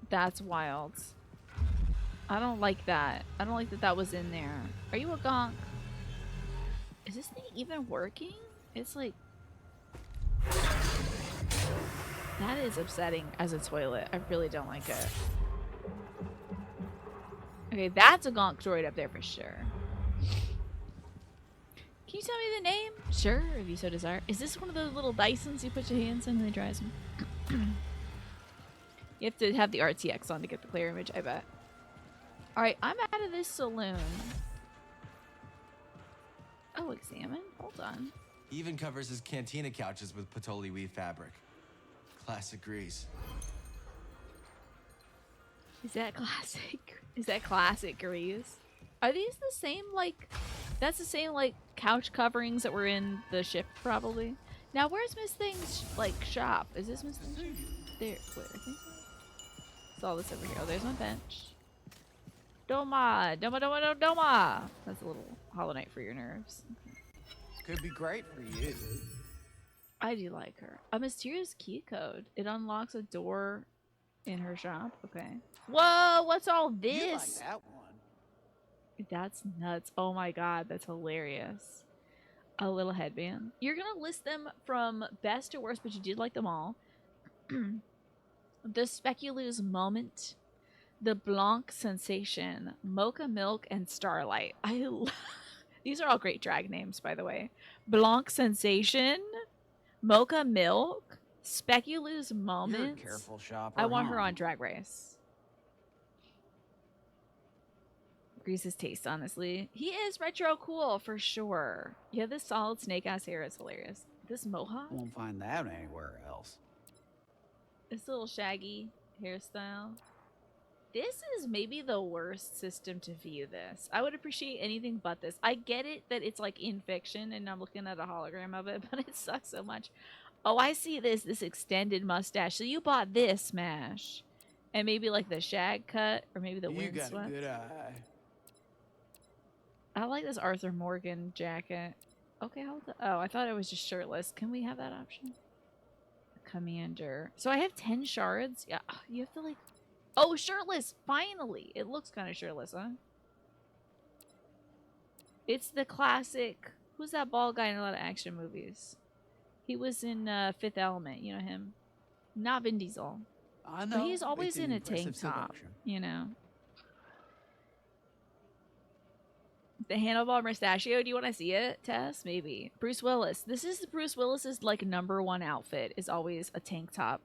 That's wild. I don't like that. I don't like that that was in there. Are you a gonk? Is this thing even working? It's like... that is upsetting as a toilet. I really don't like it. Okay, that's a gonk droid up there for sure. Can you tell me the name? Sure, if you so desire. Is this one of those little Dysons you put your hands in and they dries them? You have to have the RTX on to get the clear image, I bet. Alright, I'm out of this saloon. Oh, examine? Hold on. He even covers his cantina couches with patchouli weave fabric. Classic Grease. Is that classic? Is that classic Grease? Are these the same, like... that's the same, like, couch coverings that were in the ship, probably? Now, where's Miss Thing's, like, shop? Is this Miss Thing's shop? There. Where? I think so. It's all this over here. Oh, there's my bench. Doma! Doma, Doma, Doma, Doma! That's a little Hollow Knight for your nerves. Could be great for you. I do like her. A mysterious key code. It unlocks a door in her shop. Okay. Whoa! What's all this? You like that one. That's nuts. Oh my god, that's hilarious. A little headband. You're gonna list them from best to worst, but you did like them all. The Speculoos Moment, the Blanc Sensation, Mocha Milk, and Starlight. These are all great drag names, by the way. Blanc Sensation, Mocha Milk, Speculoos Moment. You're a careful shopper. I want her on Drag Race. Grease's taste, honestly. He is retro cool for sure. Yeah, this solid snake ass hair is hilarious. This mohawk, Won't find that anywhere else. this little shaggy hairstyle. This is maybe the worst system to view this. I would appreciate anything but this. I get it that it's like in fiction and I'm looking at a hologram of it, but it sucks so much. Oh, I see this extended mustache. So you bought this, Smash. And maybe like the shag cut or maybe the You wind got swept. a good eye. I like this Arthur Morgan jacket. Okay, hold on. Oh, I thought it was just shirtless. Can we have that option? Commander. So I have 10 shards. Yeah, you have to like... oh, shirtless! Finally! It looks kind of shirtless, huh? It's the classic... who's that bald guy in a lot of action movies? He was in Fifth Element. You know him? Not Vin Diesel. I know. But he's always it's an in a impressive tank top. seduction. You know? The handlebar mustachio, do you want to see it, Tess? Maybe. Bruce Willis. This is Bruce Willis's, like, #1 outfit is always a tank top.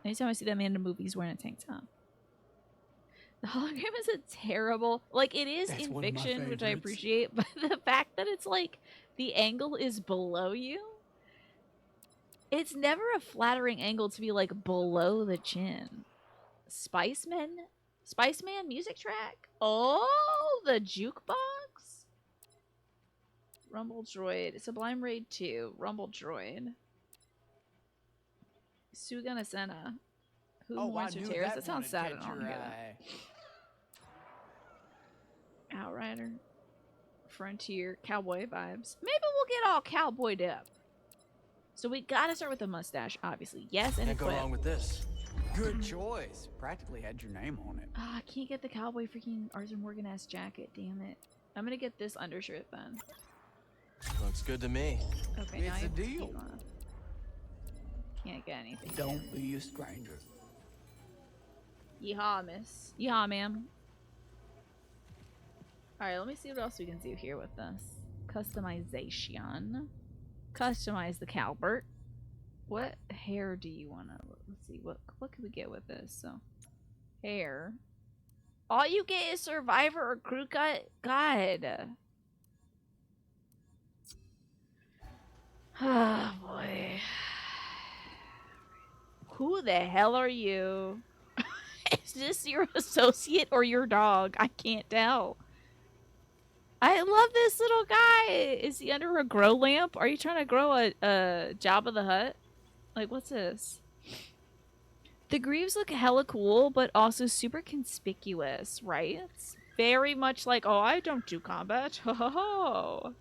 Anytime I see that man in movies wearing a tank top. The hologram is a terrible... like, it is That's in one of my fiction, which I favorites. appreciate, but the fact that it's, like, the angle is below you... it's never a flattering angle to be, like, below the chin. Spiceman music track? Oh, the jukebox? Rumble Droid. Sublime Raid 2. Rumble Droid. Sugana Senna. Who Oh, I wants your knew tears? that That sounds would sad. I catch don't want to your hear eye. that. Outrider. Frontier. Cowboy vibes. Maybe we'll get all cowboyed up. So we gotta start with the mustache, obviously. Yes, and Can't go equip. wrong with this. Good choice. Practically had your name on it. Ah, I can't get the cowboy freaking Arthur Morgan ass jacket. Damn it. I'm gonna get this undershirt then. Looks good to me. Okay, now It's I a have to deal. take off. Can't get anything. Don't be a stranger. Yeehaw, miss. Yeehaw, ma'am. Alright, let me see what else we can do here with this. Customization. Customize the Calbert. What hair do you want to... Let's see, what can we get with this? So, hair. All you get is Survivor or Crew Cut? God. Oh, boy. Who the hell are you? Is this your associate or your dog? I can't tell. I love this little guy. Is he under a grow lamp? Are you trying to grow a Jabba the Hutt? Like, what's this? The greaves look hella cool, but also super conspicuous, right? It's very much like, oh, I don't do combat. Ho ho ho.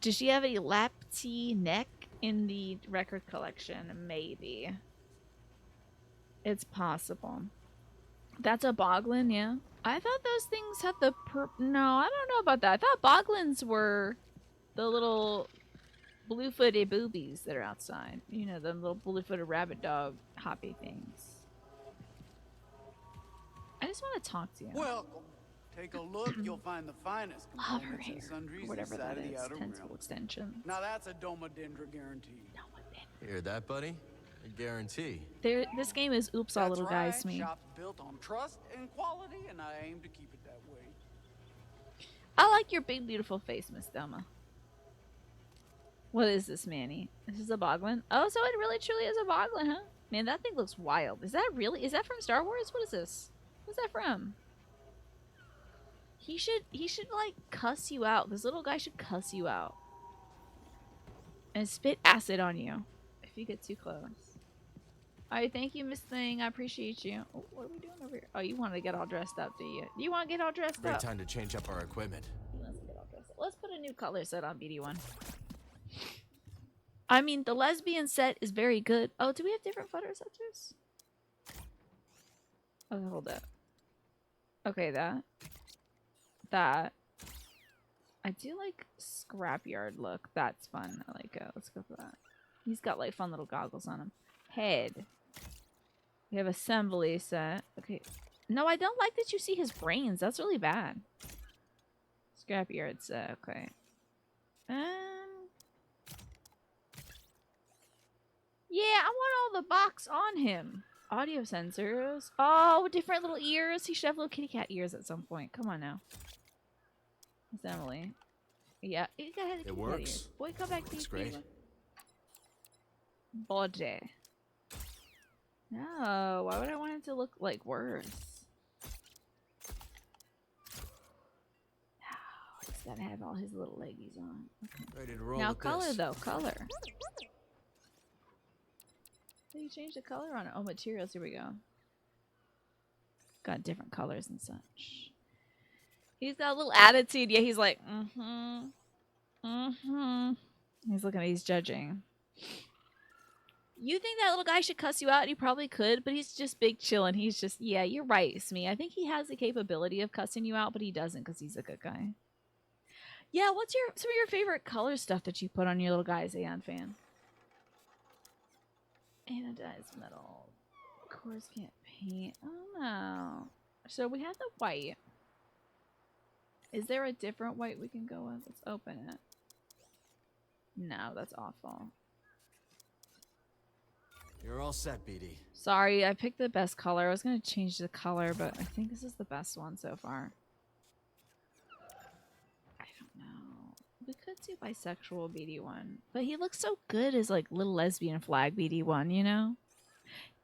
Does she have a lapty neck in the record collection? Maybe. It's possible. That's a boglin, yeah. I thought those things had the no, I don't know about that. I thought boglins were the little blue-footed boobies that are outside. You know, the little blue-footed rabbit dog hoppy things. I just want to talk to you. Welcome. Take a look. You'll find the finest Love her components hair. and sundries Or whatever inside that of the is. outer Tentacle rim. extension. Now that's a Domodendra guarantee. You hear that, buddy? A guarantee. This game is oops all That's little guys right. to me. Shop's built on trust and quality, and I aim to keep it that way. I like your big beautiful face, Miss Thelma. What is this, Manny? This is a boglin? Oh, so it really truly is a boglin, huh? Man, that thing looks wild. Is that from Star Wars? What is this? What's that from? He should like cuss you out. This little guy should cuss you out. And spit acid on you if you get too close. Alright, thank you, Miss Thing. I appreciate you. Oh, what are we doing over here? Oh, you want to get all dressed up, do you? Do you want to get all dressed Great up? time to change up our equipment. Let's get all dressed up. Let's put a new color set on BD1. I mean, the lesbian set is very good. Oh, do we have different photo receptors? Okay, hold up. Okay, that. I do like scrapyard look. That's fun. I like it. Let's go for that. He's got like fun little goggles on him. Head. We have assembly set. Okay. No, I don't like that you see his brains. That's really bad. Scrapyard set. Okay. Yeah, I want all the box on him. Audio sensors. Oh, different little ears. He should have little kitty cat ears at some point. Come on now. Assembly. Yeah, you gotta have the kitty cat works. ears. Boy, come back to Looks you. great. Body. No, why would I want it to look like worse? No, he's gotta have all his little leggies on. Okay. Ready to roll Now with color this. though, color. So you change the color on it. Oh, materials, here we go. Got different colors and such. He's got a little attitude. Yeah, he's like, He's looking at, he's judging. You think that little guy should cuss you out? And he probably could, but he's just big chill and he's just, yeah, you're right, Smee. I think he has the capability of cussing you out, but he doesn't because he's a good guy. Yeah, what's some of your favorite color stuff that you put on your little guys, Aeon fan? Anodized metal. Of course, can't paint. Oh no. So we have the white. Is there a different white we can go with? Let's open it. No, that's awful. You're all set, BD. Sorry, I picked the best color. I was going to change the color, but I think this is the best one so far. I don't know. We could do bisexual BD1. But he looks so good as like little lesbian flag BD1, you know?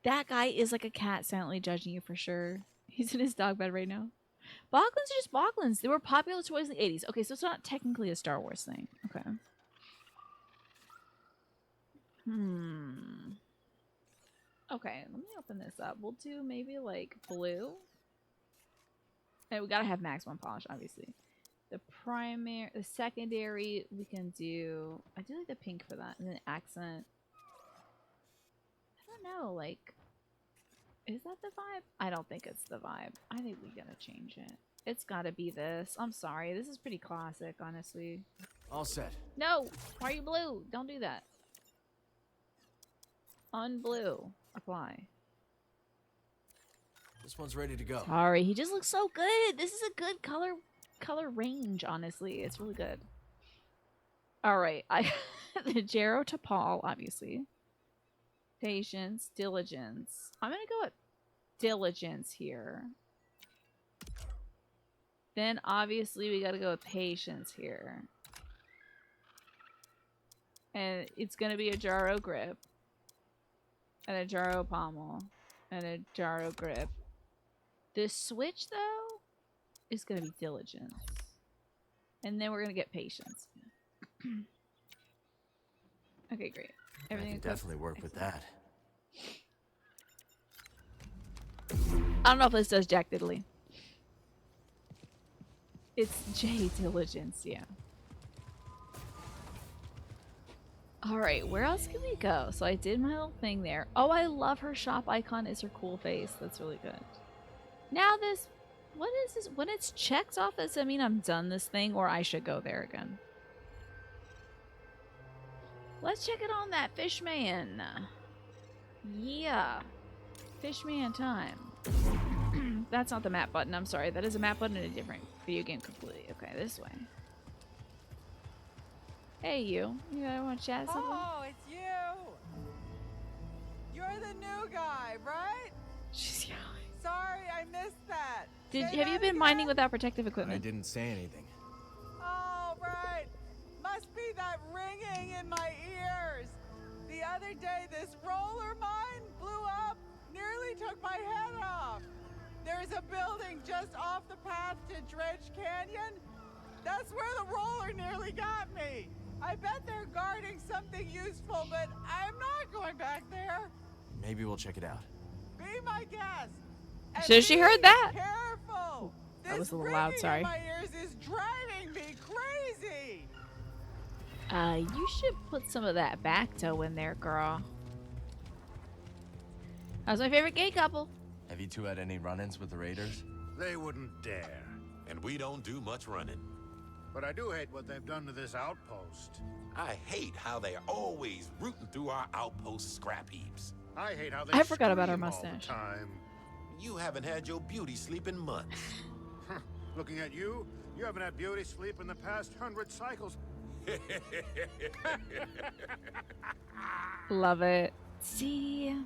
That guy is like a cat silently judging you for sure. He's in his dog bed right now. Boglins are just Boglins. They were popular toys in the 80s. Okay, so it's not technically a Star Wars thing. Okay. Okay, let me open this up. We'll do maybe like blue. And we gotta have maximum polish, obviously. The secondary, we can do. I do like the pink for that, and then accent. I don't know, like, is that the vibe? I don't think it's the vibe. I think we gotta change it. It's gotta be this. I'm sorry, this is pretty classic, honestly. All set. No, why are you blue? Don't do that. Unblue. Apply. This one's ready to go. Sorry, he just looks so good. This is a good color range, honestly. It's really good. Alright, I the Jero to Paul, obviously. Patience, diligence. I'm gonna go with diligence here. Then obviously we gotta go with patience here. And it's gonna be a Jaro grip. And a Jaro pommel. And a Jaro grip. This switch, though, is going to be diligence. And then we're going to get patience. Okay, great. Everything I can definitely work with that. I don't know if this does Jack Diddley. It's J Diligence, yeah. Alright, where else can we go? So I did my little thing there. Oh, I love her shop icon is her cool face. That's really good. Now this, what is this? When it's checked off, does that mean I'm done this thing or I should go there again? Let's check it on that Fishman. Yeah. Fishman time. That's not the map button, I'm sorry. That is a map button in a different video game completely. Okay, this way. Hey, you. You want to chat something? Oh, it's you! You're the new guy, right? She's yelling. Sorry, I missed that. Have you been mining without protective equipment? I didn't say anything. Oh, right. Must be that ringing in my ears. The other day, this roller mine blew up, nearly took my head off. There's a building just off the path to Dredge Canyon. That's where the roller nearly got me. I bet they're guarding something useful, but I'm not going back there. Maybe we'll check it out. Be my guest. And So she heard that. Careful. That was a little loud, sorry. In my ears is driving me crazy. You should put some of that back toe in there, girl. That was my favorite gay couple. Have you two had any run-ins with the Raiders? They wouldn't dare. And we don't do much running. But I do hate what they've done to this outpost. I hate how they're always rooting through our outpost scrap heaps. I hate how they I forgot about her scream all mustache. the time. You haven't had your beauty sleep in months. Looking at you, you haven't had beauty sleep in the past 100 cycles. Love it. See,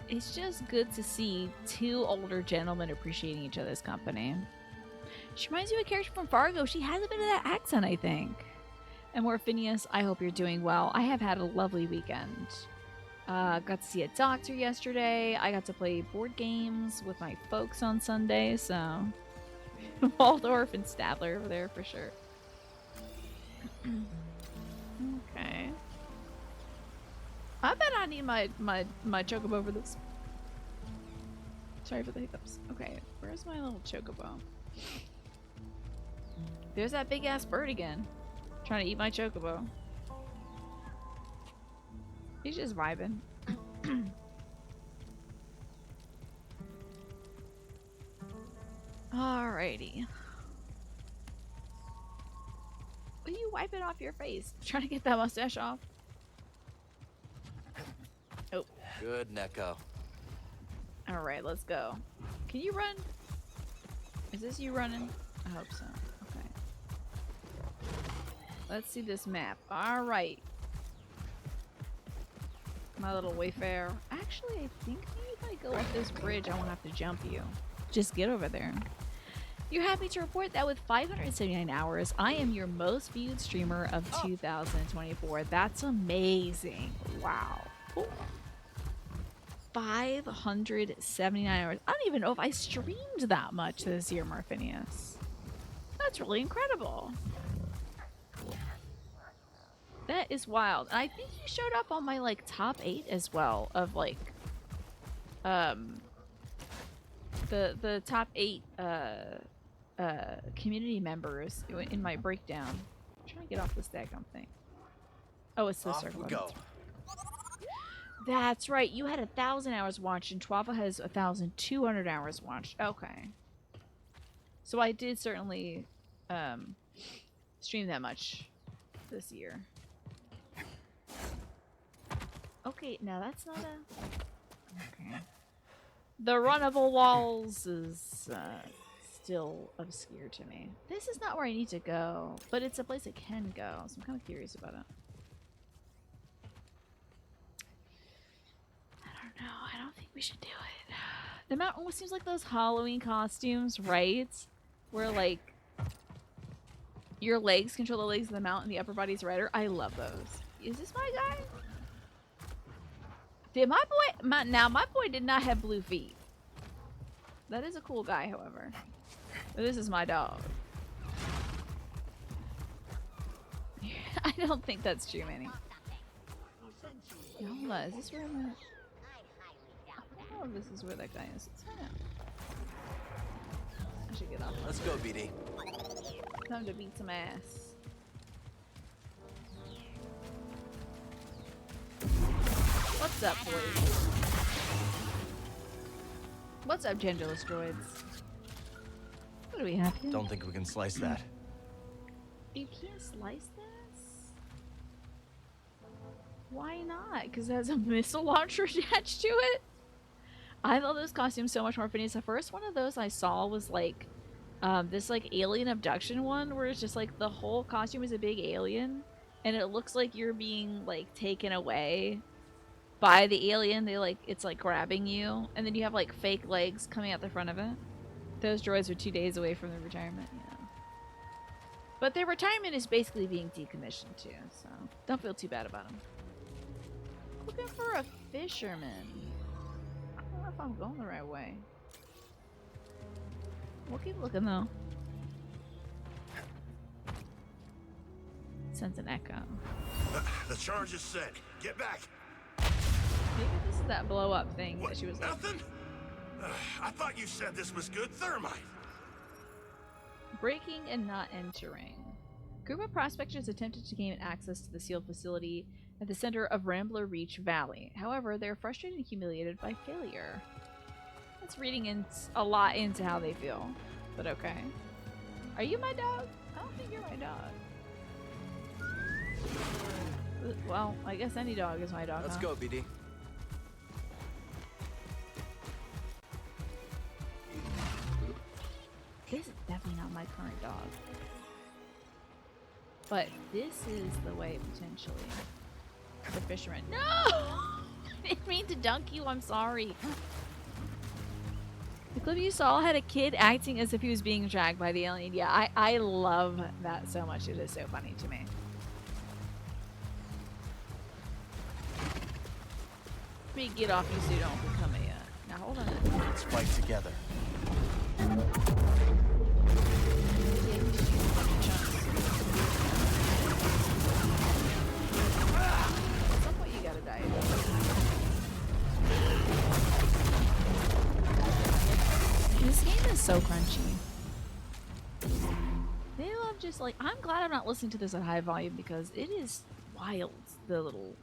it's just good to see two older gentlemen appreciating each other's company. She reminds me of a character from Fargo. She has a bit of that accent, I think. And more Phineas, I hope you're doing well. I have had a lovely weekend. Got to see a doctor yesterday. I got to play board games with my folks on Sunday, so Waldorf and Stadler over there for sure. Okay. I bet I need my chocobo for this. Sorry for the hiccups. Okay, where's my little chocobo? There's that big ass bird again. Trying to eat my chocobo. He's just vibing. Alrighty. What are you wiping off your face? Trying to get that mustache off. Oh. Good, Neko. Alright, let's go. Can you run? Is this you running? I hope so. Okay. Let's see this map. Alright. My little wayfarer. Actually, I think maybe if I go up this bridge, I won't have to jump you. Just get over there. You're happy to report that with 579 hours, I am your most viewed streamer of 2024. That's amazing. Wow. Ooh. 579 hours. I don't even know if I streamed that much this year, Marfinius. That's really incredible. That is wild. And I think you showed up on my like top 8 as well of like the top 8 community members in my breakdown. I'm trying to get off this daggum thing. Oh, it's this circle. Off we go. That's right. You had 1,000 hours watched, and Twava has 1,200 hours watched. Okay. So I did certainly stream that much this year. Okay, now that's not a... Okay. The runnable walls is still obscure to me. This is not where I need to go, but it's a place I can go, so I'm kind of curious about it. I don't know. I don't think we should do it. The mount almost seems like those Halloween costumes, right? Where, like, your legs control the legs of the mount and the upper body's rider. I love those. Is this my guy? Did my boy... my boy did not have blue feet. That is a cool guy, however. But this is my dog. I don't think that's true, Manny. Hold on, is this where I'm at? I don't know if this is where that guy is. Let's find out. I should get off. Let's go, BD. Time to beat some ass. What's up, boys? What's up, genderless droids? What do we have here? Don't think we can slice that. You can't slice this? Why not? Because it has a missile launcher attached to it? I love those costumes so much more. Phineas. The first one of those I saw was like this like alien abduction one where it's just like the whole costume is a big alien and it looks like you're being like taken away by the alien. They like it's like grabbing you and then you have like fake legs coming out the front of it. Those droids are 2 days away from their retirement, yeah. But their retirement is basically being decommissioned too, so don't feel too bad about them. Looking for a fisherman. I don't know if I'm going the right way. We'll keep looking though. Sense an echo. The charge is set. Get back. Maybe this is that blow up thing What, that she was nothing? I thought you said this was good thermite. breaking and not entering. A group of prospectors attempted to gain access to the sealed facility at the center of Rambler Reach Valley. However, they are frustrated and humiliated by failure. That's reading in a lot into how they feel, but okay. Are you my dog? I don't think you're my dog. Well, I guess any dog is my dog. Let's huh? go, BD. This is definitely not my current dog. But this is the way, potentially. The fisherman. No! I didn't mean to dunk you, I'm sorry. The clip you saw had a kid acting as if he was being dragged by the alien. Yeah, I love that so much. It is so funny to me. Let me get off you so you don't become a... Now hold on. Let's fight together. At some point you gotta die. This game is so crunchy. They love just like... I'm glad I'm not listening to this at high volume because it is wild, the little...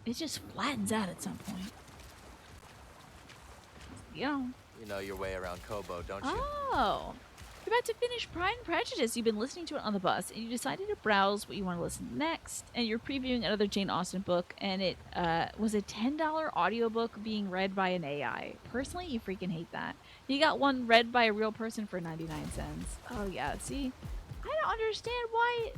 It just flattens out at some point. You know your way around Kobo, don't you? Oh! You're about to finish Pride and Prejudice. You've been listening to it on the bus, and you decided to browse what you want to listen to next, and you're previewing another Jane Austen book, and it was a $10 audiobook being read by an AI. Personally, you freaking hate that. You got one read by a real person for 99 cents. Oh yeah, see? I don't understand why...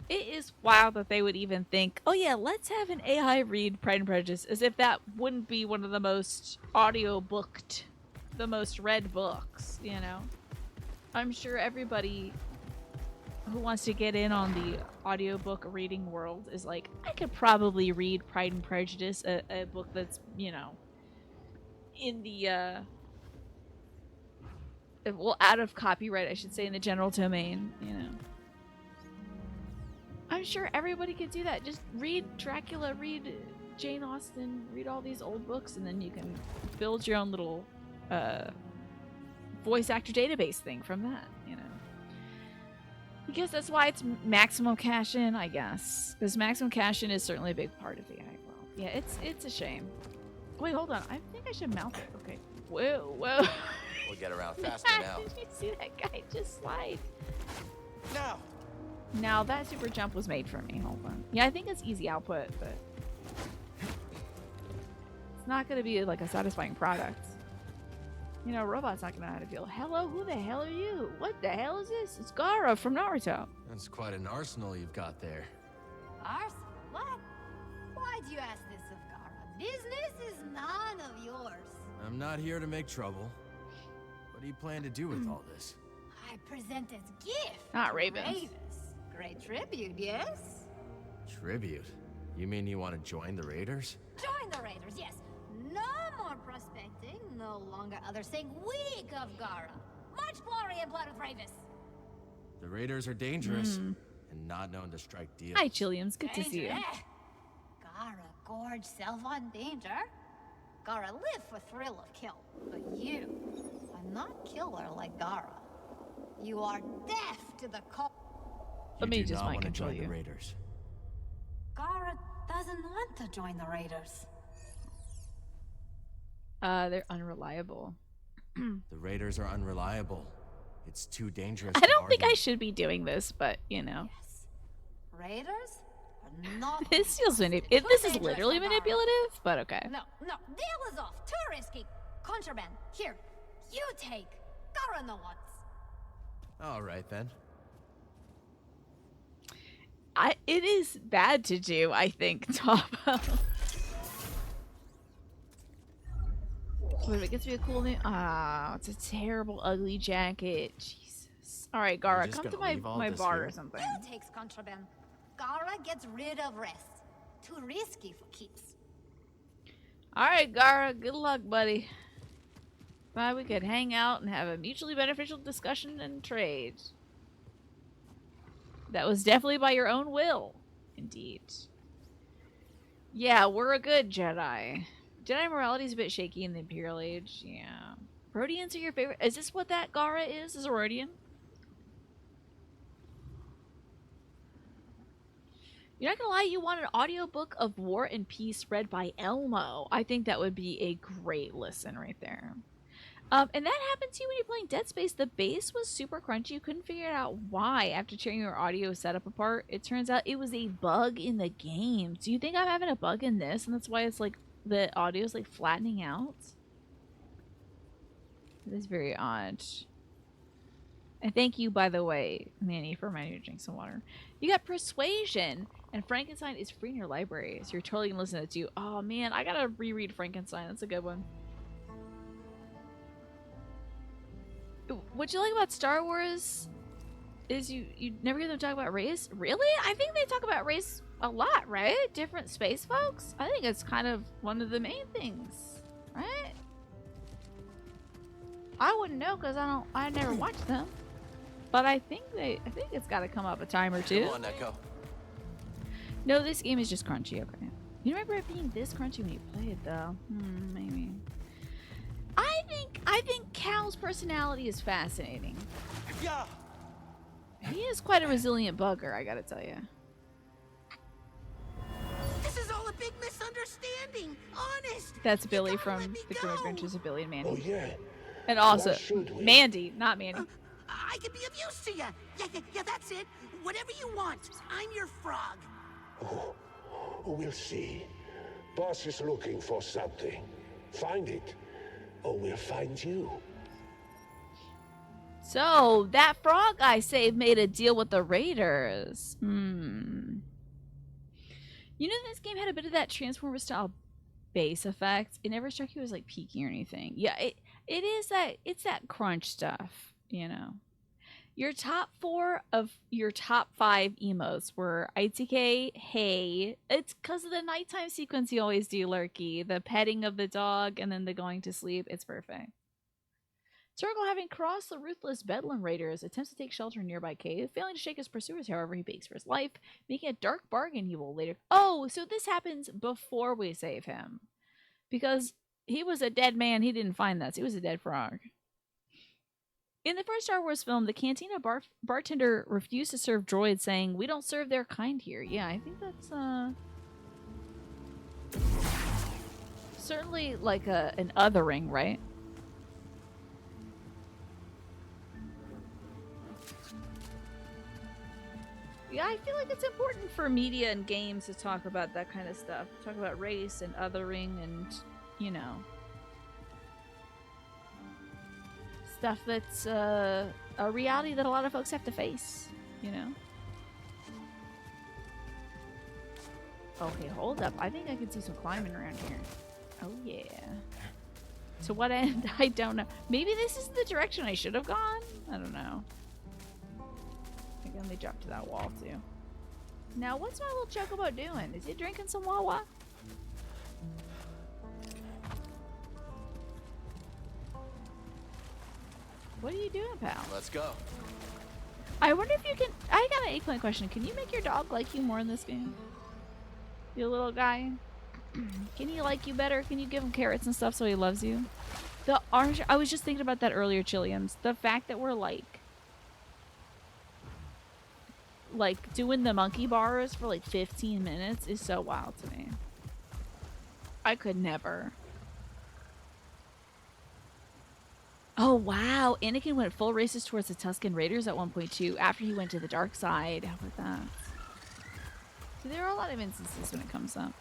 It is wild that they would even think, oh yeah, let's have an AI read Pride and Prejudice, as if that wouldn't be one of the most audio-booked, the most read books, you know? I'm sure everybody who wants to get in on the audiobook reading world is like, I could probably read Pride and Prejudice, a book that's, you know, in the well, out of copyright, I should say, in the general domain, you know. I'm sure everybody could do that. Just read Dracula, read Jane Austen, read all these old books, and then you can build your own little voice actor database thing from that, you know. I guess that's why it's maximum cash in, I guess. Because maximum cash in is certainly a big part of the ag world. Yeah, it's a shame. Wait, hold on. I think I should mount it. Okay. Whoa, whoa. We'll get around faster now. Did you see that guy just slide? Now. Now that super jump was made for me. Hold on. Yeah, I think it's easy output, but it's not going to be like a satisfying product. You know, robot's not going to know how to feel. Hello, who the hell are you? What the hell is this? It's Gaara from Naruto. That's quite an arsenal you've got there. Arsenal? What? Why'd you ask this of Gaara? Business is none of yours. I'm not here to make trouble. What do you plan to do with all this? I present as gift. Not Ravens. Ravens. Great tribute, yes? Tribute? You mean you want to join the Raiders? Join the Raiders, yes. No more prospecting. No longer others saying weak of Gaara. Much glory and blood of Ravens. The Raiders are dangerous and not known to strike deals. Hi, Chilliams. Good to see you. Gaara gorge self on danger. Gaara live for thrill of kill. But you are not killer like Gaara. You are deaf to the call. Let me do just not mind want to control join you. the Raiders. Gaara doesn't want to join the Raiders. They're unreliable. The Raiders are unreliable. It's too dangerous. I don't think I should be doing this, but you know. Yes. Raiders are not. This feels manipulative. This is literally manipulative, but okay. No, deal is off. Too risky. Contraband. Here, you take. Gaara no wants. All right then. It is bad to do, I think, Toppo. Wait, if it gets me a cool name. Ah, it's a terrible, ugly jacket. Jesus. All right, Gaara, come to my bar or something. You takes contraband. Gaara gets rid of rest. Too risky for keeps. All right, Gaara, good luck, buddy. Thought we could hang out and have a mutually beneficial discussion and trade. That was definitely by your own will. Indeed. Yeah, we're a good Jedi. Jedi morality is a bit shaky in the Imperial Age. Yeah. Rodians are your favorite. Is this what that Gaara is? Is a Rodian? You're not gonna lie, you want an audiobook of War and Peace read by Elmo. I think that would be a great listen right there. And that happened to you when you're playing Dead Space. The bass was super crunchy. You couldn't figure out why after tearing your audio setup apart. It turns out it was a bug in the game. Do you think I'm having a bug in this? And that's why it's like the audio is like flattening out? It is very odd. And thank you, by the way, Manny, for reminding me to drink some water. You got Persuasion, and Frankenstein is free in your library, so you're totally gonna listen to it too. Oh man, I gotta reread Frankenstein. That's a good one. What you like about Star Wars is you never hear them talk about race. Really? I think they talk about race a lot, right? Different space folks. I think it's kind of one of the main things, right? I wouldn't know because I never watched them, but I think it's got to come up a time or two. Come on, Echo. No, this game is just crunchy. Okay. You remember it being this crunchy when you played though? Maybe. I think Cal's personality is fascinating. Yeah. He is quite a resilient bugger, I gotta tell you. This is all a big misunderstanding. Honest. That's Billy from The Grim Adventures of Billy and Mandy. Oh yeah. And also Mandy, not Mandy. I can be of use to you. Yeah, that's it. Whatever you want. I'm your frog. Oh, we'll see. Boss is looking for something. Find it, or we'll find you. So, that frog I saved made a deal with the Raiders. You know this game had a bit of that Transformers-style bass effect? It never struck you as, like, peaky or anything. Yeah, it's that crunch stuff, you know? Your top 4 of your top 5 emotes were ITK, hey. It's because of the nighttime sequence you always do, Lurky. The petting of the dog and then the going to sleep. It's perfect. Turgle, having crossed the ruthless Bedlam raiders, attempts to take shelter in a nearby cave. Failing to shake his pursuers, however, he begs for his life, making a dark bargain he will later... Oh, so this happens before we save him. Because he was a dead man. He didn't find that. So he was a dead frog. In the first Star Wars film, the cantina bartender refused to serve droids, saying, "We don't serve their kind here." Yeah, I think that's certainly like an othering, right? Yeah, I feel like it's important for media and games to talk about that kind of stuff. Talk about race and othering and, you know, stuff that's a reality that a lot of folks have to face, you know? Okay, hold up. I think I can see some climbing around here. Oh, yeah. To what end? I don't know. Maybe this is the direction I should have gone? I don't know. I can only drop to that wall, too. Now, what's my little chocobo doing? Is he drinking some Wawa? What are you doing, pal? Let's go. I wonder if you can... I got an eggplant question. Can you make your dog like you more in this game? You little guy? Can he like you better? Can you give him carrots and stuff so he loves you? The orange... I was just thinking about that earlier, Chilliams. The fact that we're like doing the monkey bars for like 15 minutes is so wild to me. I could never. Oh, wow. Anakin went full racist towards the Tusken Raiders at 1.2 after he went to the dark side. How about that? So there are a lot of instances when it comes up.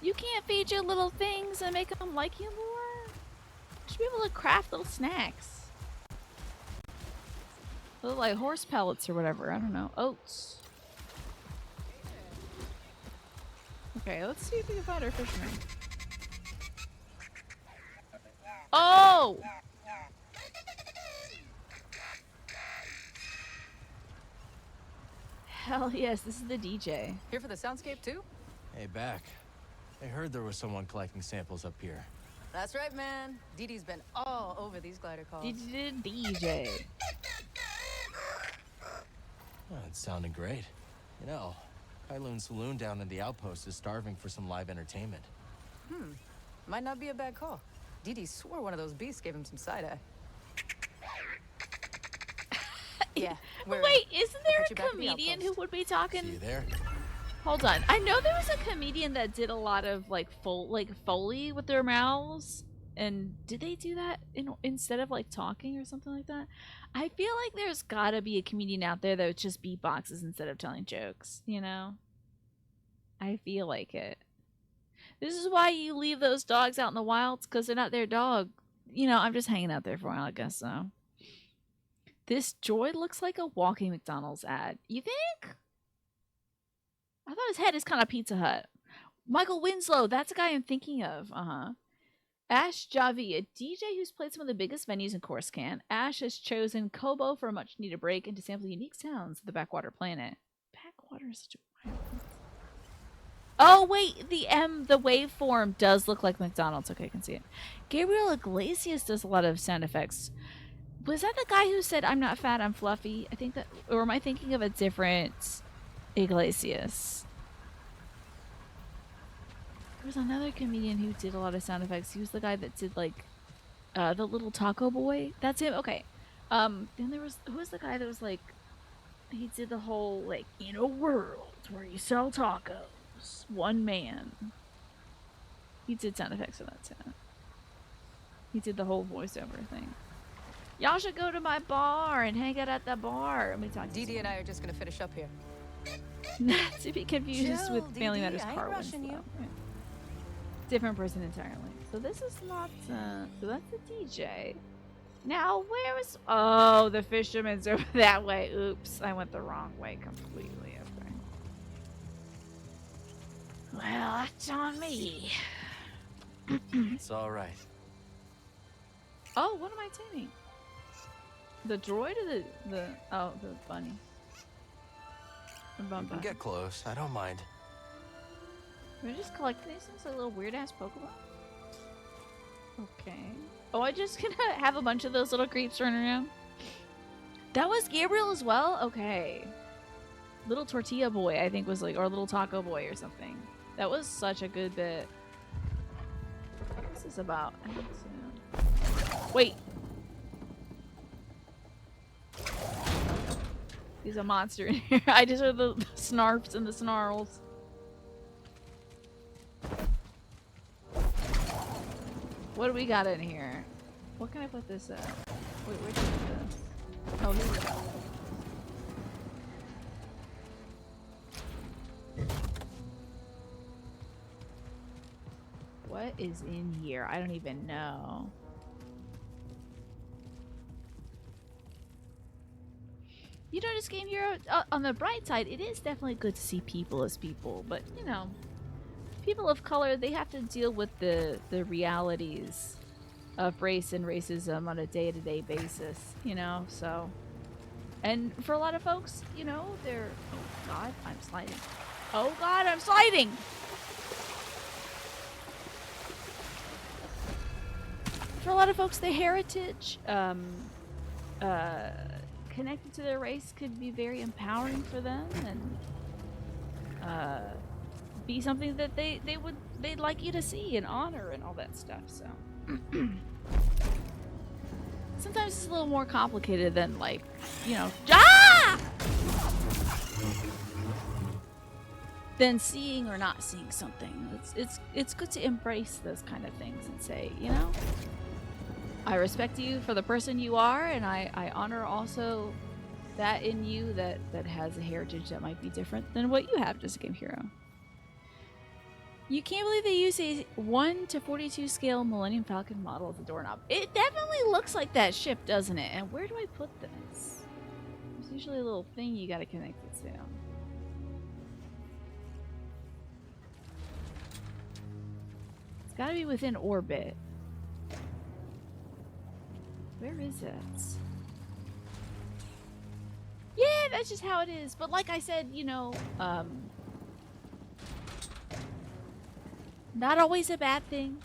You can't feed your little things and make them like you more? You should be able to craft little snacks. Little, like, horse pellets or whatever. I don't know. Oats. Okay, let's see if we can find our fisherman. Oh! Hell yes, this is the DJ. Here for the soundscape too? Hey, back. I heard there was someone collecting samples up here. That's right, man. Dee Dee's been all over these glider calls. DJ. Oh, it sounded great. You know, Kailoon Saloon down in the outpost is starving for some live entertainment. Might not be a bad call. Dee Dee swore one of those beasts gave him some side-eye. Yeah. Wait, isn't there a comedian who would be talking? See you there? Hold on. I know there was a comedian that did a lot of like Foley with their mouths. And did they do that instead of like talking or something like that? I feel like there's gotta be a comedian out there that would just beatboxes instead of telling jokes, you know? I feel like it. This is why you leave those dogs out in the wilds, because they're not their dog. You know, I'm just hanging out there for a while, I guess so. This droid looks like a walking McDonald's ad. You think? I thought his head is kind of Pizza Hut. Michael Winslow, that's the guy I'm thinking of. Ash Javi, a DJ who's played some of the biggest venues in Coruscant. Ash has chosen Kobo for a much-needed break and to sample unique sounds of the Backwater planet. Backwater is such a wild... Oh, wait, the waveform does look like McDonald's. Okay, I can see it. Gabriel Iglesias does a lot of sound effects. Was that the guy who said, "I'm not fat, I'm fluffy"? I think that... Or am I thinking of a different Iglesias? There was another comedian who did a lot of sound effects. He was the guy that did, like, the little taco boy. That's him? Okay. Then there was... Who was the guy that was, like... He did the whole, like, in a world where you sell tacos. One man. He did sound effects for that, too. He did the whole voiceover thing. Y'all should go to my bar and hang out at the bar. Let me talk to Dee Dee and I are just gonna finish up here. Not to be confused with Family Matters I ain't Car rushing you. Yeah. Different person entirely. So this is not, so that's the DJ. Now, where is... Oh, the fisherman's over that way. Oops, I went the wrong way completely. Okay. Well, that's on me. It's all right. Oh, what am I tuning? The droid or the oh, the bunny? The You bum can bunny. get close. I don't mind. We're just collecting these things like little weird ass Pokemon. Okay. Oh, I just gonna have a bunch of those little creeps running around. That was Gabriel as well? Okay. Little Tortilla Boy, I think was like, or Little Taco Boy or something. That was such a good bit. What's this about? I don't see. Wait. He's a monster in here. I just heard the snarfs and the snarls. What do we got in here? What can I put this at? Wait, where'd you put this? Oh, here we go. What is in here? I don't even know. You know, this game here, on the bright side, it is definitely good to see people as people, but, you know, people of color, they have to deal with the realities of race and racism on a day-to-day basis, you know, so. And for a lot of folks, you know, they're... Oh, God, I'm sliding. Oh, God, I'm sliding! For a lot of folks, the heritage, connected to their race could be very empowering for them and be something that they'd like you to see and honor and all that stuff. So sometimes it's a little more complicated than, like, you know, than seeing or not seeing something. It's good to embrace those kind of things and say, you know, I respect you for the person you are, and I honor also that in you that has a heritage that might be different than what you have as a game hero. You can't believe they use a 1:42 scale Millennium Falcon model as a doorknob. It definitely looks like that ship, doesn't it? And where do I put this? There's usually a little thing you gotta connect it to. It's gotta be within orbit. Where is it? Yeah, that's just how it is. But like I said, you know, not always a bad thing.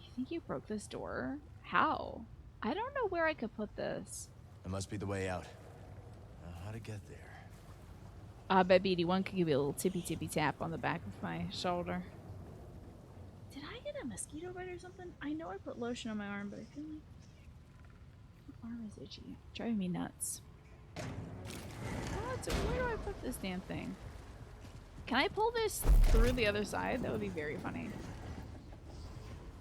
You think you broke this door? How? I don't know where I could put this. It must be the way out. How to get there? I bet BD1 could give you a little tippy tap on the back of my shoulder. Did I get a mosquito bite or something? I know I put lotion on my arm, but I feel like my arm is itchy. Driving me nuts. Where do I put this damn thing? Can I pull this through the other side? That would be very funny.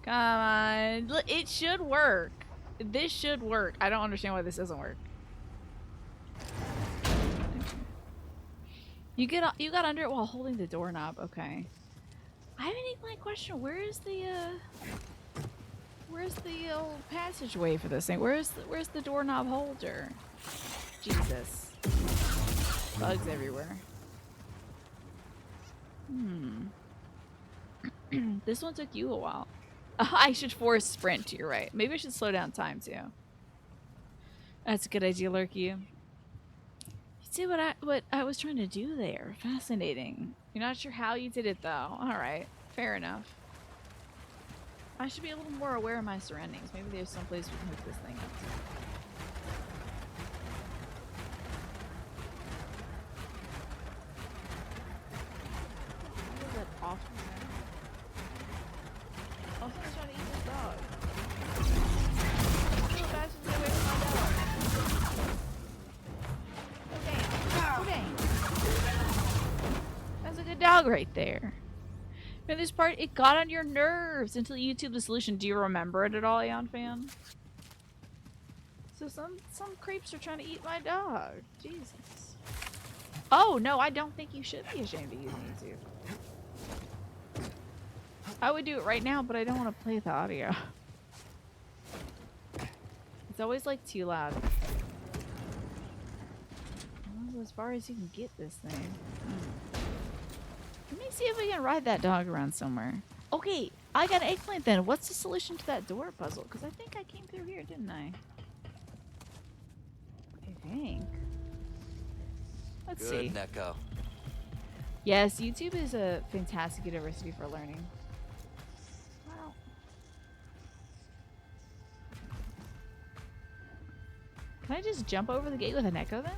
Come on. It should work. This should work. I don't understand why this doesn't work. You got under it while holding the doorknob. Okay. I have an eggplant question. Where's the old passageway for this thing? Where's the doorknob holder? Jesus. Bugs everywhere. This one took you a while. I should force sprint, you're right. Maybe I should slow down time too. That's a good idea, Lurky. You see what I was trying to do there. Fascinating. You're not sure how you did it though. Alright, fair enough. I should be a little more aware of my surroundings. Maybe there's some place we can hook this thing up to. Off. Also, I'm trying to eat this dog. So fast to get away from my dog. Oh dang. That's a good dog right there. And this part, it got on your nerves until you YouTube the solution. Do you remember it at all, Aeon fan? So some creeps are trying to eat my dog. Jesus. Oh no, I don't think you should be ashamed to use YouTube. I would do it right now, but I don't want to play the audio. It's always like too loud. As far as you can get this thing. Let me see if we can ride that dog around somewhere. Okay, I got an eggplant then. What's the solution to that door puzzle? Because I think I came through here, didn't I? think. Let's Good, see. Neko. Yes, YouTube is a fantastic university for learning. Wow. Can I just jump over the gate with an echo then?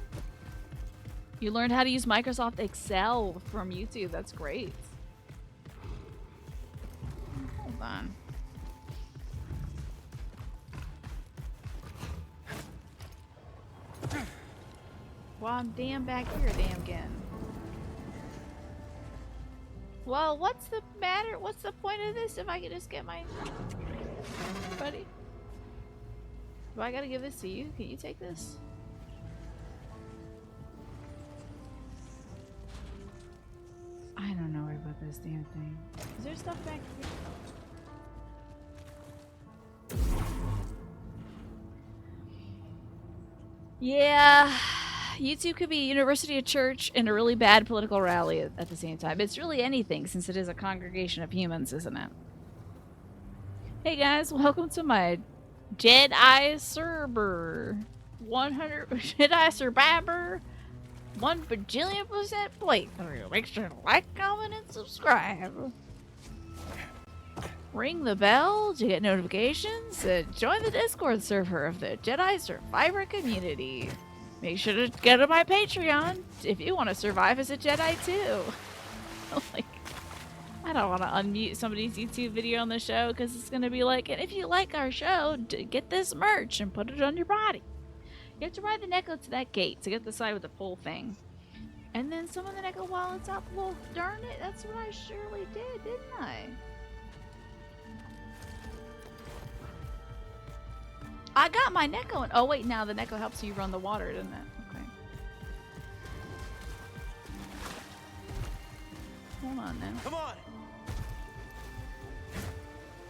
You learned how to use Microsoft Excel from YouTube. That's great. Hold on. Well, I'm damn back here, damn again. Well, what's the matter? What's the point of this if I could just get my... Buddy? Do I gotta give this to you? Can you take this? I don't know about this damn thing. Is there stuff back here? Yeah, YouTube could be a university, a church, and a really bad political rally at the same time. It's really anything since it is a congregation of humans, isn't it? Hey guys, welcome to my Jedi server. 100 Jedi Survivor. 1 bajillion% playthrough. Make sure to like, comment, and subscribe. Ring the bell to get notifications. Join the Discord server of the Jedi Survivor community. Make sure to go to my Patreon if you want to survive as a Jedi too. Like, I don't want to unmute somebody's YouTube video on the show because it's going to be like, and if you like our show, get this merch and put it on your body. You have to ride the Neko to that gate to get the side with the pull thing. And then summon the Neko while it's up. Well, darn it, that's what I surely did, didn't I? I got my Neko and oh wait, now the Neko helps you run the water, doesn't it? Okay. Hold on now. Come on!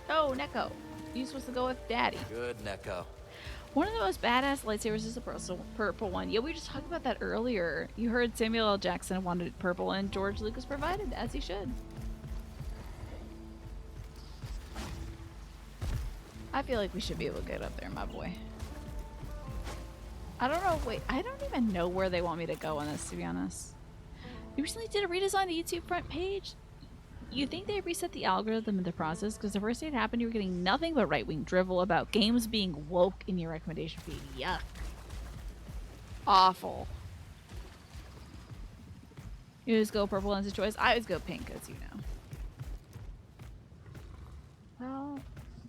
Oh, Neko. You're supposed to go with Daddy. Good, Neko. One of the most badass lightsabers is the purple one. Yeah, we were just talking about that earlier. You heard Samuel L. Jackson wanted purple and George Lucas provided, as he should. I feel like we should be able to get up there, my boy. I don't know, wait, I don't even know where they want me to go on this, to be honest. They recently did a redesign of the YouTube front page. You think they reset the algorithm in the process? Because the first day it happened, you were getting nothing but right-wing drivel about games being woke in your recommendation feed. Yuck. Awful. You just go purple as a choice. I always go pink, as you know. Well,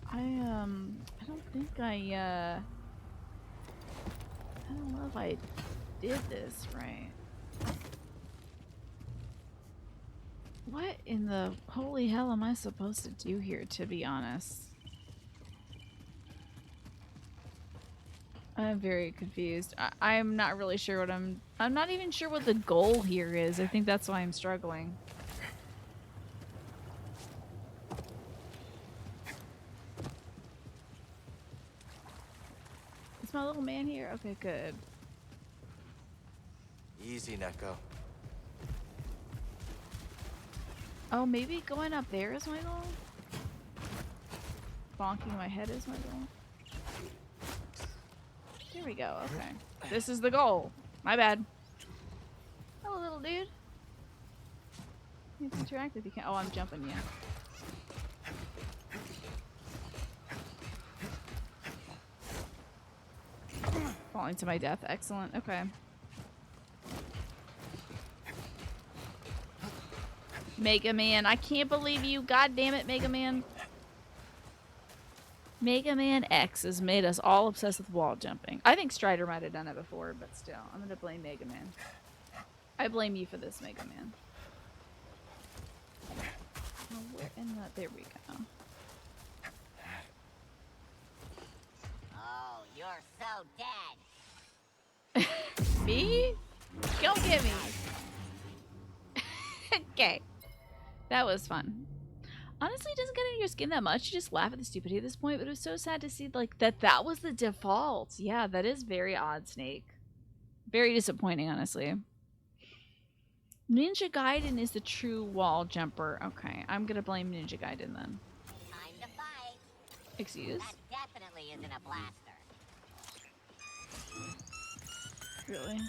I don't think I don't know if I did this right. What in the holy hell am I supposed to do here, to be honest? I'm very confused. I'm not really sure what I'm not even sure what the goal here is. I think that's why I'm struggling. Is my little man here? Okay, good. Easy, Neko. Oh, maybe going up there is my goal? Bonking my head is my goal? Here we go, okay. This is the goal. My bad. Hello, little dude. You can interact if you can. Oh, I'm jumping, yeah. Falling to my death. Excellent. Okay. Mega Man. I can't believe you. God damn it, Mega Man. Mega Man X has made us all obsessed with wall jumping. I think Strider might have done it before, but still. I'm going to blame Mega Man. I blame you for this, Mega Man. Oh, where in the... There we go. Oh, you're so dead. Me? Don't get me. Okay. That was fun. Honestly, it doesn't get under your skin that much. You just laugh at the stupidity at this point, but it was so sad to see like that was the default. Yeah, that is very odd, Snake. Very disappointing, honestly. Ninja Gaiden is the true wall jumper. Okay, I'm gonna blame Ninja Gaiden then. Time to fight. Excuse? That definitely isn't a blaster. Really?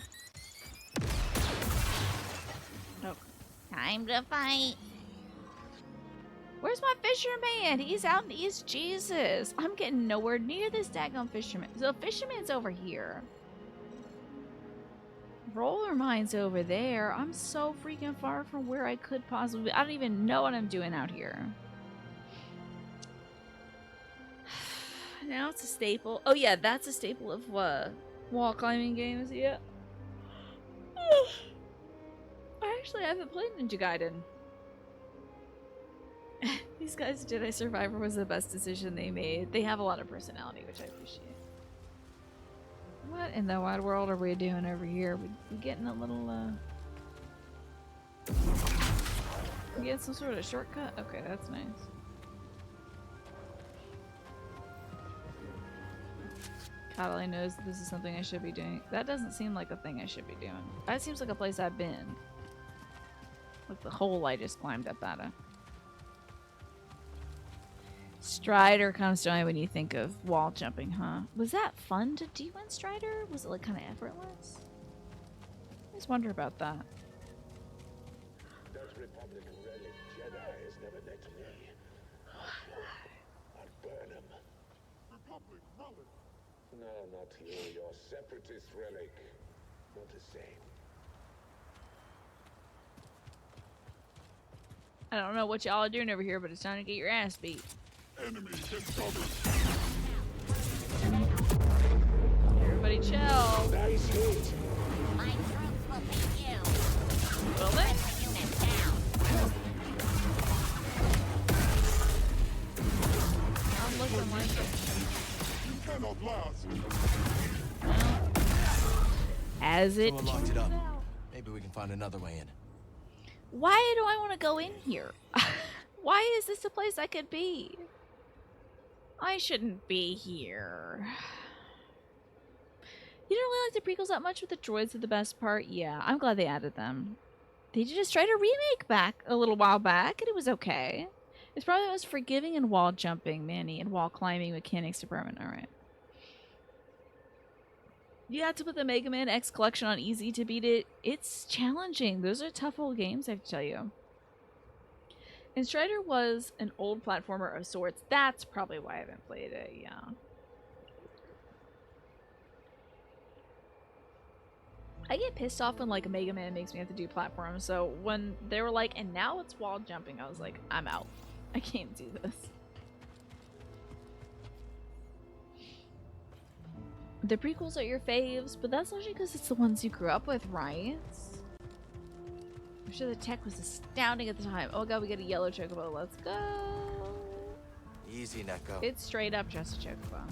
Oh. Time to fight. Where's my fisherman? He's out in East Jesus. I'm getting nowhere near this daggone fisherman. So fisherman's over here. Roller mine's over there. I'm so freaking far from where I could possibly be. I don't even know what I'm doing out here. Now it's a staple. Oh yeah, that's a staple of wall climbing games. Yeah. I actually haven't played Ninja Gaiden. These guys, Jedi Survivor was the best decision they made. They have a lot of personality, which I appreciate. What in the wide world are we doing over here? We getting a little, we get some sort of shortcut? Okay, that's nice. God only knows that this is something I should be doing. That doesn't seem like a thing I should be doing. That seems like a place I've been. Like the hole I just climbed up out of. Strider comes to mind when you think of wall jumping, huh? Was that fun to do in Strider? Was it like kind of effortless? I just wonder about that. That Republican relic Jedi has never met me. I'd burn him. Republic relic. No, not you. Your separatist relic. Not the same. I don't know what y'all are doing over here, but it's time to get your ass beat. Enemy discovered. Everybody chill. Nice hit. My troops will beat you. Will they? Put the unit down. I'm looking like it. You cannot last. As it Someone locked it turns up. out. Maybe we can find another way in. Why do I want to go in here? Why is this a place I could be? I shouldn't be here. You don't really like the prequels that much, with the droids are the best part? Yeah, I'm glad they added them. They just tried a remake back a little while back, and it was okay. It's probably the most forgiving in wall jumping, Manny, and wall climbing mechanics department. Alright. You have to put the Mega Man X collection on easy to beat it. It's challenging. Those are tough old games, I have to tell you. And Strider was an old platformer of sorts. That's probably why I haven't played it, yeah. I get pissed off when like a Mega Man makes me have to do platforms. So when they were like, and now it's wall jumping, I was like, I'm out. I can't do this. The prequels are your faves, but that's largely because it's the ones you grew up with, right? I'm sure the tech was astounding at the time. Oh god, we get a yellow chocobo. Let's go. Easy, Neko. It's straight up just a chocobo.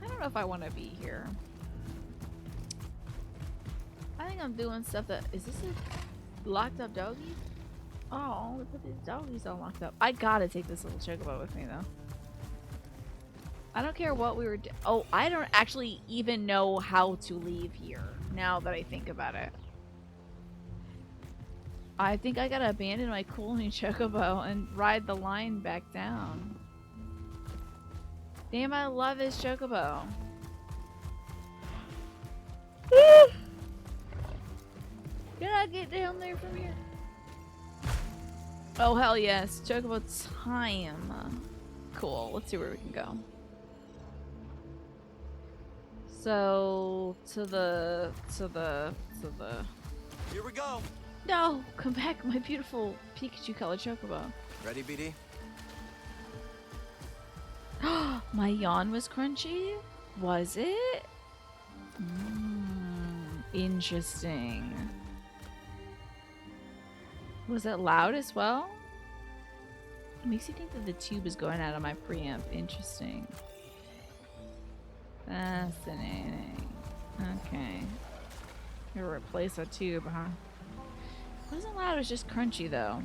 I don't know if I want to be here. I think I'm doing stuff that... Is this a locked up doggy? Oh, we put these doggies all locked up. I gotta take this little chocobo with me, though. I don't care what we were doing. Oh, I don't actually even know how to leave here, now that I think about it. I think I gotta abandon my cool new chocobo and ride the line back down. Damn, I love this chocobo. Can I get down there from here? Oh, hell yes. Chocobo time. Cool. Let's see where we can go. So, to the... Here we go. No! Come back, my beautiful Pikachu colored chocobo. Ready, BD? My yawn was crunchy? Was it? Interesting. Was it loud as well? It makes you think that the tube is going out of my preamp. Interesting. Fascinating. Okay. Gonna replace a tube, huh? It wasn't loud, it was just crunchy though.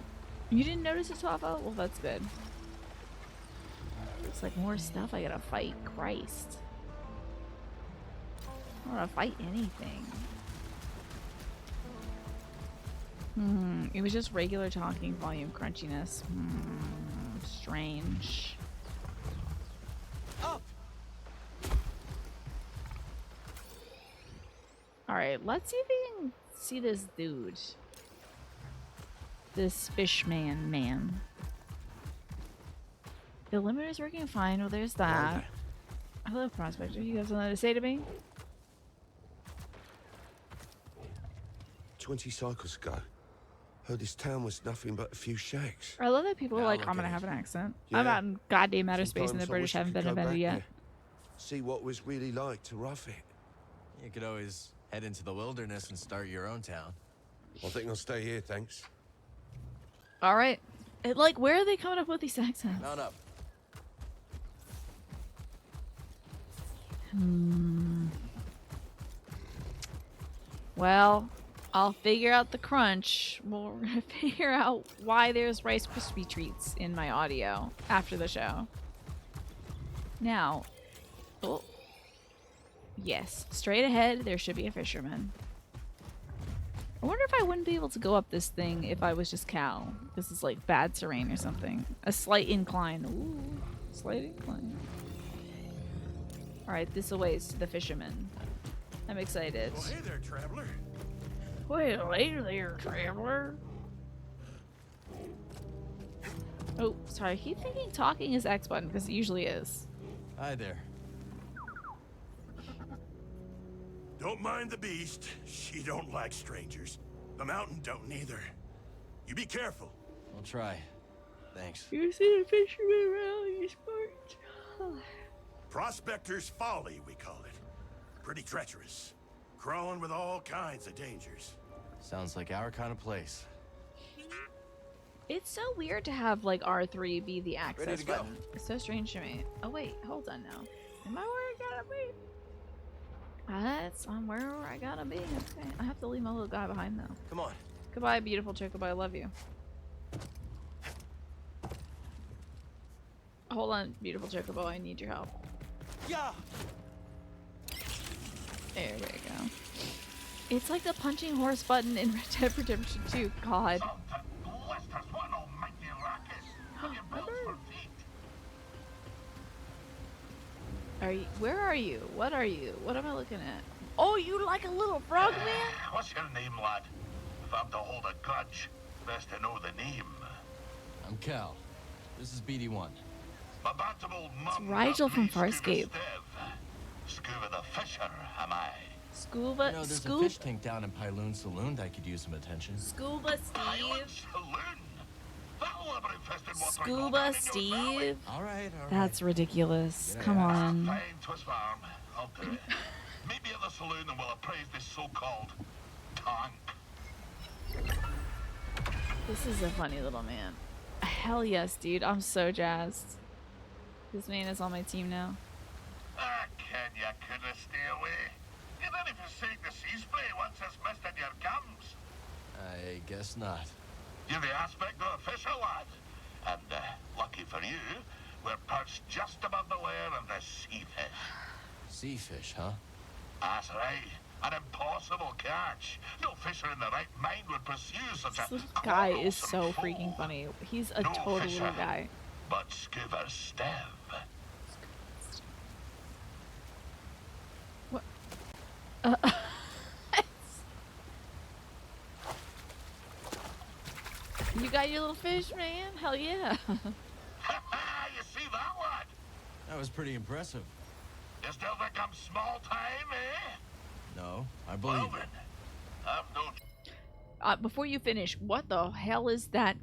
You didn't notice it, Tafo? Well, that's good. Looks like more stuff I gotta fight. Christ. I don't wanna fight anything. It was just regular talking volume crunchiness. Strange. Alright, let's see if we can see this dude. This fishman man. The limiter is working fine. Well, there's that. Hello, Prospector. You have something to say to me? 20 cycles ago, heard this town was nothing but a few shacks. I love that people are Now like, look I'm gonna at have it. an accent. Yeah. I'm out in goddamn outer space and the Sometimes I British wish I haven't could been go invented back yet. there, see what it was really like to rough it. You could always head into the wilderness and start your own town. I think I'll stay here, thanks. Alright. Like, where are they coming up with these accents? Mount up. Well, I'll figure out the crunch. We're gonna figure out why there's Rice Krispie treats in my audio after the show. Now, oh, yes, straight ahead there should be a fisherman. I wonder if I wouldn't be able to go up this thing if I was just Cal. This is like bad terrain or something. A slight incline. Ooh, slight incline. Alright, this awaits to the fisherman. I'm excited. Well, hey there, traveler. Well, hey there, traveler. Oh, sorry. I keep thinking talking is X button because it usually is. Hi there. Don't mind the beast. She don't like strangers. The mountain don't neither. You be careful. I'll try. Thanks. You see a fisherman around these parts? Prospector's Folly, we call it. Pretty treacherous. Crawling with all kinds of dangers. Sounds like our kind of place. It's so weird to have like R3 be the access Ready to go. button. It's so strange to me. Oh wait, hold on now. Am I where I gotta be? I'm where I gotta be. Okay. I have to leave my little guy behind though. Come on. Goodbye, beautiful chocobo. I love you. Hold on, beautiful chocobo. I need your help. Yeah. There we go. It's like the punching horse button in Red Dead Redemption 2. God. Where are you? What are you? What am I looking at? Oh, you like a little frog man? What's your name, lad? If I'm to hold a grudge, best to know the name. I'm Cal. This is BD1. My bantam old mum. Rigel from Farscape. Scuba the fisher, am I? Scuba, You know, there's a fish tank down in Pyloon Saloon that could use some attention. Scuba Steve. Scuba Steve. All right. That's ridiculous. Come on. Fine, twist my arm. I'll do it. Meet me at the saloon and we'll appraise this so-called tank. This is a funny little man. Hell yes, dude. I'm so jazzed. This man is on my team now. Ken, you couldn't stay away. You didn't even forsake the sea spray once it's missed in your gums. I guess not. You're the aspect of a fisher, lad. And lucky for you, we're perched just above the lair of the sea fish. Sea fish, huh? That's right. An impossible catch. No fisher in the right mind would pursue such a This guy is so freaking funny. He's a total little guy. But Scuba Steve. What? You got your little fish, man? Hell yeah. You see that, lad? That was pretty impressive. You still think I'm small time, eh? No, I believe it. I've no... Before you finish, what the hell is that?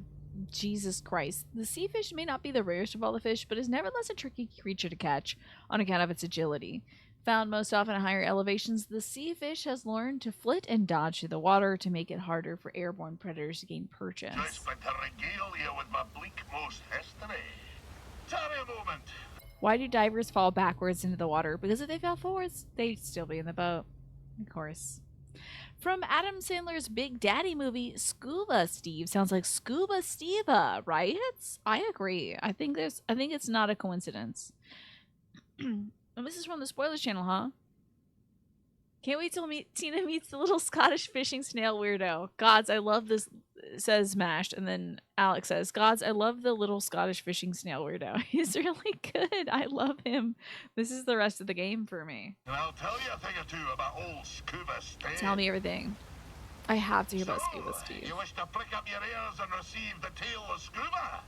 Jesus Christ. The sea fish may not be the rarest of all the fish, but is nevertheless a tricky creature to catch on account of its agility. Found most often at higher elevations, the sea fish has learned to flit and dodge through the water to make it harder for airborne predators to gain purchase. Just but to regale you with my bleak-most history. Tarry a moment. Why do divers fall backwards into the water? Because if they fell forwards, they'd still be in the boat. Of course. From Adam Sandler's Big Daddy movie, Scuba Steve sounds like Scuba Steva, right? I agree. I think it's not a coincidence. And this is from the Spoilers channel, huh? Can't wait till Tina meets the little Scottish fishing snail weirdo. Gods, I love this, says Mashed. And then Alex says, Gods, I love the little Scottish fishing snail weirdo. He's really good. I love him. This is the rest of the game for me. And I'll tell you a thing or two about old Scuba Steve. Tell me everything. I have to hear about Scuba Steve. You wish to prick up your ears and receive the tale of Scuba?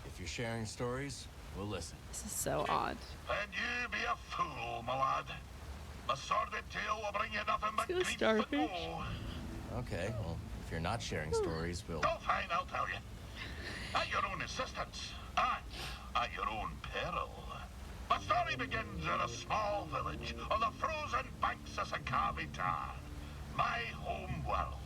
If you're sharing stories, we'll listen. This is so odd. Then you be a fool, my lad. A sordid tale will bring you nothing but grief and starfish. woe. Okay, well, if you're not sharing stories, we'll... Oh, fine, I'll tell you. At your own assistance, and at your own peril. My story begins in a small village on the frozen banks of Sakavi Tar, my home world.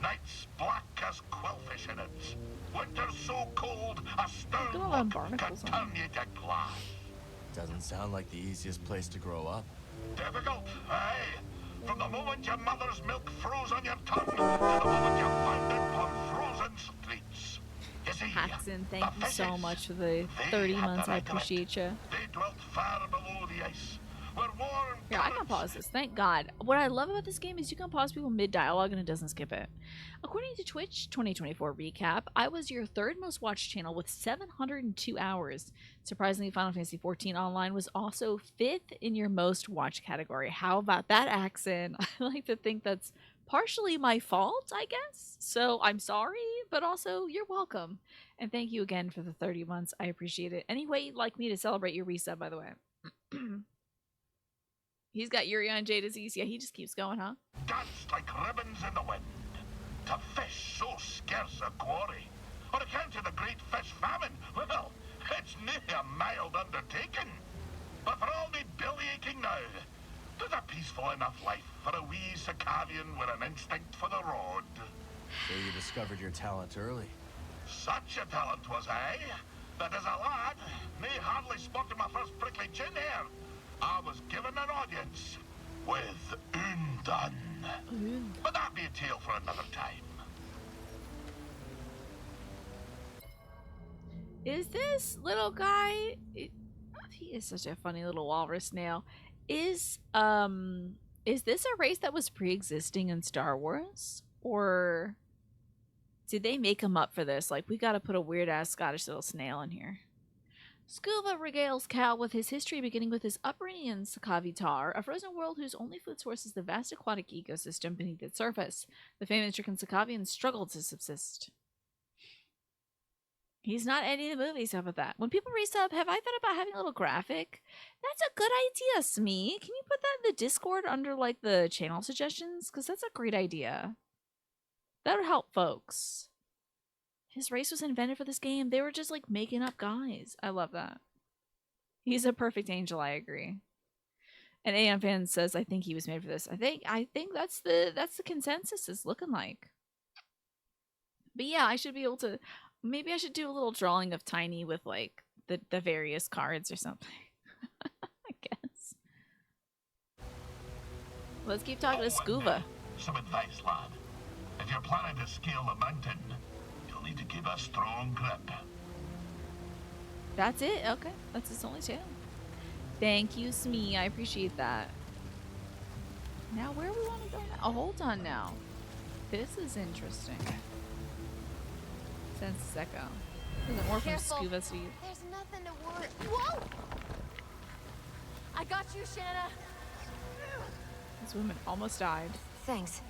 Nights black as quillfish in it. Winters so cold, a stern look can turn you to glass. Doesn't sound like the easiest place to grow up. Difficult, aye. From the moment your mother's milk froze on your tongue to the moment you found it on frozen streets. You see, Haxon, thank you so much for the 30 months. I appreciate you. They dwelt far below the ice, where warm... Yeah, I can pause this. Thank God. What I love about this game is you can pause people mid-dialogue and it doesn't skip it. According to Twitch 2024 recap, I was your third most watched channel with 702 hours. Surprisingly, Final Fantasy XIV Online was also 5th in your most watched category. How about that, accent? I like to think that's partially my fault, I guess. So I'm sorry, but also you're welcome. And thank you again for the 30 months. I appreciate it. Any way you'd like me to celebrate your resub, by the way. He's got Yuri on J disease. Yeah, he just keeps going, huh? Danced like ribbons in the wind. To fish so scarce a quarry. On account of the great fish famine, well, it's near a mild undertaking. But for all the belly aching now, there's a peaceful enough life for a wee Sakavian with an instinct for the road. So you discovered your talent early. Such a talent was I, that as a lad, me hardly spotted my first prickly chin hair. I was given an audience with Undan. But that'd be a tale for another time. Is this little guy... he is such a funny little walrus snail. Is this a race that was pre-existing in Star Wars? Or did they make him up for this? Like, we gotta put a weird-ass Scottish little snail in here. Scuba regales Cal with his history, beginning with his upbringing in Sakavi Tar, a frozen world whose only food source is the vast aquatic ecosystem beneath its surface. The famine-stricken Sakavians struggled to subsist. He's not ending the movie, so about that. When people resub, have I thought about having a little graphic? That's a good idea, Smee. Can you put that in the Discord under, like, the channel suggestions? Because that's a great idea. That would help folks. His race was invented for this game. They were just, like, making up guys. I love that. He's a perfect angel, I agree. And AM Fan says, I think he was made for this. I think that's the consensus is looking like. But yeah, I should be able to... Maybe I should do a little drawing of Tiny with, like, the various cards or something. I guess. Let's keep talking to Scuba. Some advice, lad. If you're planning to scale the mountain, you'll need to keep a strong grip. That's it? Okay. That's its only tale. Thank you, Smee. I appreciate that. Now, where we want to go now? Oh, hold on now. This is interesting. Sense Echo. Is it more from Scuba Steve? There's nothing to worry. Whoa! I got you, Shanna. This woman almost died. Thanks.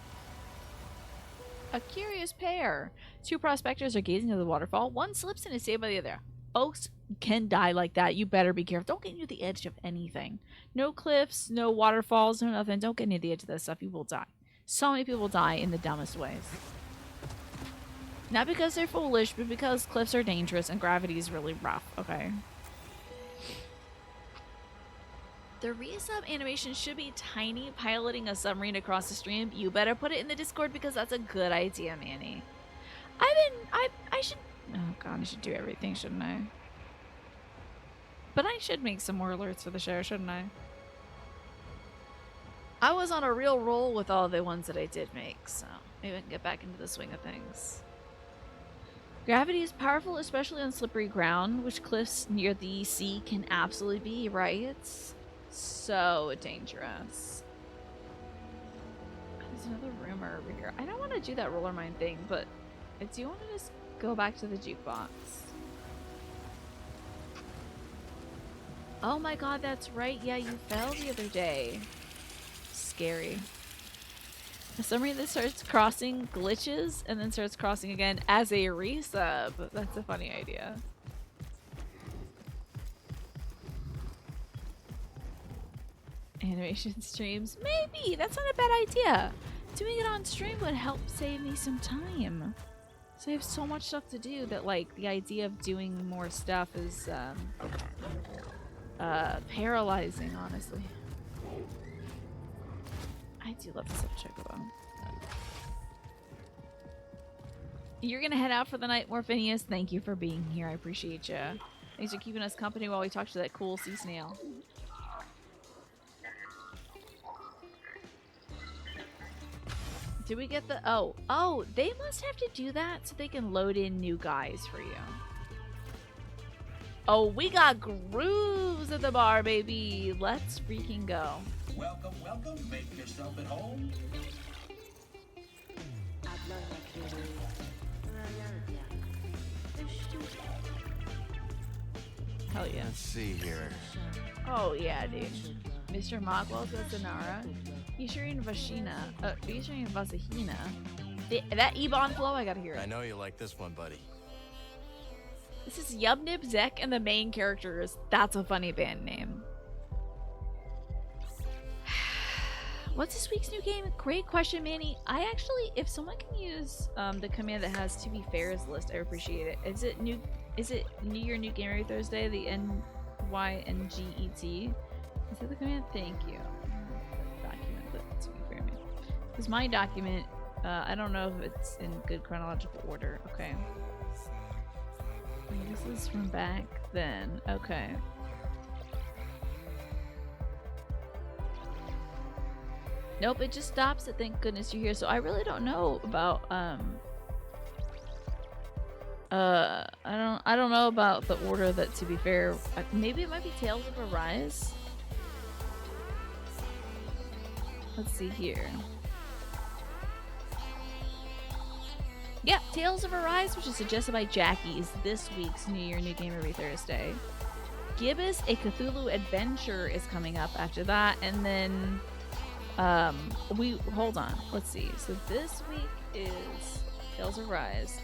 A curious pair. Two prospectors are gazing at the waterfall. One slips and is saved by the other. Folks can die like that. You better be careful. Don't get near the edge of anything. No cliffs, no waterfalls, no nothing. Don't get near the edge of this stuff. You will die. So many people die in the dumbest ways. Not because they're foolish, but because cliffs are dangerous and gravity is really rough, okay? The resub animation should be Tiny piloting a submarine across the stream. You better put it in the Discord because that's a good idea, Manny. I should... Oh god, I should do everything, shouldn't I? But I should make some more alerts for the show, shouldn't I? I was on a real roll with all the ones that I did make, so maybe I can get back into the swing of things. Gravity is powerful, especially on slippery ground, which cliffs near the sea can absolutely be, right? It's so dangerous. another rumor over here. I don't want to do that roller mine thing, but I do want to just go back to the jukebox. Oh my god, that's right. Yeah, you fell the other day. Scary. For some reason, this starts crossing, glitches, and then starts crossing again as a resub. That's a funny idea. Animation streams? Maybe! That's not a bad idea! Doing it on stream would help save me some time. So I have so much stuff to do that, like, the idea of doing more stuff is, paralyzing, honestly. I do love this little chocobo. You're gonna head out for the night, Morphinius. Thank you for being here. I appreciate you. Thanks for keeping us company while we talk to that cool sea snail. Did we get the... Oh, they must have to do that so they can load in new guys for you. Oh, we got grooves at the bar, baby. Let's freaking go. Welcome, welcome. Make yourself at home. Hell yeah. Let's see here. Oh yeah, dude. Mr. Mogwell goes Zanara. Yishirin Vashina. Yishirin Vasahina. That Ebon flow, I gotta hear it. I know you like this one, buddy. This is Yubnib Zek and the main characters. That's a funny band name. What's this week's new game? Great question, Manny. I actually, if someone can use the command that has to be fair as list, I appreciate it. Is it New Year, New Game every Thursday? The NYNGET. Is that the command? Thank you. Document that to be fair, man. Because my document, I don't know if it's in good chronological order. Okay. This is from back then. Okay. Nope, it just stops it. Thank goodness you're here. So I really don't know about I don't know about the order that, to be fair, maybe it might be Tales of Arise. Let's see here. Yeah, Tales of Arise, which is suggested by Jackie, is this week's New Year, New Game every Thursday. Gibbous, A Cthulhu Adventure is coming up after that, and then hold on, let's see. So this week is Tales of Rise,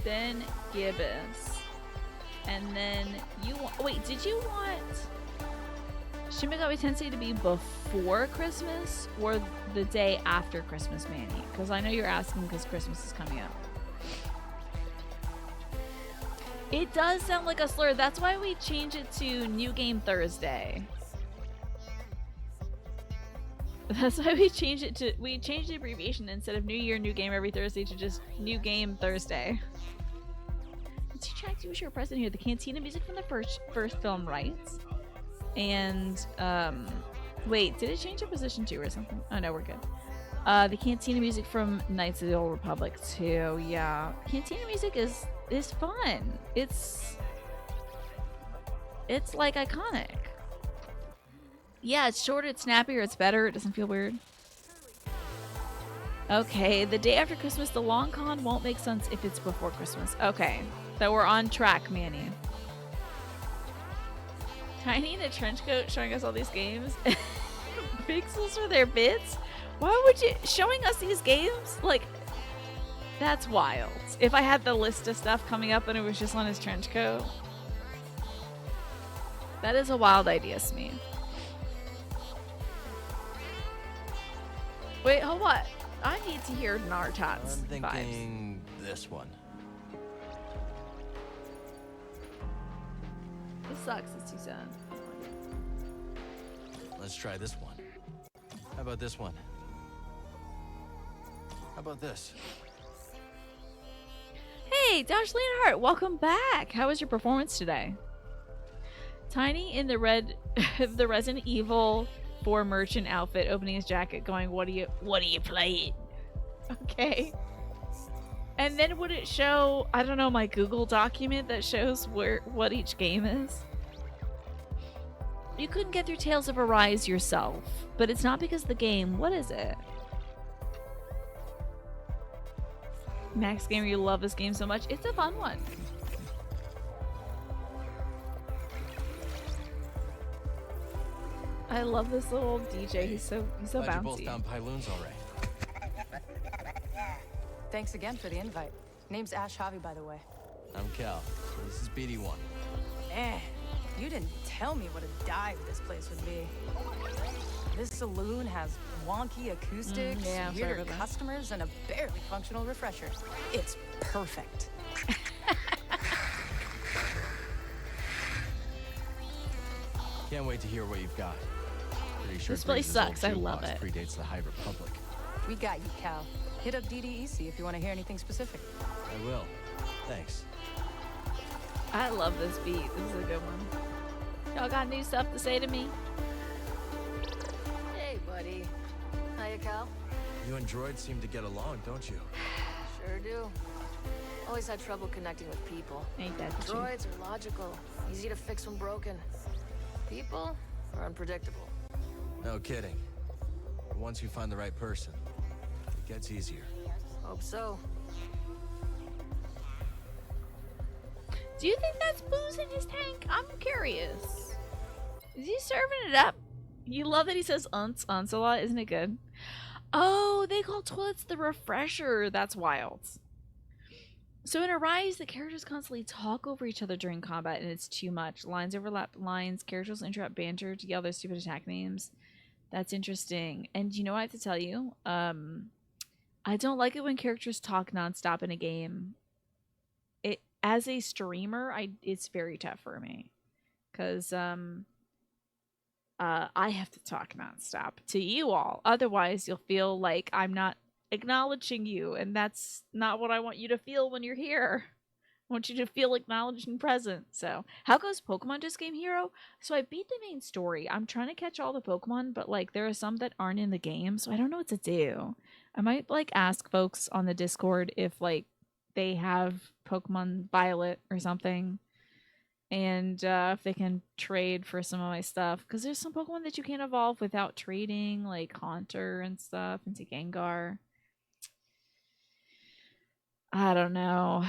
then Gibbous, and then wait, did you want Shin Megami Tensei to be before Christmas or the day after Christmas, Manny? Because I know you're asking because Christmas is coming up. It does sound like a slur. That's why we change it to New Game Thursday. That's why we changed the abbreviation instead of New Year, New Game every Thursday to just New Game Thursday. Let's check to wish you were present here. The Cantina music from the first film, right? And wait, did it change the position too or something? Oh no, we're good. The Cantina music from Knights of the Old Republic too. Yeah, Cantina music is fun. It's like iconic. Yeah, it's shorter, it's snappier, it's better. It doesn't feel weird. Okay, the day after Christmas, the long con won't make sense if it's before Christmas. Okay, so we're on track, Manny. Tiny in a trench coat showing us all these games. Pixels for their bits? Why would you showing us these games? Like, that's wild. If I had the list of stuff coming up and it was just on his trench coat. That is a wild idea, Smee. Wait, hold on. I need to hear Nartat's I'm thinking this one. This sucks, it's too sad. Let's try this one. How about this one? How about this? Hey, Josh Leonhardt, welcome back. How was your performance today? Tiny in the Resident Evil 4 merchant outfit, opening his jacket, going, "What are you playing?" Okay. And then would it show, I don't know, my Google document that shows what each game is? You couldn't get through Tales of Arise yourself, but it's not because of the game. What is it? Max Gamer, you love this game so much. It's a fun one. I love this little DJ. He's so Glad you both bouncy. found Pyloon's all right. Thanks again for the invite. Name's Ash Javi, by the way. I'm Cal. This is BD1. Man, you didn't tell me what a dive this place would be. This saloon has wonky acoustics, yeah, I'm sorry weird about that. customers, and a barely functional refresher. It's perfect. Can't wait to hear what you've got. Pretty sure This place Breeze's old sucks. I jukebox love it. predates the High Republic. We got you, Cal. Hit up DDEC if you want to hear anything specific. I will. Thanks. I love this beat. This is a good one. Y'all got new stuff to say to me? Hey, buddy. Hiya, Cal. You and droids seem to get along, don't you? Sure do. Always had trouble connecting with people. Ain't that the truth? Droids are logical, easy to fix when broken. People are unpredictable. No kidding. But once you find the right person, it gets easier. Hope so. Do you think that's booze in his tank? I'm curious. Is he serving it up? You love that he says unts a lot, isn't it good? Oh, they call toilets the refresher. That's wild. So in Arise, the characters constantly talk over each other during combat, and it's too much. Lines overlap lines, characters interrupt banter to yell their stupid attack names. That's interesting. And you know what I have to tell you? I don't like it when characters talk nonstop in a game. As a streamer, it's very tough for me. Because I have to talk nonstop to you all. Otherwise, you'll feel like I'm not acknowledging you, and that's not what I want you to feel when you're here. I want you to feel acknowledged and present. So, how goes Pokemon Just Game Hero? So I beat the main story. I'm trying to catch all the Pokemon, but like there are some that aren't in the game, so I don't know what to do. I might like ask folks on the Discord if like they have Pokemon Violet or something, and if they can trade for some of my stuff, because there's some Pokemon that you can't evolve without trading, like Haunter and stuff into Gengar. I don't know.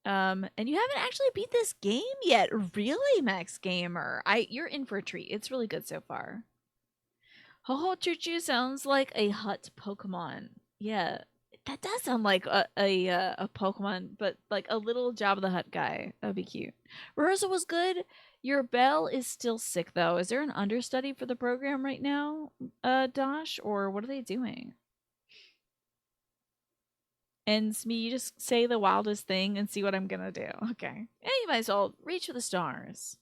And you haven't actually beat this game yet, really, Max Gamer? You're in for a treat. It's really good so far. Ho-Ho Choo-Choo sounds like a hut Pokemon. Yeah, that does sound like a Pokemon, but like a little Jabba the Hutt guy. That'd be cute. Rehearsal was good. Your bell is still sick, though. Is there an understudy for the program right now, Dosh? Or what are they doing? And Smee, you just say the wildest thing and see what I'm gonna do. Okay. Anyways, I'll reach for the stars.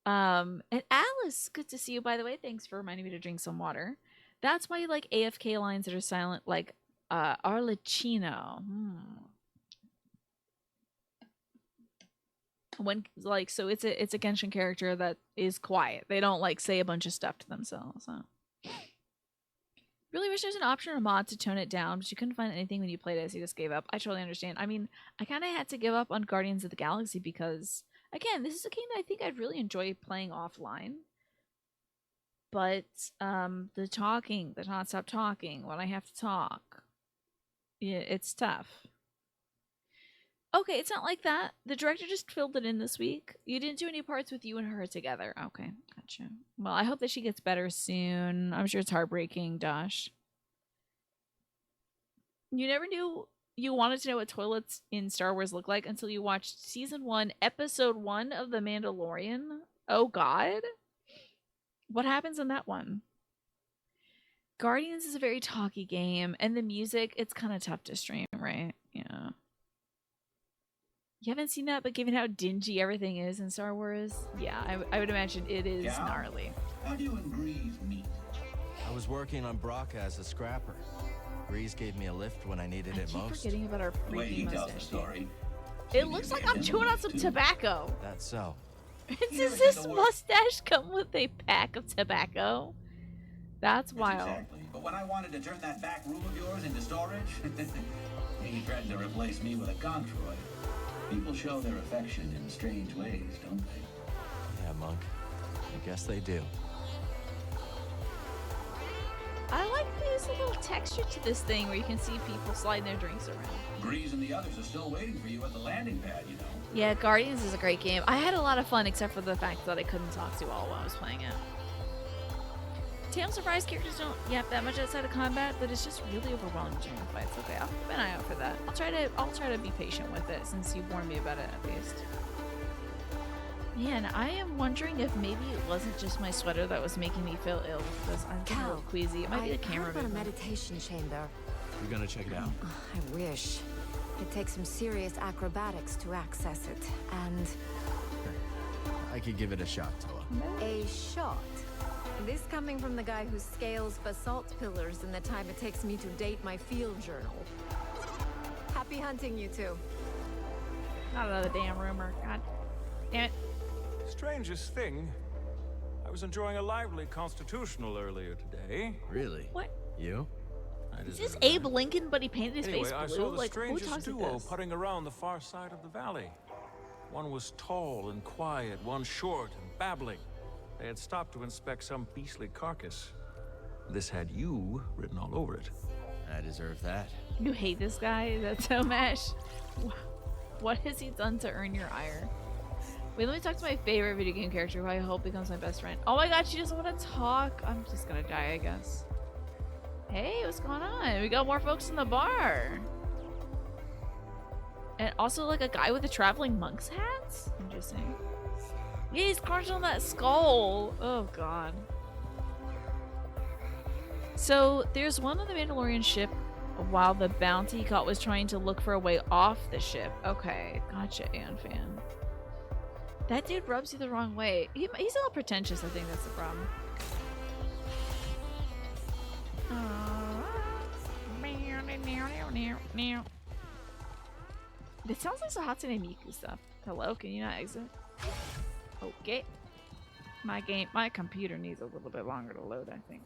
And Alice, good to see you, by the way. Thanks for reminding me to drink some water. That's why you like AFK lines that are silent, like Arlecchino. When like, so it's a Genshin character that is quiet. They don't like say a bunch of stuff to themselves. So. Really wish there's an option or mod to tone it down, but you couldn't find anything when you played it, so you just gave up. I totally understand. I mean, I kind of had to give up on Guardians of the Galaxy because, again, this is a game that I think I'd really enjoy playing offline. But the non-stop talking, when I have to talk, yeah, it's tough. Okay, it's not like that. The director just filled it in this week. You didn't do any parts with you and her together. Okay, gotcha. Well, I hope that she gets better soon. I'm sure it's heartbreaking, Dosh. You never knew you wanted to know what toilets in Star Wars look like until you watched Season 1, Episode 1 of The Mandalorian? Oh, God? What happens in that one? Guardians is a very talky game, and the music, it's kind of tough to stream, right? Yeah. You haven't seen that, but given how dingy everything is in Star Wars, yeah, I would imagine it is gnarly. How do you and Grease meet? I was working on Braca as a scrapper. Grease gave me a lift when I needed it I keep most. forgetting about our The way freaky he tells the mustache. story. It looks like I'm chewing on some tobacco. That's so. Does this mustache come with a pack of tobacco? That's wild. Exactly. But when I wanted to turn that back room of yours into storage, he threatened to replace me with a Gontroid. People show their affection in strange ways, don't they? Yeah, Monk. I guess they do. I like these a little texture to this thing where you can see people sliding their drinks around. Grease and the others are still waiting for you at the landing pad, you know. Yeah, Guardians is a great game. I had a lot of fun except for the fact that I couldn't talk to you all while I was playing it. Tales of Rise characters don't yap that much outside of combat, but it's just really overwhelming during the fights. Okay, I'll keep an eye out for that. I'll try to be patient with it since you warned me about it at least. Man, I am wondering if maybe it wasn't just my sweater that was making me feel ill because I'm a little queasy. It might be the camera. I heard about a meditation chamber. You're gonna check it out. I wish. It takes some serious acrobatics to access it, and... I could give it a shot, Toa. A shot? This coming from the guy who scales basalt pillars in the time it takes me to date my field journal. Happy hunting, you two. Not another damn rumor. God damn it. Strangest thing, I was enjoying a lively constitutional earlier today. Really? What? You? Is this Abe Lincoln, but he painted his Anyway, face blue? I saw the Like, who strangest talks like duo this? putting around the far side of the valley. One was tall and quiet, one short and babbling. They had stopped to inspect some beastly carcass. This had you written all over it. I deserve that. You hate this guy? That's so mesh. What has he done to earn your ire? Wait, let me talk to my favorite video game character who I hope becomes my best friend. Oh my god, she doesn't want to talk. I'm just gonna die, I guess. Hey, what's going on? We got more folks in the bar. And also like a guy with a traveling monk's hat? Interesting. Yeah, he's crunching on that skull. Oh god. So there's one on the Mandalorian ship while the bounty caught was trying to look for a way off the ship. Okay, gotcha, Anfan. That dude rubs you the wrong way. He's a little pretentious, I think that's the problem. It sounds like some Hatsune Miku stuff. Hello, can you not exit? Okay. My computer needs a little bit longer to load, I think.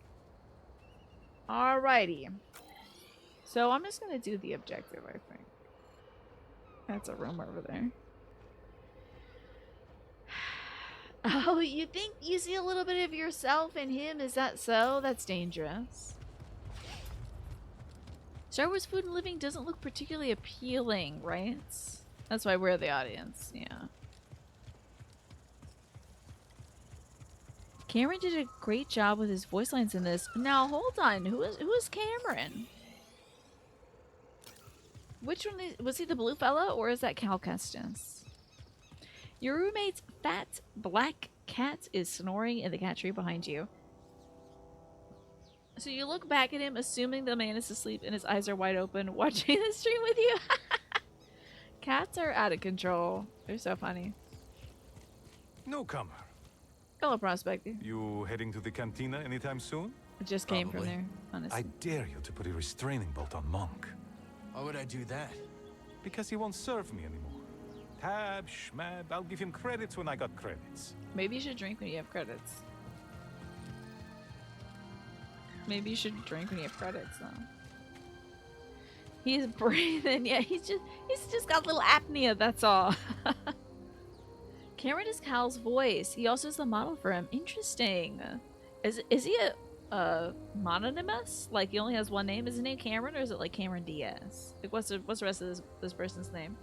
Alrighty. So I'm just gonna do the objective, I think. That's a room over there. Oh, you think you see a little bit of yourself in him? Is that so? That's dangerous. Star Wars Food and Living doesn't look particularly appealing, right? That's why we're the audience, yeah. Cameron did a great job with his voice lines in this. Now, hold on. Who is Cameron? Which one was he, the blue fella, or is that Cal Kestis? Your roommate's fat black cat is snoring in the cat tree behind you. So you look back at him, assuming the man is asleep and his eyes are wide open, watching the stream with you. Cats are out of control. They're so funny. Newcomer. Hello, Prospector. You heading to the cantina anytime soon? It just came from there, honestly. I dare you to put a restraining bolt on Monk. Why would I do that? Because he won't serve me anymore. Tab, schmab, I'll give him credits when I got credits. Maybe you should drink when you have credits. Maybe you should drink when you have credits, though. He's breathing. Yeah, he's just got a little apnea, that's all. Cameron is Cal's voice. He also is the model for him. Interesting. Is he a mononymous? Like he only has one name? Is his name Cameron, or is it like Cameron Diaz? Like what's the rest of this person's name?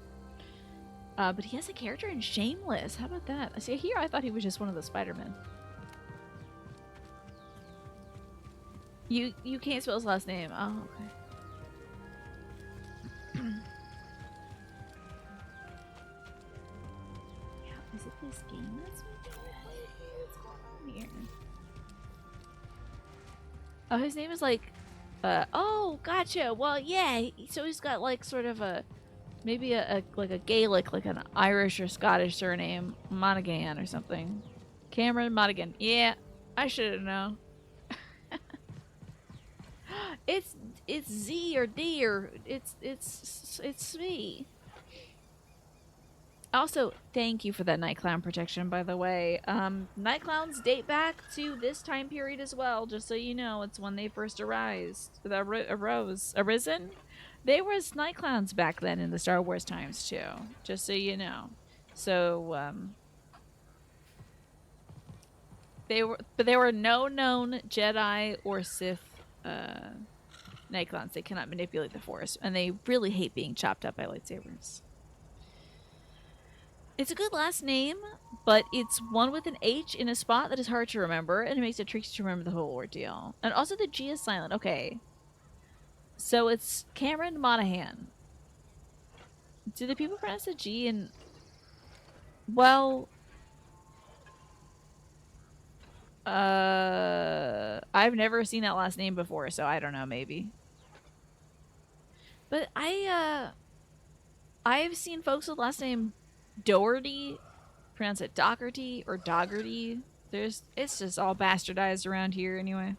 But he has a character in Shameless. How about that? See, here I thought he was just one of the Spider-Men. You can't spell his last name. Oh, okay. Yeah, is it this game that's making me play here? What's going on here? Oh, his name is like, oh, gotcha. Well, yeah. So he's got like sort of a, maybe like a Gaelic, like an Irish or Scottish surname, Monaghan or something. Cameron Monaghan. Yeah, I should have known. It's Z or D or it's me. Also, thank you for that night clown protection, by the way. Night clowns date back to this time period as well, just so you know. It's when they first arisen. They were night clowns back then in the Star Wars times too, just so you know. So there were no known Jedi or Sith Nikons, they cannot manipulate the Force, and they really hate being chopped up by lightsabers. It's a good last name, but it's one with an H in a spot that is hard to remember, and it makes it tricky to remember the whole ordeal. And also the G is silent. Okay. So it's Cameron Monaghan. Do the people pronounce the G in... Well... I've never seen that last name before, so I don't know, maybe. But I've seen folks with last name Doherty pronounce it Doherty or Doggerty. It's just all bastardized around here anyway.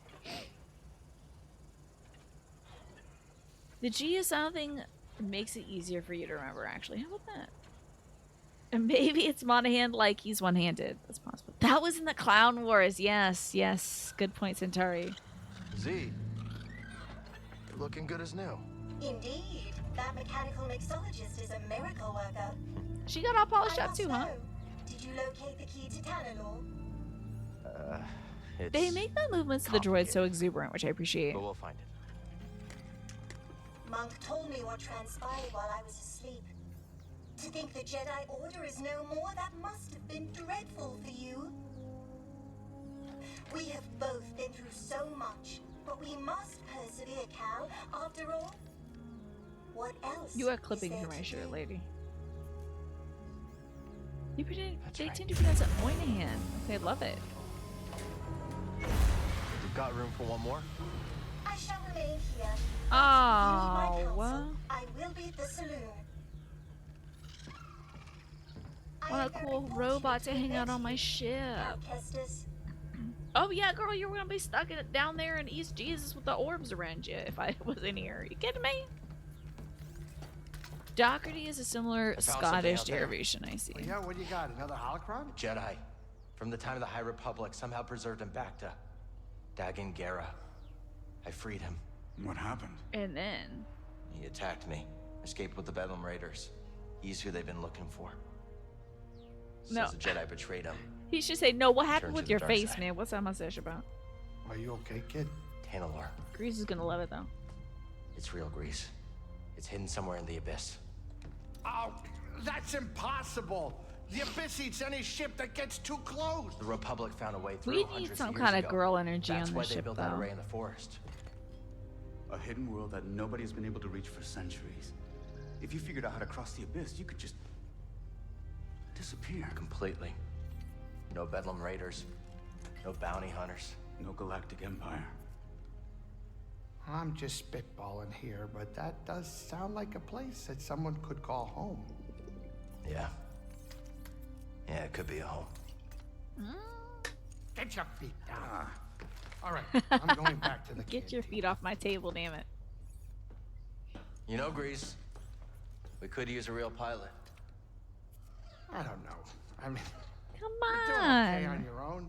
The G is something that makes it easier for you to remember, actually. How about that? And maybe it's Monahan like he's one-handed. That's possible. That was in the Clown Wars. Yes, yes. Good point, Centauri. Z, you're looking good as new. Indeed. That mechanical mixologist is a miracle worker. She got all polished up too, huh? Did you locate the key to Tanalor? They make the movements of the droid so exuberant, which I appreciate. But we'll find it. Monk told me what transpired while I was asleep. To think the Jedi Order is no more, that must have been dreadful for you. We have both been through so much, but we must persevere, Cal. After all, what else? You are clipping through my shirt, lady. You pretend they tend to pronounce it Moynihan. Okay, love it. We've got room for one more. I shall remain here. Oh, I will be at the saloon. What a cool robot to hang out on my ship. Oh yeah, girl, you were gonna be stuck down there in East Jesus with the orbs around you if I was in here. You kidding me? Doherty is a similar Scottish derivation, I see. Well, yeah, what do you got? Another holocron? Jedi. From the time of the High Republic, somehow preserved in Bacta. Dagan Gera. I freed him. What happened? And then... He attacked me. Escaped with the Bedlam Raiders. He's who they've been looking for. No. Says the Jedi betrayed him. He should say, no, what happened Turned with to your the dark face, side. man? What's that mustache about? Are you okay, kid? Tanalor. Grease is gonna love it, though. It's real Grease. It's hidden somewhere in the Abyss. Oh, that's impossible! The Abyss eats any ship that gets too close! The Republic found a way through We hundreds need of some years kind of ago. girl energy That's on why this they ship, built that though. array in the forest. A hidden world that nobody's been able to reach for centuries. If you figured out how to cross the Abyss, you could just... disappear. Completely. No Bedlam Raiders. No bounty hunters. No galactic empire. I'm just spitballing here, but that does sound like a place that someone could call home. Yeah. Yeah, it could be a home. Get your feet down. All right, I'm going back to the Get your feet off my table, damn it. You know, Grease, we could use a real pilot. I don't know. I mean, come you're doing okay on. on your own.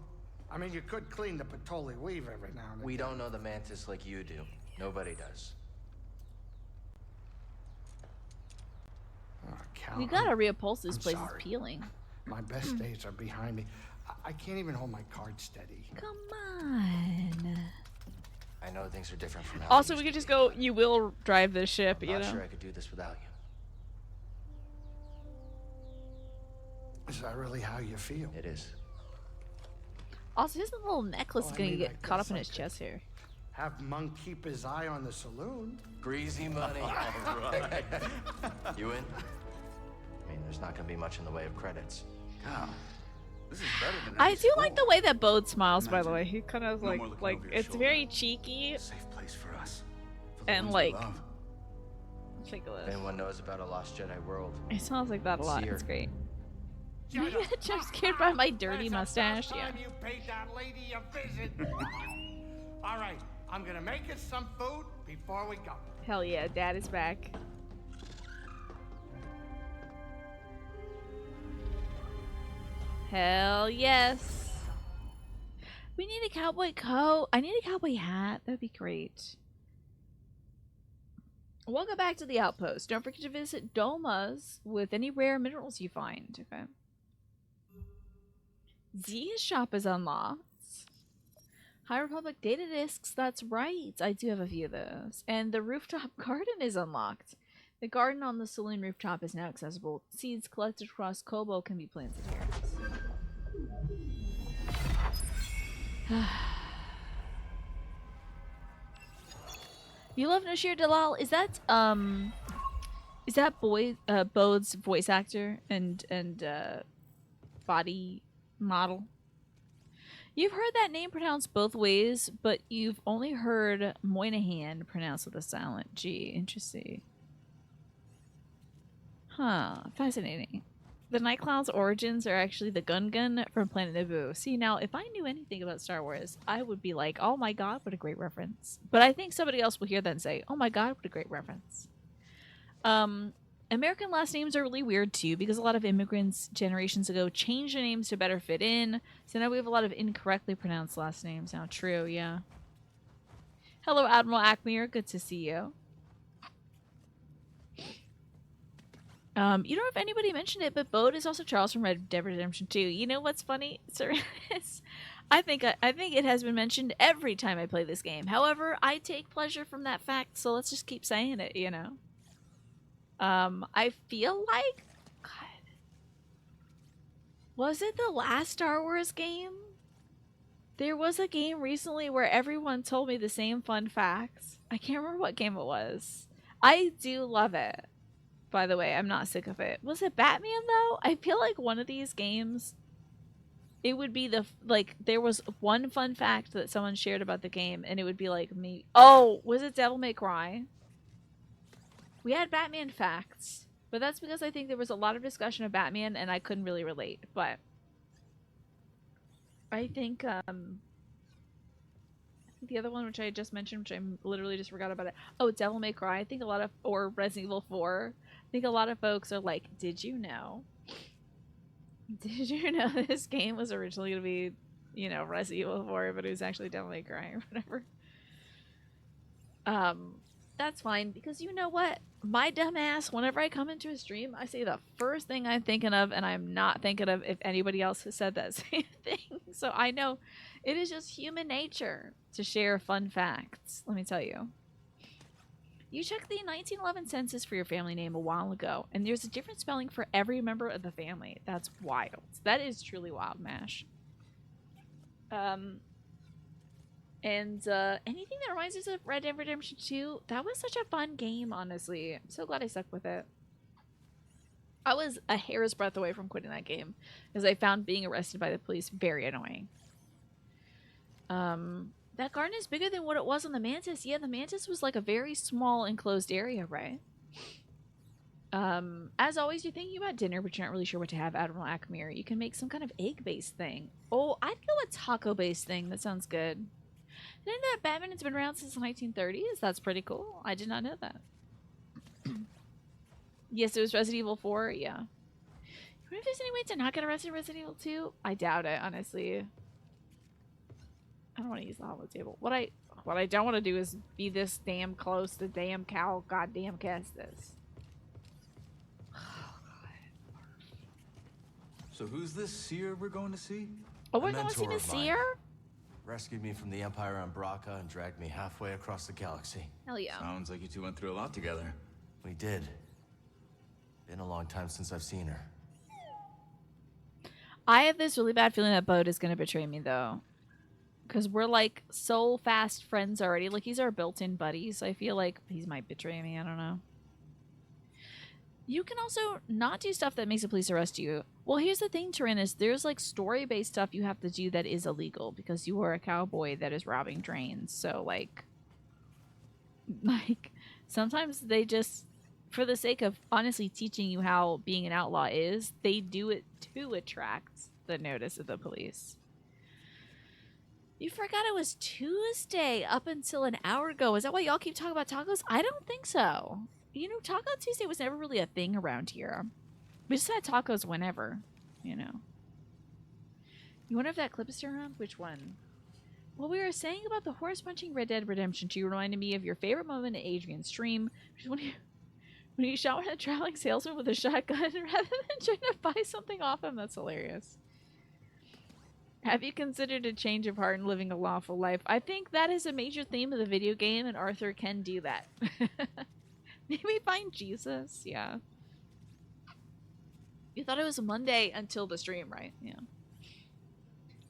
I mean, you could clean the Patoli weave every now and then. We don't know the Mantis like you do. Nobody does. Oh, Cal, You gotta reupholster this I'm place. sorry. Is peeling. My best days are behind me. I can't even hold my card steady. Come on. I know things are different from how Also, they we used could just go, you will drive this ship, to be. you I'm know? not sure I could do this without you. Is that really how you feel? It is. Also, his little necklace is Well, I gonna mean, get I caught guess up in I his could. chest here. Have Monk keep his eye on the saloon. Greasy money. All right. You in? I mean, there's not gonna be much in the way of credits. Cal, this is better than I any do like the school. way that Bode smiles, by the Imagine. way. He kind of No more looking like over your it's shoulder. very cheeky Safe place for us. For the and ones we like. love. Take a If list. anyone knows about a lost Jedi world, It sounds like that a lot. See her. It's great. Shut You up. get jump scared by my dirty That's the mustache. first Yeah. time you paid that lady a visit. All right, I'm gonna make us some food before we go. Hell yeah, Dad is back. Hell yes. We need a cowboy coat. I need a cowboy hat. That'd be great. Welcome back to the outpost. Don't forget to visit Doma's with any rare minerals you find. Okay. Z's shop is unlocked. High Republic data discs, that's right. I do have a few of those. And the rooftop garden is unlocked. The garden on the saloon rooftop is now accessible. Seeds collected across Kobo can be planted here. You love Nashir Dalal? Is that Bode's voice actor and body model? You've heard that name pronounced both ways, but you've only heard Moynihan pronounced with a silent G. Interesting. Huh. Fascinating. The Night Cloud's origins are actually the Gun from Planet Naboo. See, now, if I knew anything about Star Wars, I would be like, oh my god, what a great reference. But I think somebody else will hear that and say, oh my god, what a great reference. American last names are really weird too, because a lot of immigrants generations ago changed their names to better fit in. So now we have a lot of incorrectly pronounced last names now. True, yeah. Hello, Admiral Acmere. Good to see you. You don't know if anybody mentioned it, but Bode is also Charles from Red Dead Redemption 2. You know what's funny? I think it has been mentioned every time I play this game. However, I take pleasure from that fact, so let's just keep saying it, you know? I feel like... God. Was it the last Star Wars game? There was a game recently where everyone told me the same fun facts. I can't remember what game it was. I do love it. By the way, I'm not sick of it. Was it Batman, though? I feel like one of these games... It would be the... Like, there was one fun fact that someone shared about the game, and it would be like me... Oh! Was it Devil May Cry? We had Batman facts, but that's because I think there was a lot of discussion of Batman and I couldn't really relate. But I think the other one, which I just mentioned, which I literally just forgot about it. Oh, Devil May Cry. I think a lot of, or Resident Evil 4. I think a lot of folks are like, did you know? Did you know this game was originally going to be, you know, Resident Evil 4, but it was actually Devil May Cry or whatever. That's fine, because you know what? My dumb ass, whenever I come into a stream, I say the first thing I'm thinking of, and I'm not thinking of if anybody else has said that same thing. So I know it is just human nature to share fun facts, let me tell you. You checked the 1911 census for your family name a while ago, and there's a different spelling for every member of the family. That's wild. That is truly wild, Mash. And anything that reminds us of Red Dead Redemption 2, that was such a fun game, honestly. I'm so glad I stuck with it. I was a hair's breadth away from quitting that game, because I found being arrested by the police very annoying. That garden is bigger than what it was on the Mantis. Yeah, the Mantis was like a very small enclosed area, right? As always, you're thinking about dinner, but you're not really sure what to have, Admiral Acmere. You can make some kind of egg-based thing. Oh, I'd go a taco-based thing. That sounds good. Didn't that Batman has been around since the 1930s? That's pretty cool. I did not know that. Yes, it was Resident Evil 4. Yeah. I wonder if there's any way to not get arrested in Resident Evil 2? I doubt it, honestly. I don't want to use the hollow table. What I don't want to do is be this damn close to damn cow goddamn Kestis. So who's this seer we're going to see? Oh, we're going to see the seer? Rescued me from the Empire on Braca and dragged me halfway across the galaxy. Hell yeah. Sounds like you two went through a lot together. We did. Been a long time since I've seen her. I have this really bad feeling that Bode is going to betray me, though. Because we're, like, so fast friends already. Like, he's our built-in buddy, so I feel like he might betray me. I don't know. You can also not do stuff that makes the police arrest you. Well, here's the thing, Tyrannus. There's, like, story-based stuff you have to do that is illegal because you are a cowboy that is robbing drains. So, like, sometimes they just, for the sake of honestly teaching you how being an outlaw is, they do it to attract the notice of the police. You forgot it was Tuesday up until an hour ago. Is that why y'all keep talking about tacos? I don't think so. You know, Taco Tuesday was never really a thing around here. We just had tacos whenever, you know. You wonder if that clip is still around? Which one? What we were saying about the horse punching Red Dead Redemption 2 reminded me of your favorite moment in Adrian's stream, which is when you shot a traveling salesman with a shotgun rather than trying to buy something off him. That's hilarious. Have you considered a change of heart and living a lawful life? I think that is a major theme of the video game, and Arthur can do that. Maybe find Jesus? Yeah. You thought it was Monday until the stream, right? Yeah.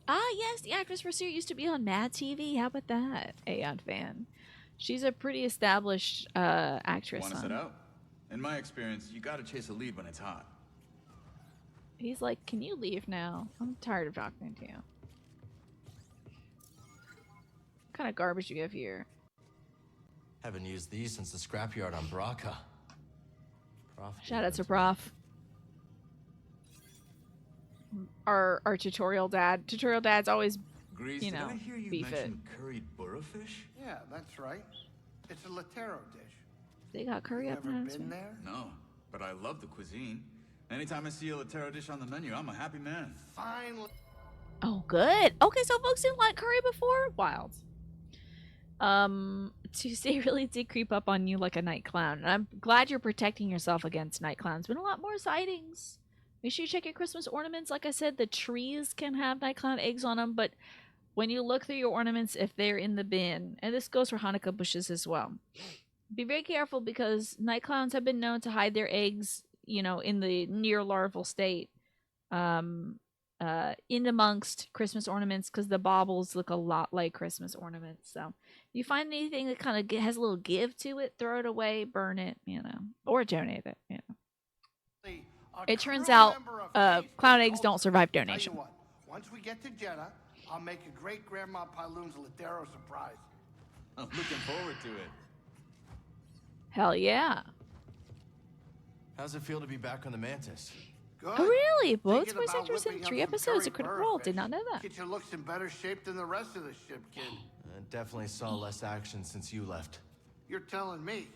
Ah, yes, the actress for Siri used to be on Mad TV. How about that? Aeon fan. She's a pretty established actress. Want to set out? In my experience, you gotta chase a lead when it's hot. He's like, can you leave now? I'm tired of talking to you. What kind of garbage you have here? Haven't used these since the scrapyard on Braca. Prof Shout out to Prof. Our tutorial dad. Tutorial dad's always, Grease, you know, did I hear you beef it. mention curried burrowfish? Yeah, that's right. It's a Latero dish. They got curry up Ever now. been there? No, but I love the cuisine. Anytime I see a Latero dish on the menu, I'm a happy man. Finally. Oh, good. Okay, so folks didn't like curry before? Wild. Tuesday really did creep up on you like a night clown. And I'm glad you're protecting yourself against night clowns. Been a lot more sightings. Make sure you check your Christmas ornaments. Like I said, the trees can have night clown eggs on them, but when you look through your ornaments, if they're in the bin, and this goes for Hanukkah bushes as well, be very careful because night clowns have been known to hide their eggs, you know, in the near larval state, in amongst Christmas ornaments because the baubles look a lot like Christmas ornaments. So if you find anything that kind of has a little give to it, throw it away, burn it, you know, or donate it, you know. It turns out clown eggs don't survive donation. Tell you what, once we get to Jeddah, I'll make a great Grandma Pyloon's Latero surprise. I'm looking forward to it. Hell yeah. How's it feel to be back on the Mantis? Good. Oh really? Both Thinking voice about actors in whipping 3 up some episodes of curry Critical Role. burrowfish. Did not know that. Kitchen looks in better shape than the rest of the ship, kid. Definitely saw less action since you left. You're telling me.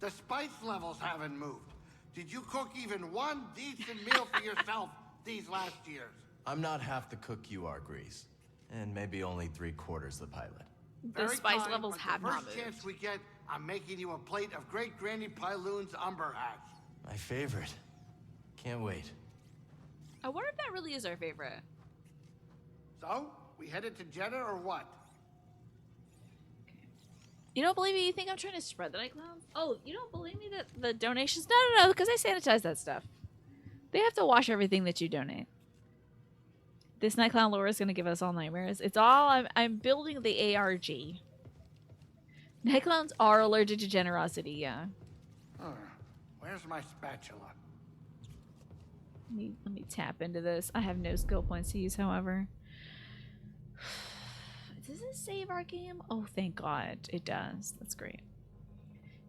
The spice levels haven't moved. Did you cook even one decent meal for yourself these last years? I'm not half the cook you are, Grease. And maybe only 3/4 the pilot. The Very spice kind, levels but have the not first moved. chance we get, I'm making you a plate of Great Granny Pyloon's umber hash. My favorite. Can't wait. I wonder if that really is our favorite. So, we headed to Jeddah or what? You don't believe me? You think I'm trying to spread the night clowns? Oh, you don't believe me that the donations? No, because I sanitize that stuff. They have to wash everything that you donate. This night clown lore is going to give us all nightmares. It's all, I'm building the ARG. Night clowns are allergic to generosity, yeah. Where's my spatula? Let me tap into this. I have no skill points to use, however. Does it save our game? Oh, thank God. It does. That's great.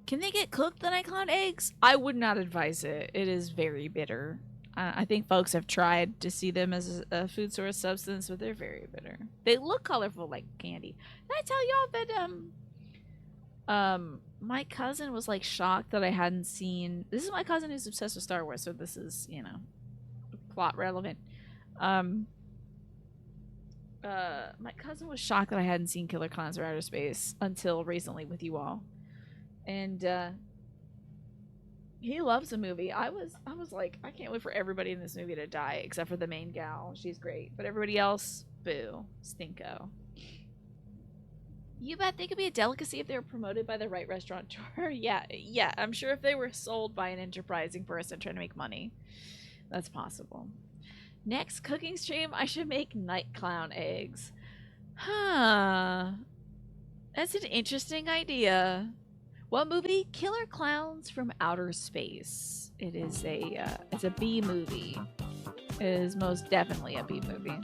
Can they get cooked, the night clown eggs? I would not advise it. It is very bitter. I think folks have tried to see them as a food source substance, but they're very bitter. They look colorful like candy. Did I tell y'all that my cousin was like shocked that I hadn't seen... This is my cousin who's obsessed with Star Wars, so this is, you know, plot relevant. My cousin was shocked that I hadn't seen Killer Clowns of Outer Space until recently with you all. And he loves the movie. I was like, I can't wait for everybody in this movie to die except for the main gal. She's great. But everybody else, boo. Stinko. You bet they could be a delicacy if they were promoted by the right restaurateur. yeah, I'm sure if they were sold by an enterprising person trying to make money. That's possible. Next cooking stream, I should make night clown eggs. Huh. That's an interesting idea. What movie? Killer Clowns from Outer Space. It is it's a B movie. It is most definitely a B movie.